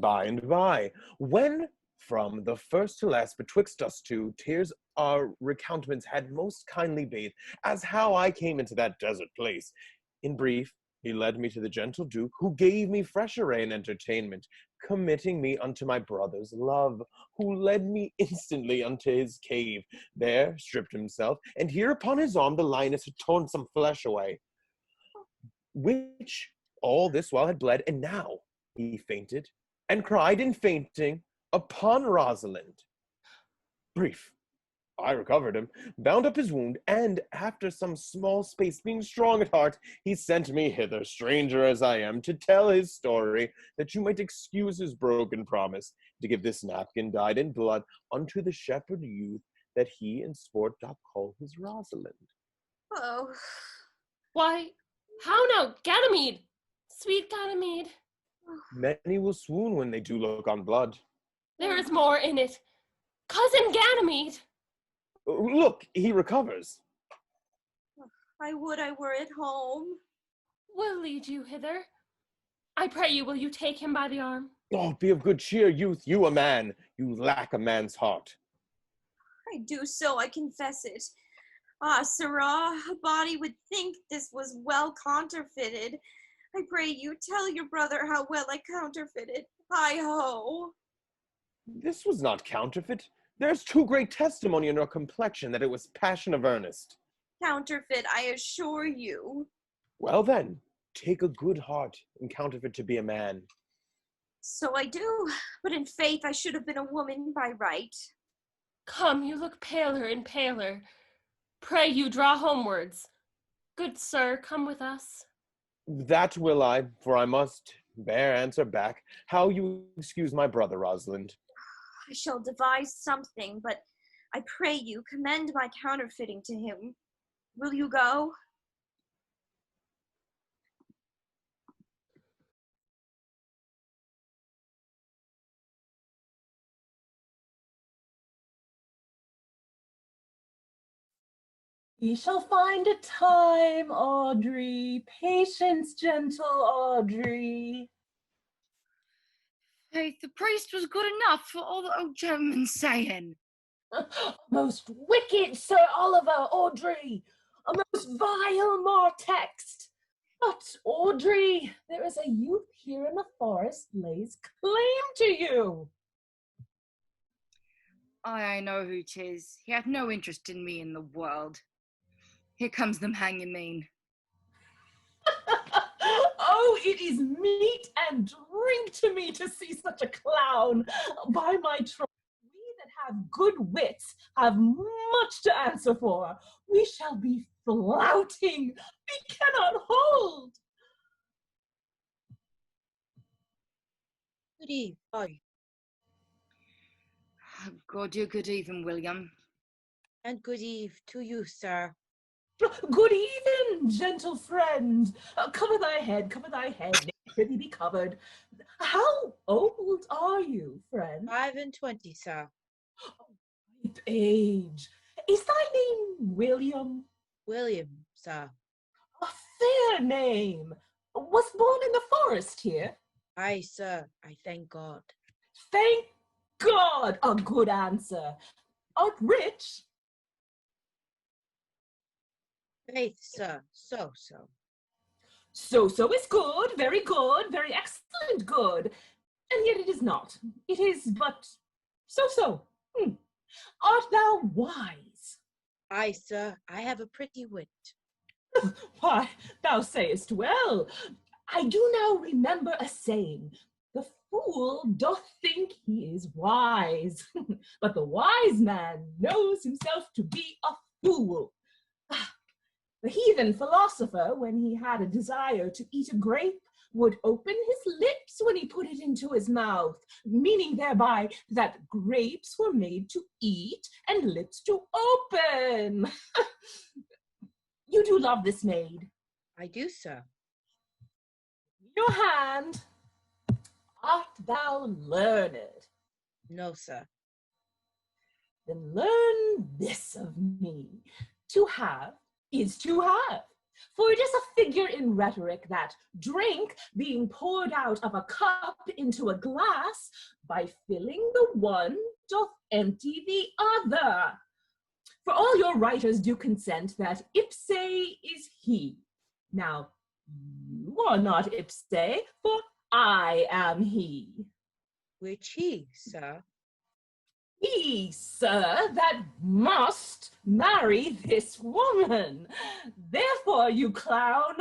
By and by, when from the first to last betwixt us two, tears our recountiments had most kindly bathed, as how I came into that desert place. In brief, he led me to the gentle Duke, who gave me fresh array and entertainment, committing me unto my brother's love, who led me instantly unto his cave, there stripped himself, and here upon his arm the lioness had torn some flesh away, which all this while had bled, and now he fainted, and cried in fainting upon Rosalind. Brief. I recovered him, bound up his wound, and after some small space, being strong at heart, he sent me hither, stranger as I am, to tell his story, that you might excuse his broken promise, to give this napkin dyed in blood unto the shepherd youth that he in sport doth call his Rosalind. Oh. Why, how now, Ganymede, sweet Ganymede. Many will swoon when they do look on blood. There is more in it. Cousin Ganymede. Look, he recovers. I would I were at home. We'll lead you hither. I pray you, will you take him by the arm? Oh, be of good cheer, youth, you a man. You lack a man's heart. I do so, I confess it. Ah, sirrah, a body would think this was well counterfeited. I pray you tell your brother how well I counterfeited. Hi-ho. This was not counterfeit. There's too great testimony in your complexion that it was passion of earnest. Counterfeit, I assure you. Well then, take a good heart and counterfeit to be a man. So I do, but in faith I should have been a woman by right. Come, you look paler and paler. Pray you draw homewards. Good sir, come with us. That will I, for I must bear answer back. How you excuse my brother, Rosalind? I shall devise something, but I pray you commend my counterfeiting to him. Will you go? We shall find a time, Audrey. Patience, gentle Audrey. Faith, the priest was good enough for all the old gentleman's saying. Most wicked Sir Oliver, Audrey. A most vile Martext. But, Audrey, there is a youth here in the forest lays claim to you. I know who 'tis. He hath no interest in me in the world. Here comes them hanging mean. Oh, it is meat and drink to me to see such a clown. By my troth, we that have good wits have much to answer for. We shall be flouting. We cannot hold. Good evening. Good even, William. And good eve to you, sir. Good even, gentle friend. Cover thy head, prithee be covered. How old are you, friend? 25, sir. Ripe age. Is thy name William? William, sir. A fair name. Was born in the forest here? Aye, sir, I thank God. Thank God, a good answer. Art rich? Faith, sir, so. So is good, very excellent good. And yet it is not. It is but so. Art thou wise? Aye, sir, I have a pretty wit. Why, thou sayest well. I do now remember a saying, the fool doth think he is wise, but the wise man knows himself to be a fool. The heathen philosopher, when he had a desire to eat a grape, would open his lips when he put it into his mouth, meaning thereby that grapes were made to eat and lips to open. You do love this maid? I do, sir. Your hand. Art thou learned? No, sir. Then learn this of me. To have is to have. For it is a figure in rhetoric that drink, being poured out of a cup into a glass, by filling the one, doth empty the other. For all your writers do consent that ipse is he. Now, you are not ipse, for I am he. Which he, sir? He, sir, that must marry this woman. Therefore, you clown,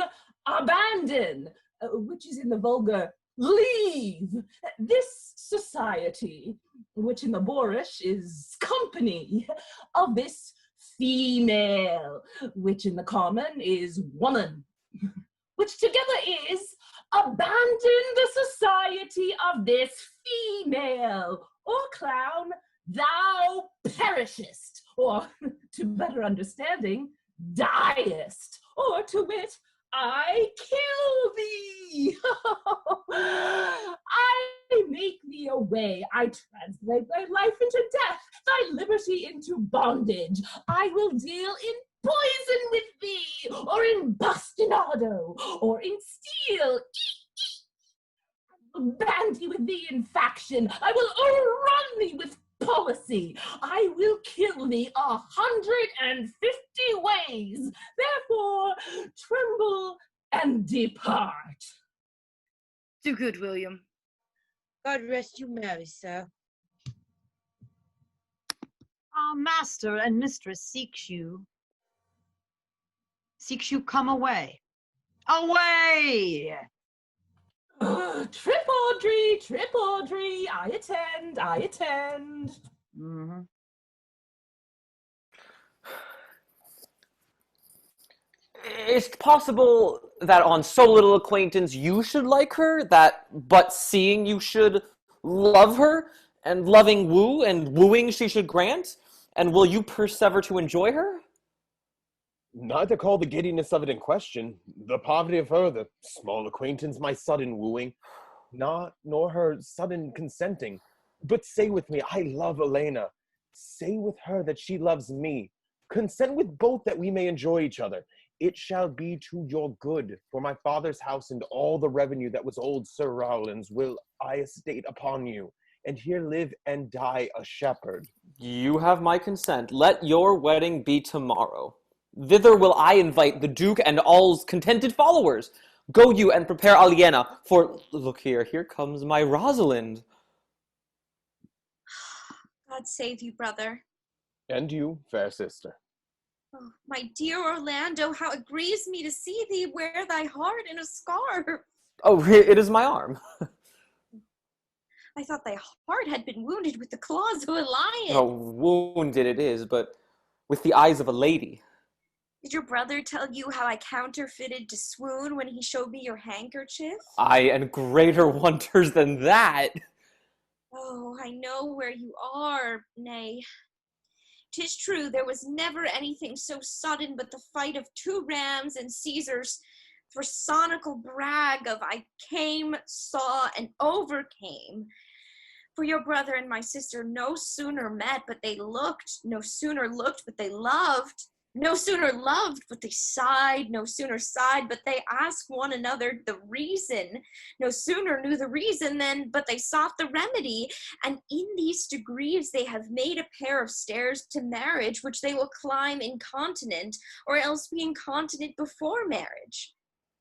abandon, which is in the vulgar, leave this society, which in the boorish is company, of this female, which in the common is woman, which together is abandon the society of this female, or clown, thou perishest, or to better understanding, diest, or to wit, I kill thee. I make thee away. I translate thy life into death, thy liberty into bondage. I will deal in poison with thee, or in bastinado, or in steel. I will bandy with thee in faction. I will overrun thee with policy. I will kill thee 150 ways. Therefore, tremble and depart. Do good, William. God rest you merry, sir. Our master and mistress seeks you. Seeks you come away. Away! Trip, Audrey, I attend. Mm-hmm. it's possible that on so little acquaintance you should like her, that but seeing you should love her, and loving woo, and wooing she should grant, and will you persever to enjoy her? Neither call the giddiness of it in question, the poverty of her, the small acquaintance, my sudden wooing, nor her sudden consenting. But say with me, I love Elena. Say with her that she loves me. Consent with both that we may enjoy each other. It shall be to your good, for my father's house and all the revenue that was old Sir Rowland's will I estate upon you, and here live and die a shepherd. You have my consent. Let your wedding be tomorrow. Thither will I invite the Duke and all's contented followers. Go you and prepare Aliena, for look here comes my Rosalind. God save you, brother. And you, fair sister. Oh, my dear Orlando, how it grieves me to see thee wear thy heart in a scarf. Oh, it is my arm. I thought thy heart had been wounded with the claws of a lion. Oh, wounded it is, but with the eyes of a lady. Did your brother tell you how I counterfeited to swoon when he showed me your handkerchief? Aye, and greater wonders than that. Oh, I know where you are, nay. 'Tis true, there was never anything so sudden but the fight of 2 rams and Caesar's personical brag of I came, saw, and overcame. For your brother and my sister no sooner met, but they looked, no sooner looked, but they loved. No sooner loved, but they sighed, no sooner sighed, but they asked one another the reason. No sooner knew the reason then, but they sought the remedy. And in these degrees they have made a pair of stairs to marriage, which they will climb incontinent, or else be incontinent before marriage.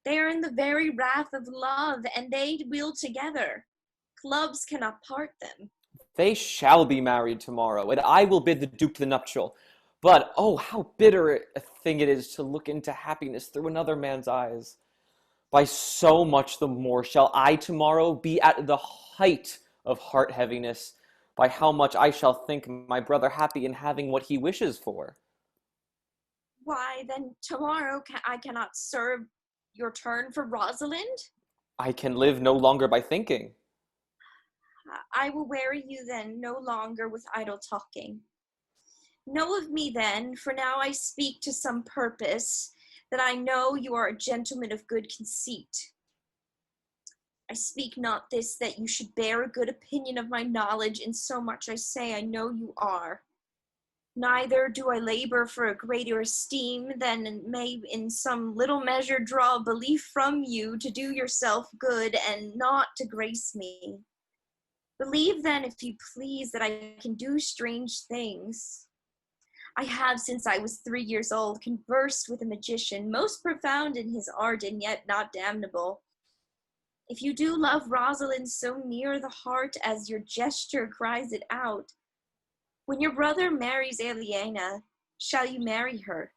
They are in the very wrath of love, and they will together. Clubs cannot part them. They shall be married tomorrow, and I will bid the Duke the nuptial. But, oh, how bitter a thing it is to look into happiness through another man's eyes. By so much the more shall I tomorrow be at the height of heart heaviness, by how much I shall think my brother happy in having what he wishes for. Why, then tomorrow I cannot serve your turn for Rosalind? I can live no longer by thinking. I will weary you then no longer with idle talking. Know of me then, for now I speak to some purpose, that I know you are a gentleman of good conceit. I speak not this that you should bear a good opinion of my knowledge, in so much I say I know you are. Neither do I labor for a greater esteem than may in some little measure draw belief from you to do yourself good and not to grace me. Believe then, if you please, that I can do strange things. I have, since I was 3 years old, conversed with a magician, most profound in his art, and yet not damnable. If you do love Rosalind so near the heart as your gesture cries it out, when your brother marries Aliena, shall you marry her?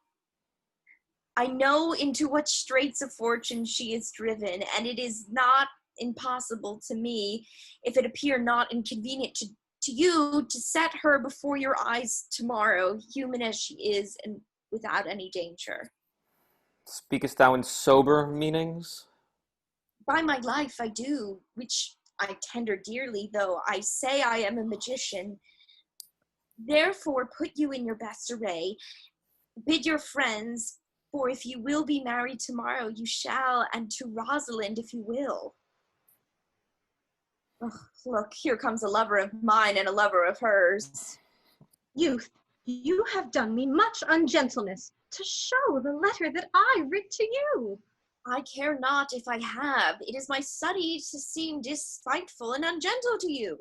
I know into what straits of fortune she is driven, and it is not impossible to me, if it appear not inconvenient to you, to set her before your eyes tomorrow, human as she is, and without any danger. Speakest thou in sober meanings? By my life I do, which I tender dearly, though I say I am a magician. Therefore put you in your best array, bid your friends, for if you will be married tomorrow, you shall, and to Rosalind if you will. Oh, look, here comes a lover of mine and a lover of hers. Youth, you have done me much ungentleness to show the letter that I writ to you. I care not if I have. It is my study to seem despiteful and ungentle to you.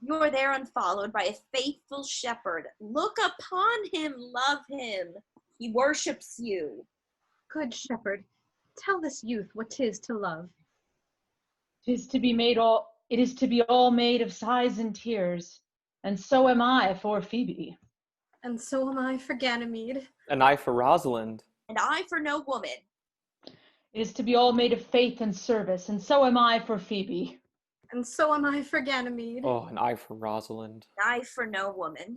You are there unfollowed by a faithful shepherd. Look upon him, love him. He worships you. Good shepherd, tell this youth what 'tis to love. It is to be all made of sighs and tears, and so am I for Phebe. And so am I for Ganymede. And I for Rosalind. And I for no woman. It is to be all made of faith and service, and so am I for Phebe. And so am I for Ganymede. Oh, and I for Rosalind. I for no woman.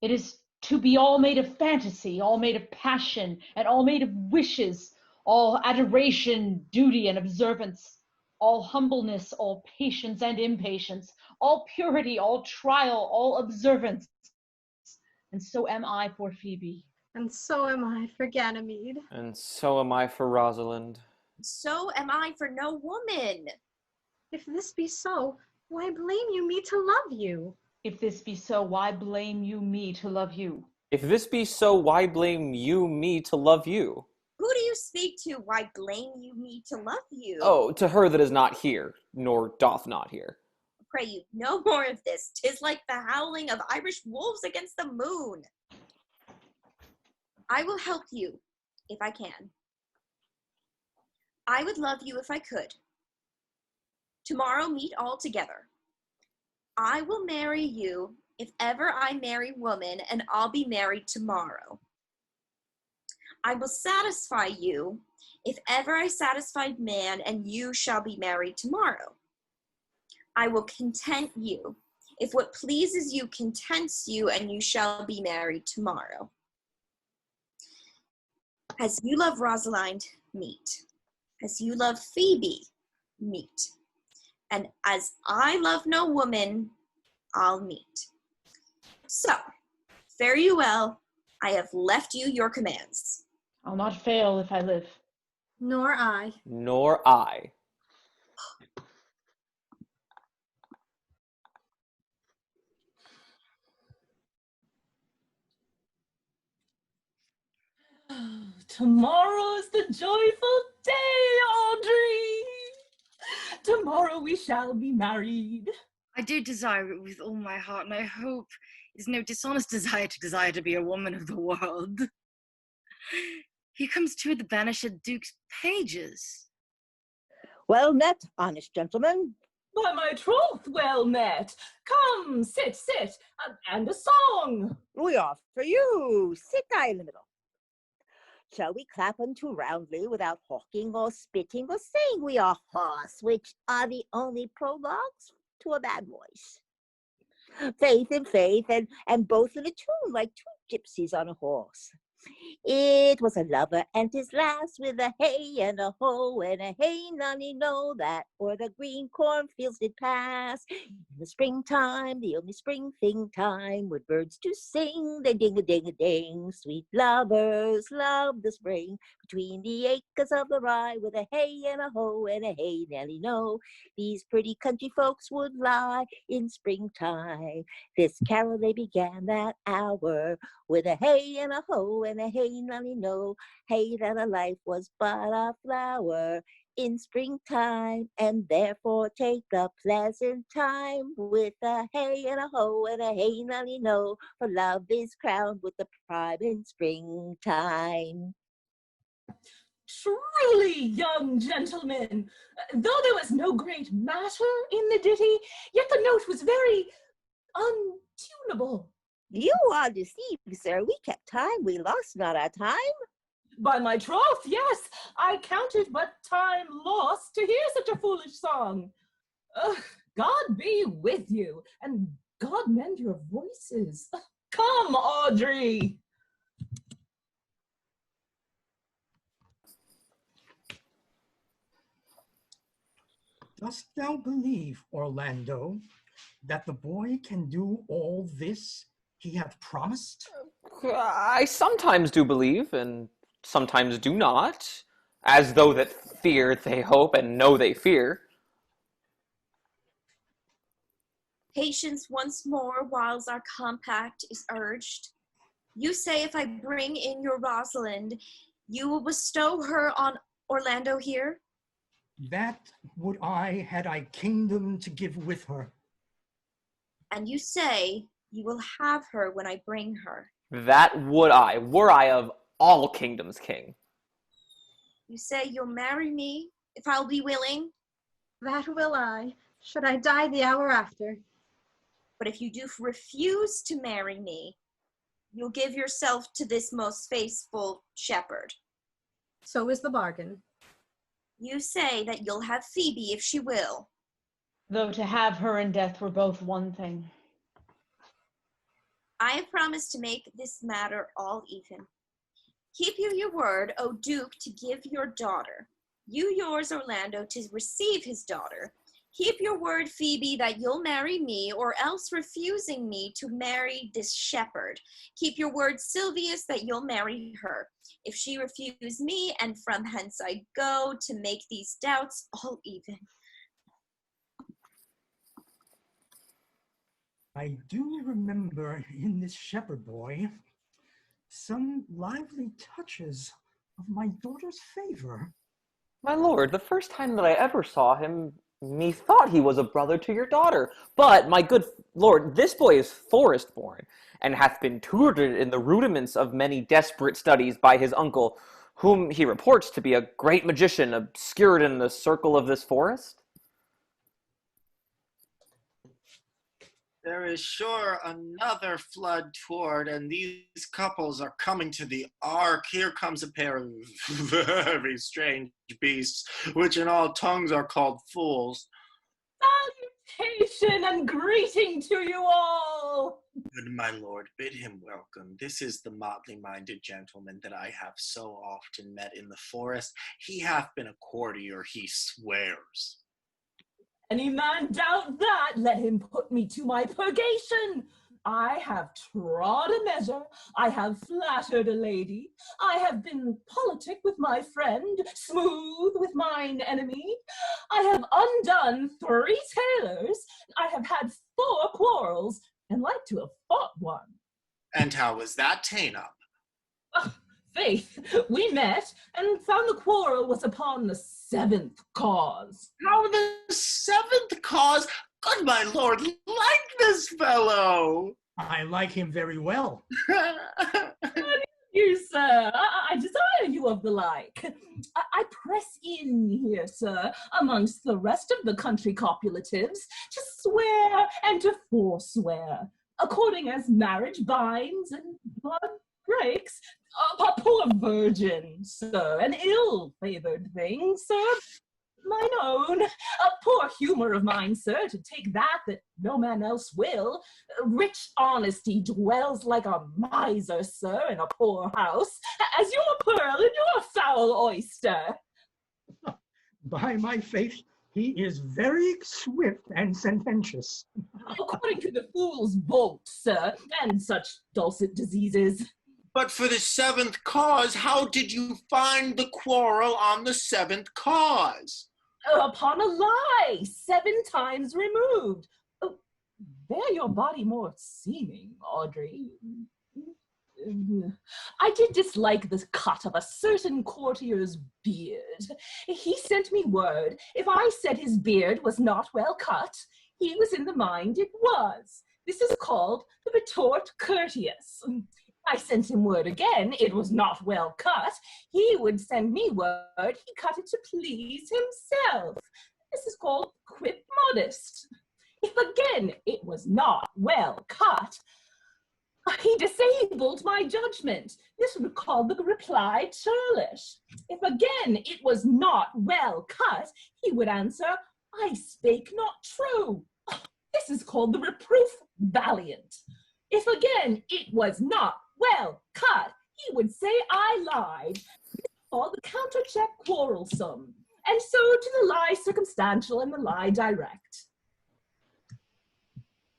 It is to be all made of fantasy, all made of passion, and all made of wishes, all adoration, duty, and observance, all humbleness, all patience and impatience, all purity, all trial, all observance. And so am I for Phebe. And so am I for Ganymede. And so am I for Rosalind. So am I for no woman. If this be so, why blame you me to love you? If this be so, why blame you me to love you? If this be so, why blame you me to love you? Who do you speak to? Why blame you me to love you? Oh, to her that is not here, nor doth not hear. Pray you, no more of this. 'Tis like the howling of Irish wolves against the moon. I will help you, if I can. I would love you if I could. Tomorrow meet all together. I will marry you if ever I marry woman, and I'll be married tomorrow. I will satisfy you if ever I satisfied man, and you shall be married tomorrow. I will content you if what pleases you contents you, and you shall be married tomorrow. As you love Rosalind, meet. As you love Phebe, meet. And as I love no woman, I'll meet. So, fare you well. I have left you your commands. I'll not fail if I live. Nor I. Nor I. Tomorrow is the joyful day, Audrey. Tomorrow we shall be married. I do desire it with all my heart, and I hope it's no dishonest desire to be a woman of the world. Here comes two of the banished Duke's pages. Well met, honest gentlemen. By my troth, well met. Come, sit, and a song. We offer you. Sit I in the middle. Shall we clap unto roundly without hawking or spitting or saying we are hoarse, which are the only prologues to a bad voice? Faith in faith, and both in a tune like two gypsies on a horse. It was a lover and his lass with a hey and a ho and a hey nonny know that o'er the green cornfields did pass. In the springtime, the only spring thing time, with birds to sing, they ding-a-ding-a-ding. Sweet lovers love the spring, between the acres of the rye, with a hey and a ho and a hey Nelly know. These pretty country folks would lie in springtime. This carol they began that hour, with a hey and a ho and a hey nonny know. Hey, that a life was but a flower in springtime, and therefore take the pleasant time with a hey and a ho and a hey nonny know. For love is crowned with the prime in springtime. Truly, young gentlemen, though there was no great matter in the ditty, yet the note was very untunable. You are deceived, sir. We kept time, we lost not our time. By my troth, yes, I counted but time lost to hear such a foolish song. God be with you, and God mend your voices. Come, Audrey. Dost thou believe, Orlando, that the boy can do all this he hath promised? I sometimes do believe, and sometimes do not, as though that fear they hope, and know they fear. Patience once more, whiles our compact is urged. You say if I bring in your Rosalind, you will bestow her on Orlando here? That would I, had I kingdom to give with her. And you say you will have her when I bring her. That would I, were I of all kingdoms king. You say you'll marry me if I'll be willing? That will I, should I die the hour after. But if you do refuse to marry me, you'll give yourself to this most faithful shepherd. So is the bargain. You say that you'll have Phebe if she will. Though to have her and death were both one thing. I have promised to make this matter all even. Keep you your word, O Duke, to give your daughter. You yours, Orlando, to receive his daughter. Keep your word, Phebe, that you'll marry me, or else refusing me to marry this shepherd. Keep your word, Silvius, that you'll marry her. If she refuse me, and from hence I go, to make these doubts all even. I do remember in this shepherd boy some lively touches of my daughter's favor. My lord, the first time that I ever saw him, methought he was a brother to your daughter. But, my good lord, this boy is forest-born, and hath been tutored in the rudiments of many desperate studies by his uncle, whom he reports to be a great magician obscured in the circle of this forest. There is sure another flood toward, and these couples are coming to the ark. Here comes a pair of very strange beasts, which in all tongues are called fools. Salutation and greeting to you all! Good my lord, bid him welcome. This is the motley-minded gentleman that I have so often met in the forest. He hath been a courtier, he swears. Any man doubt that, let him put me to my purgation. I have trod a measure, I have flattered a lady, I have been politic with my friend, smooth with mine enemy, I have undone 3 tailors, I have had 4 quarrels, and like to have fought one. And how was that ta'en up? Faith, we met, and found the quarrel was upon the 7th cause. How the 7th cause? Good my lord, like this fellow! I like him very well. You, sir, I desire you of the like. I press in here, sir, amongst the rest of the country copulatives, to swear and to forswear, according as marriage binds and blood breaks. A poor virgin, sir, an ill-favored thing, sir, mine own, a poor humor of mine, sir, to take that no man else will. Rich honesty dwells like a miser, sir, in a poor house, as your pearl in your foul oyster. By my faith, he is very swift and sententious. According to the fool's bolt, sir, and such dulcet diseases. But for the 7th cause, how did you find the quarrel on the 7th cause? Upon a lie, 7 times removed. Oh, bear your body more seeming, Audrey. I did dislike the cut of a certain courtier's beard. He sent me word, if I said his beard was not well cut, he was in the mind it was. This is called the retort courteous. I sent him word again, it was not well cut. He would send me word, he cut it to please himself. This is called quip modest. If again it was not well cut, he disabled my judgment. This would be called the reply churlish. If again it was not well cut, he would answer, I spake not true. This is called the reproof valiant. If again it was not well cut, he would say I lied. Or the countercheck quarrelsome, and so to the lie circumstantial and the lie direct.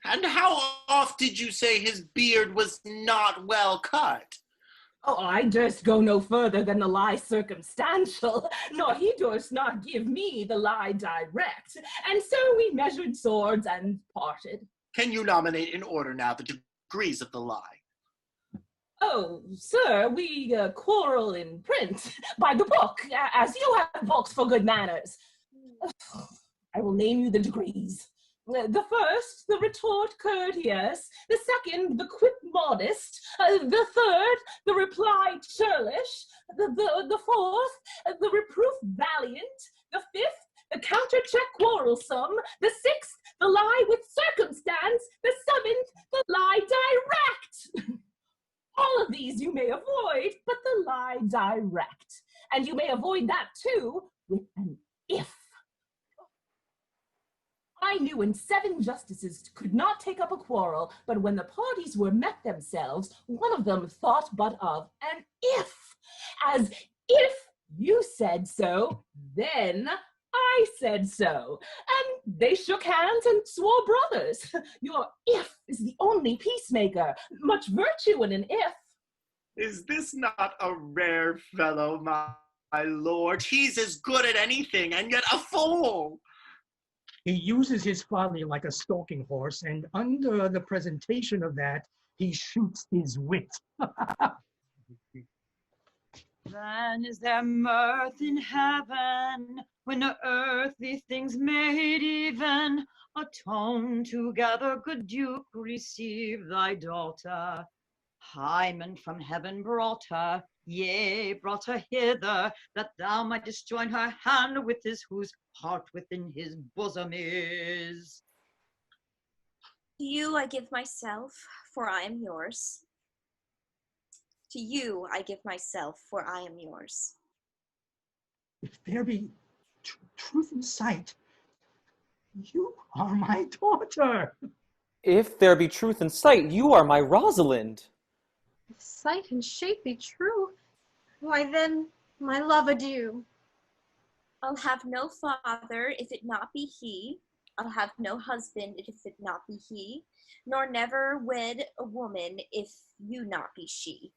And how oft did you say his beard was not well cut? Oh, I durst go no further than the lie circumstantial, nor he durst not give me the lie direct, and so we measured swords and parted. Can you nominate in order now the degrees of the lie? Oh, sir, we quarrel in print, by the book, as you have books for good manners. I will name you the degrees. The first, the retort courteous, the second, the quip modest, the third, the reply churlish, the fourth, the reproof valiant, the fifth, the countercheck quarrelsome, the sixth, the lie with circumstance, the seventh, the lie direct. All of these you may avoid, but the lie direct. And you may avoid that too with an if. I knew when 7 justices could not take up a quarrel, but when the parties were met themselves, one of them thought but of an if, as if you said so, then I said so. And they shook hands and swore brothers. Your if is the only peacemaker. Much virtue in an if. Is this not a rare fellow, my lord? He's as good at anything, and yet a fool. He uses his folly like a stalking horse, and under the presentation of that, he shoots his wit. Then is there mirth in heaven, when earthly things made even. Atone together, good Duke, receive thy daughter. Hymen from heaven brought her, yea, brought her hither, that thou mightest join her hand with his whose heart within his bosom is. To you I give myself, for I am yours. To you I give myself, for I am yours. If there be truth in sight, you are my daughter. If there be truth in sight, you are my Rosalind. If sight and shape be true, why then, my love, adieu. I'll have no father if it not be he. I'll have no husband if it not be he, nor never wed a woman if you not be she.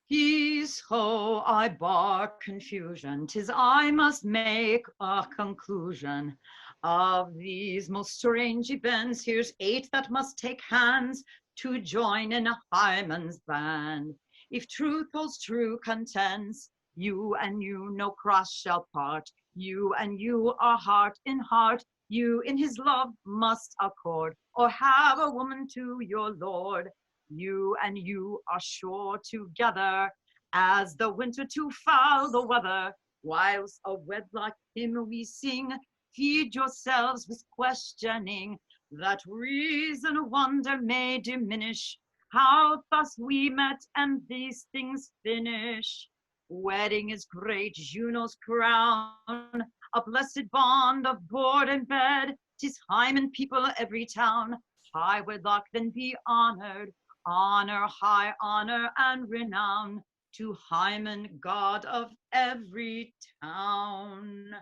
Peace, ho, I bar confusion, 'tis I must make a conclusion. Of these most strange events, here's 8 that must take hands to join in Hymen's band. If truth holds true contents, you and you no cross shall part. You and you are heart in heart, you in his love must accord, or have a woman to your lord. You and you are sure together, as the winter to foul the weather. Whilst a wedlock hymn we sing, feed yourselves with questioning, that reason wonder may diminish, how thus we met and these things finish. Wedding is great Juno's crown, a blessed bond of board and bed. 'Tis Hymen people every town, high wedlock then be honored. Honor, high honor and renown to Hymen, God of every town.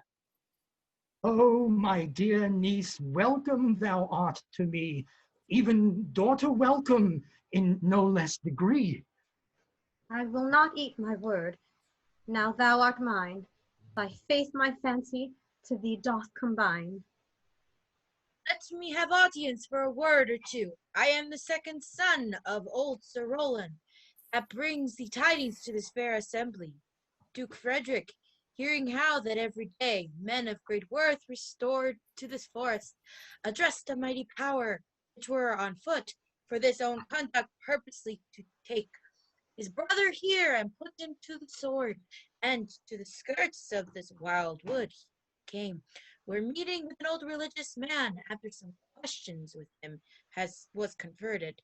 Oh, my dear niece, welcome thou art to me, even daughter welcome in no less degree. I will not eat my word. Now thou art mine. Thy faith my fancy to thee doth combine. Let me have audience for a word or two. I am the second son of old Sir Roland, that brings the tidings to this fair assembly. Duke Frederick, hearing how that every day men of great worth restored to this forest, addressed a mighty power, which were on foot, for this own conduct purposely to take his brother here and put him to the sword, and to the skirts of this wild wood he came, where meeting with an old religious man, after some questions with him, was converted,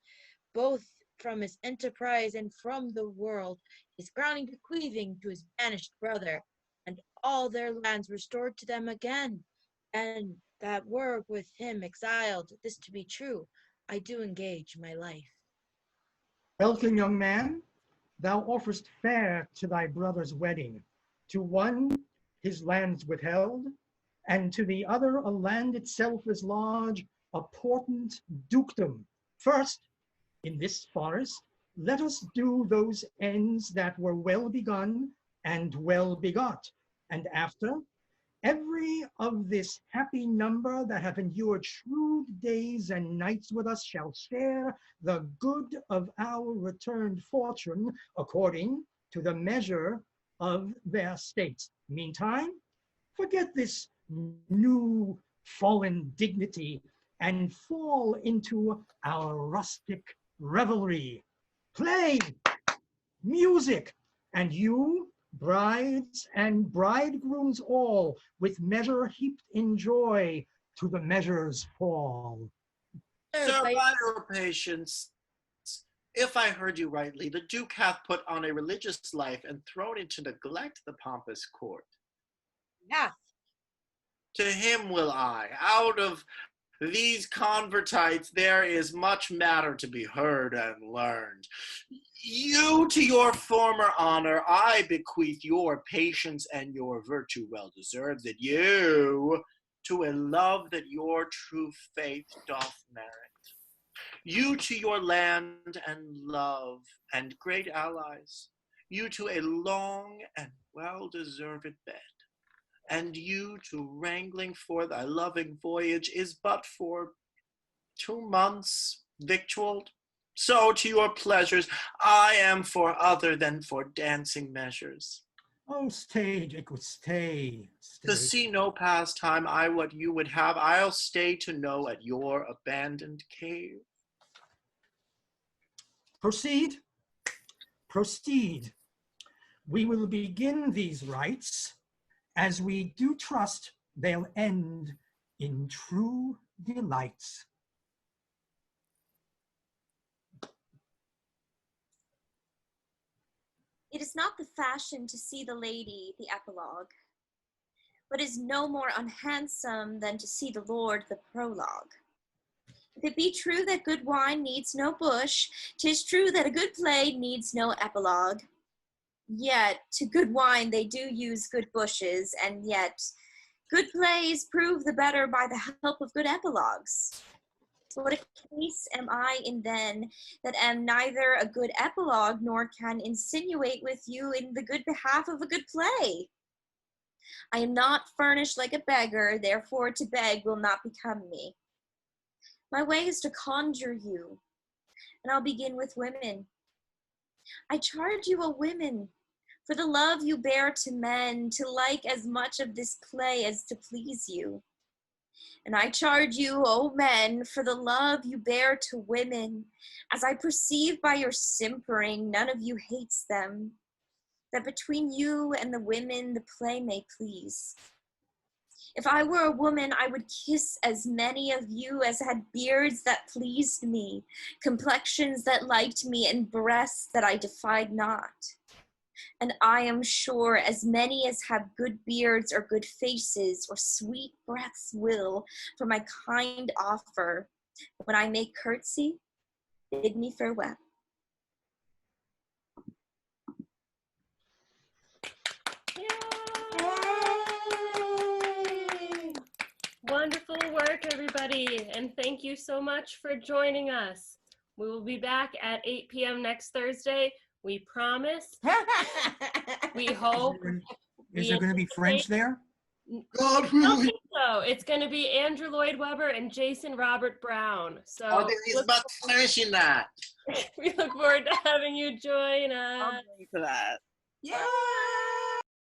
both from his enterprise and from the world, his crowning bequeathing to his banished brother, and all their lands restored to them again, and that were with him exiled. This to be true, I do engage my life. Welcome, young man. Thou offerest fair to thy brother's wedding. To one his lands withheld, and to the other a land itself as large, a portent dukedom. First, in this forest, let us do those ends that were well begun and well begot, and after, every of this happy number that have endured shrewd days and nights with us shall share the good of our returned fortune according to the measure of their states. Meantime, forget this new fallen dignity and fall into our rustic revelry. Play, music, and you, brides and bridegrooms all, with measure heaped in joy, to the measure's fall. Sir, by your patience, if I heard you rightly, the Duke hath put on a religious life and thrown into neglect the pompous court. Hath. to him will I. Out of these convertites there is much matter to be heard and learned. You to your former honor I bequeath your patience and your virtue well deserved, that you to a love that your true faith doth merit. You to your land and love and great allies, you to a long and well-deserved bed, and you to wrangling for thy loving voyage is but for 2 months victualled. So to your pleasures I am for other than for dancing measures. Oh, stay, Jaques, stay. To see no pastime, I what you would have, I'll stay to know at your abandoned cave. Proceed, proceed. We will begin these rites, as we do trust they'll end in true delights. It is not the fashion to see the lady, the epilogue, but is no more unhandsome than to see the lord, the prologue. If it be true that good wine needs no bush, 'tis true that a good play needs no epilogue. Yet to good wine they do use good bushes, and yet good plays prove the better by the help of good epilogues. So what a case am I in then, that am neither a good epilogue nor can insinuate with you in the good behalf of a good play? I am not furnished like a beggar, therefore to beg will not become me. My way is to conjure you, and I'll begin with women. I charge you, O women, for the love you bear to men, to like as much of this play as to please you. And I charge you, O men, for the love you bear to women, as I perceive by your simpering, none of you hates them, that between you and the women the play may please. If I were a woman, I would kiss as many of you as had beards that pleased me, complexions that liked me, and breasts that I defied not. And I am sure as many as have good beards or good faces or sweet breaths will, for my kind offer, when I make curtsy, bid me farewell. Wonderful work, everybody, and thank you so much for joining us. We will be back at 8 p.m. next Thursday. We promise. We hope. Is there going to be French there? I don't think so. It's going to be Andrew Lloyd Webber and Jason Robert Brown. So Oh, there is but French in that. we look forward to having you join us. For that. Yeah.